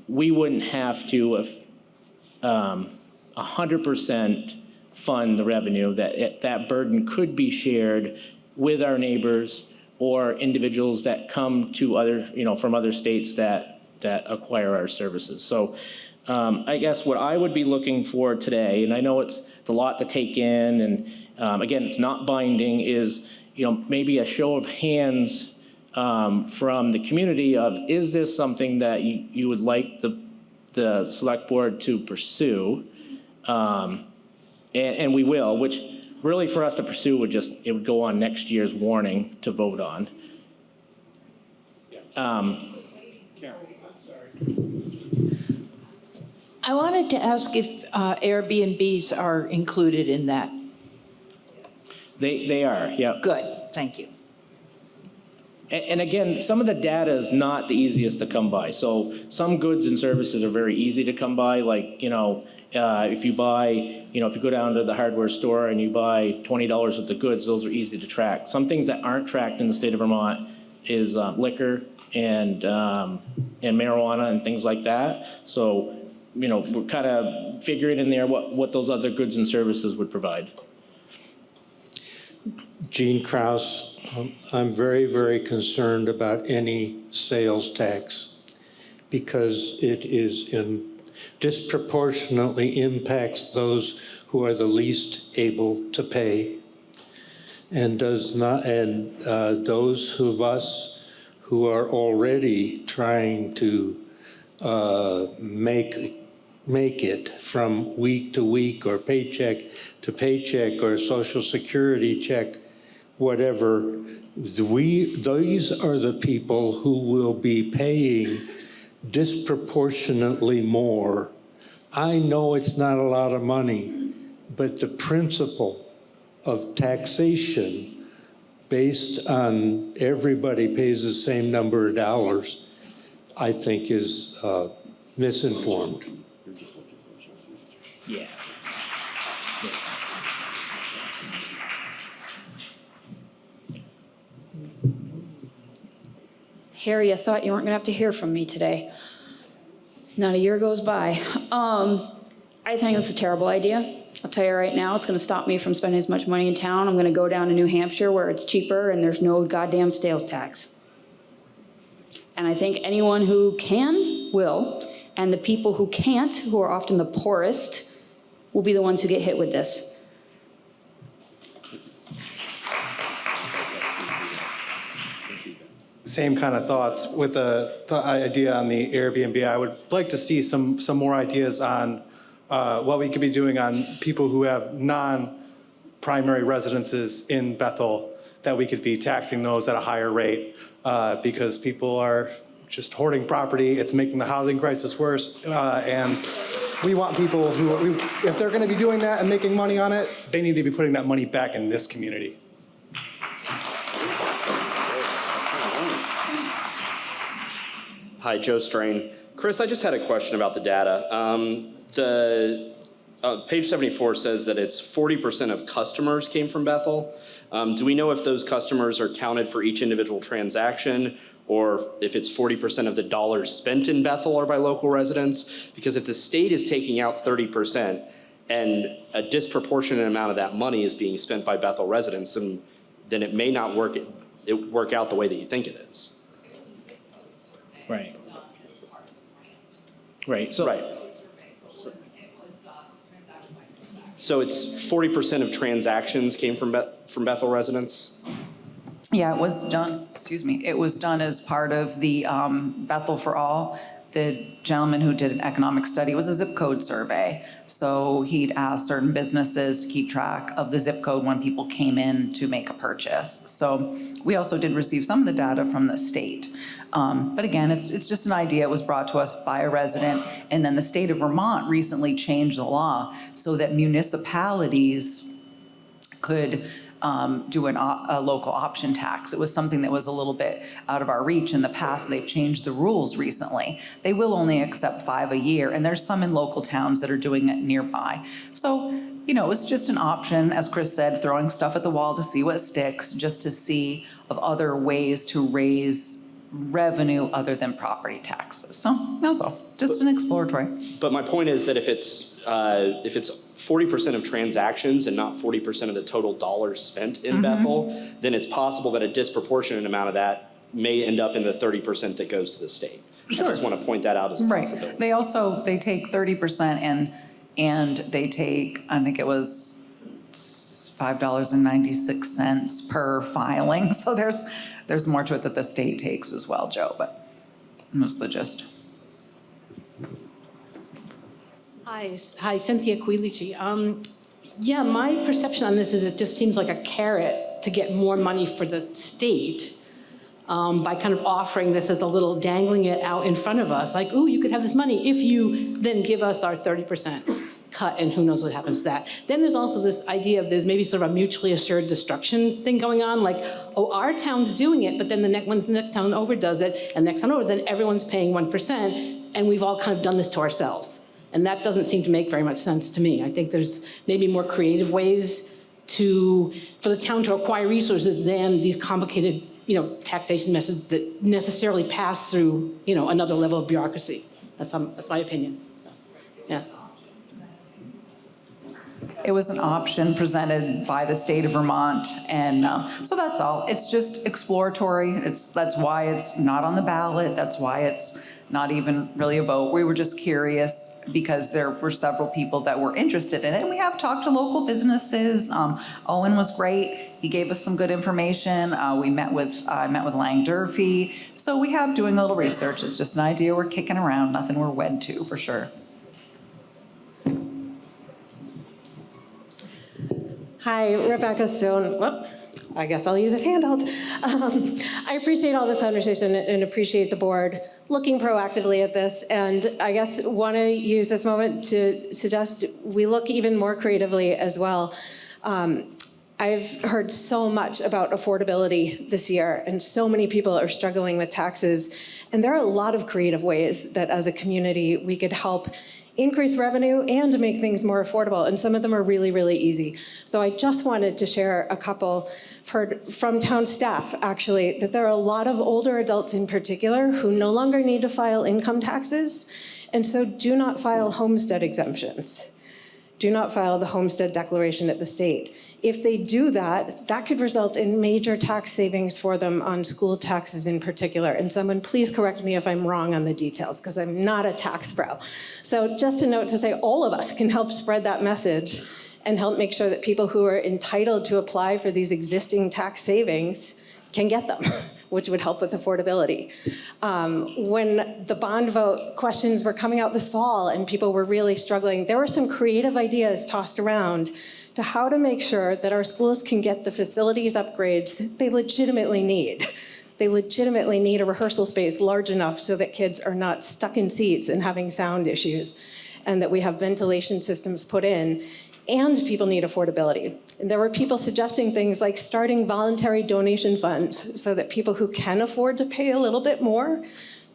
we wouldn't have to 100% fund the revenue. That burden could be shared with our neighbors or individuals that come to other, from other states that acquire our services. So I guess what I would be looking for today, and I know it's a lot to take in, and again, it's not binding, is maybe a show of hands from the community of, is this something that you would like the select board to pursue? And we will, which really for us to pursue it would go on next year's warning to vote on. I wanted to ask if Airbnbs are included in that. They are, yeah. Good, thank you. And again, some of the data is not the easiest to come by. So some goods and services are very easy to come by. Like, if you buy, if you go down to the hardware store and you buy $20 worth of goods, those are easy to track. Some things that aren't tracked in the state of Vermont is liquor and marijuana and things like that. So, we're kind of figuring in there what those other goods and services would provide. Gene Krause, I'm very, very concerned about any sales tax because it is disproportionately impacts those who are the least able to pay, and those of us who are already trying to make make it from week to week or paycheck to paycheck or Social Security check, whatever. These are the people who will be paying disproportionately more. I know it's not a lot of money, but the principle of taxation based on everybody pays the same number of dollars, I think is misinformed. Yeah. Harry, I thought you weren't gonna have to hear from me today. Not a year goes by. I think it's a terrible idea. I'll tell you right now, it's gonna stop me from spending as much money in town. I'm gonna go down to New Hampshire where it's cheaper and there's no goddamn sales tax. And I think anyone who can will, and the people who can't, who are often the poorest, will be the ones who get hit with this. Same kind of thoughts with the idea on the Airbnb. I would like to see some more ideas on what we could be doing on people who have non-primary residences in Bethel, that we could be taxing those at a higher rate because people are just hoarding property. It's making the housing crisis worse. And we want people who, if they're going to be doing that and making money on it, they need to be putting that money back in this community. Hi, Joe Strain. Chris, I just had a question about the data. Page 74 says that it's 40% of customers came from Bethel. Do we know if those customers are counted for each individual transaction, or if it's 40% of the dollars spent in Bethel are by local residents? Because if the state is taking out 30% and a disproportionate amount of that money is being spent by Bethel residents, then it may not work out the way that you think it is. Right. Right. So. Right. So it's 40% of transactions came from Bethel residents? Yeah, it was done, it was done as part of the Bethel for All. The gentleman who did an economic study, it was a zip code survey. So he'd asked certain businesses to keep track of the zip code when people came in to make a purchase. So we also did receive some of the data from the state. But again, it's just an idea. It was brought to us by a resident. And then the state of Vermont recently changed the law so that municipalities could do a local option tax. It was something that was a little bit out of our reach in the past. They've changed the rules recently. They will only accept 5 a year, and there's some in local towns that are doing it nearby. So, it's just an option, as Chris said, throwing stuff at the wall to see what sticks, just to see of other ways to raise revenue other than property taxes. So that's all, just an exploratory. But my point is that if it's 40% of transactions and not 40% of the total dollars spent in Bethel, then it's possible that a disproportionate amount of that may end up in the 30% that goes to the state. Sure. I just want to point that out as a possibility. They take 30% and they take, I think it was $5.96 per filing. So there's more to it that the state takes as well, Joe, but that's the gist. Hi, Cynthia Quilici. Yeah, my perception on this is it just seems like a carrot to get more money for the state by kind of offering this as a little, dangling it out in front of us, like, ooh, you could have this money if you then give us our 30% cut, and who knows what happens to that. Then there's also this idea of there's maybe sort of a mutually assured destruction thing going on, like, oh, our town's doing it, but then when the next town over does it, and the next town over, then everyone's paying 1%, and we've all kind of done this to ourselves. And that doesn't seem to make very much sense to me. I think there's maybe more creative ways for the town to acquire resources than these complicated, taxation methods that necessarily pass through, another level of bureaucracy. That's my opinion. So, yeah. It was an option presented by the state of Vermont, and so that's all. It's just exploratory. That's why it's not on the ballot. That's why it's not even really a vote. We were just curious because there were several people that were interested in it. And we have talked to local businesses. Owen was great. He gave us some good information. I met with Lang Durfee. So we have doing a little research. It's just an idea we're kicking around, nothing we're wed to for sure. Hi, Rebecca Stone. Whoop, I guess I'll use it handheld. I appreciate all this conversation and appreciate the board looking proactively at this. And I guess want to use this moment to suggest we look even more creatively as well. I've heard so much about affordability this year, and so many people are struggling with taxes. And there are a lot of creative ways that as a community we could help increase revenue and make things more affordable. And some of them are really, really easy. So I just wanted to share a couple. I've heard from town staff, actually, that there are a lot of older adults in particular who no longer need to file income taxes, and so do not file homestead exemptions. Do not file the homestead declaration at the state. If they do that, that could result in major tax savings for them on school taxes in particular. And someone please correct me if I'm wrong on the details, because I'm not a tax pro. So just a note to say all of us can help spread that message and help make sure that people who are entitled to apply for these existing tax savings can get them, which would help with affordability. When the bond vote questions were coming out this fall and people were really struggling, there were some creative ideas tossed around to how to make sure that our schools can get the facilities upgrades that they legitimately need. They legitimately need a rehearsal space large enough so that kids are not stuck in seats and having sound issues, and that we have ventilation systems put in, and people need affordability. And there were people suggesting things like starting voluntary donation funds so that people who can afford to pay a little bit more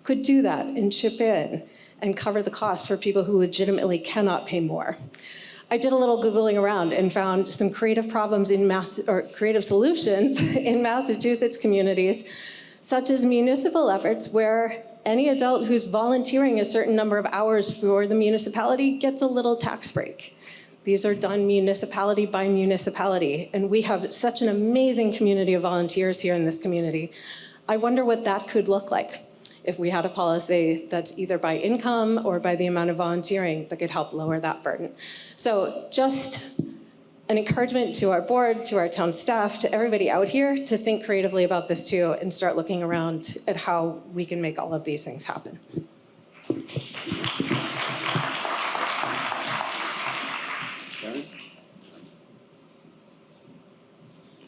could do that and chip in and cover the costs for people who legitimately cannot pay more. I did a little Googling around and found some creative problems creative solutions in Massachusetts communities, such as municipal efforts where any adult who's volunteering a certain number of hours for the municipality gets a little tax break. These are done municipality by municipality, and we have such an amazing community of volunteers here in this community. I wonder what that could look like if we had a policy that's either by income or by the amount of volunteering that could help lower that burden. So just an encouragement to our board, to our town staff, to everybody out here to think creatively about this too and start looking around at how we can make all of these things happen.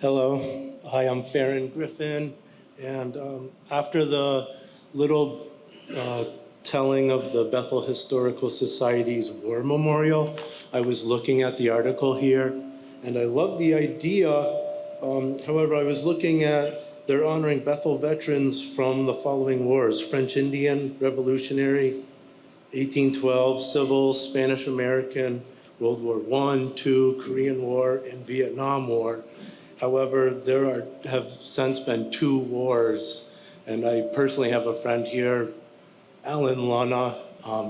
Hello, hi, I'm Farron Griffin, and after the little telling of the Bethel Historical Society's War Memorial, I was looking at the article here, and I love the idea. However, I was looking at, they're honoring Bethel veterans from the following wars: French Indian, Revolutionary, 1812, Civil, Spanish American, World War I, II, Korean War, and Vietnam War. However, there have since been 2 wars, and I personally have a friend here, Alan Lana.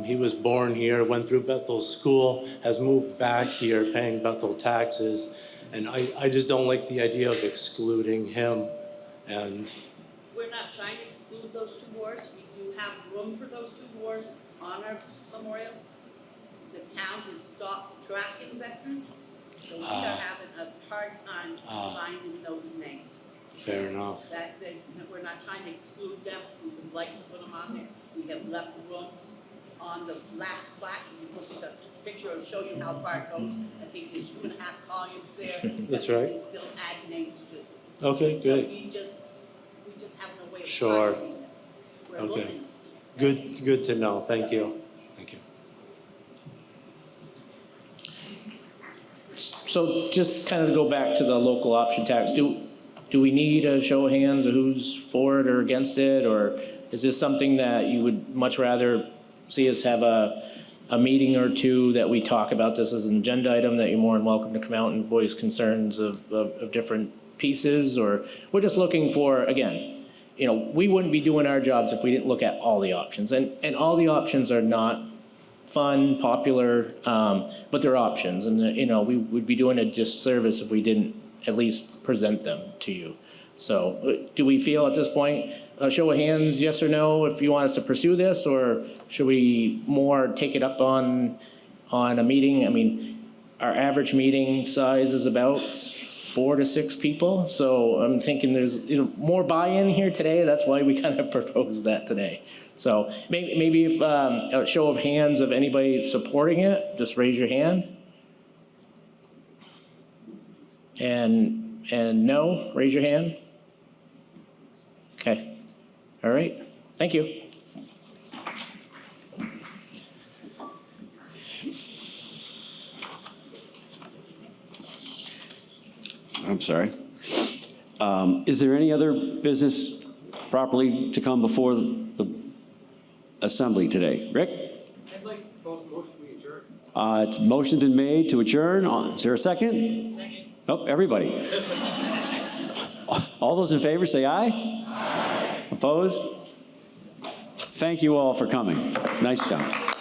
He was born here, went through Bethel school, has moved back here paying Bethel taxes, and I just don't like the idea of excluding him. And We're not trying to exclude those 2 wars. We do have room for those 2 wars on our memorial. The town has stopped tracking veterans, so we are having a hard time finding those names. Fair enough. We're not trying to exclude them. We would like to put them on there. We have left room on the last plaque. You look at the picture, it'll show you how far it goes. I think there's 2.5 columns there. That's that right. We can still add names to. Okay, good. So we just have no way of Sure. finding them. We're Okay. looking. Good to know. Thank you. Thank you. So just kind of to go back to the local option tax, do we need a show of hands of who's for it or against it? Or is this something that you would much rather see us have a meeting or 2 that we talk about this as an agenda item, that you're more than welcome to come out and voice concerns of different pieces? Or we're just looking for, again, we wouldn't be doing our jobs if we didn't look at all the options. And all the options are not fun, popular, but they're options. And, we would be doing a disservice if we didn't at least present them to you. So do we feel at this point, a show of hands, yes or no, if you want us to pursue this, or should we more take it up on a meeting? I mean, our average meeting size is about 4 to 6 people. So I'm thinking there's more buy-in here today. That's why we kind of proposed that today. So maybe if a show of hands of anybody supporting it, just raise your hand. And no, raise your hand. Okay. All right. Thank you. I'm sorry. Is there any other business properly to come before the assembly today? Rick? I'd like to propose a motion to adjourn. It's motion been made to adjourn. Is there a second? Second. Oh, everybody. All those in favor say aye. Aye. Opposed? Thank you all for coming. Nice job.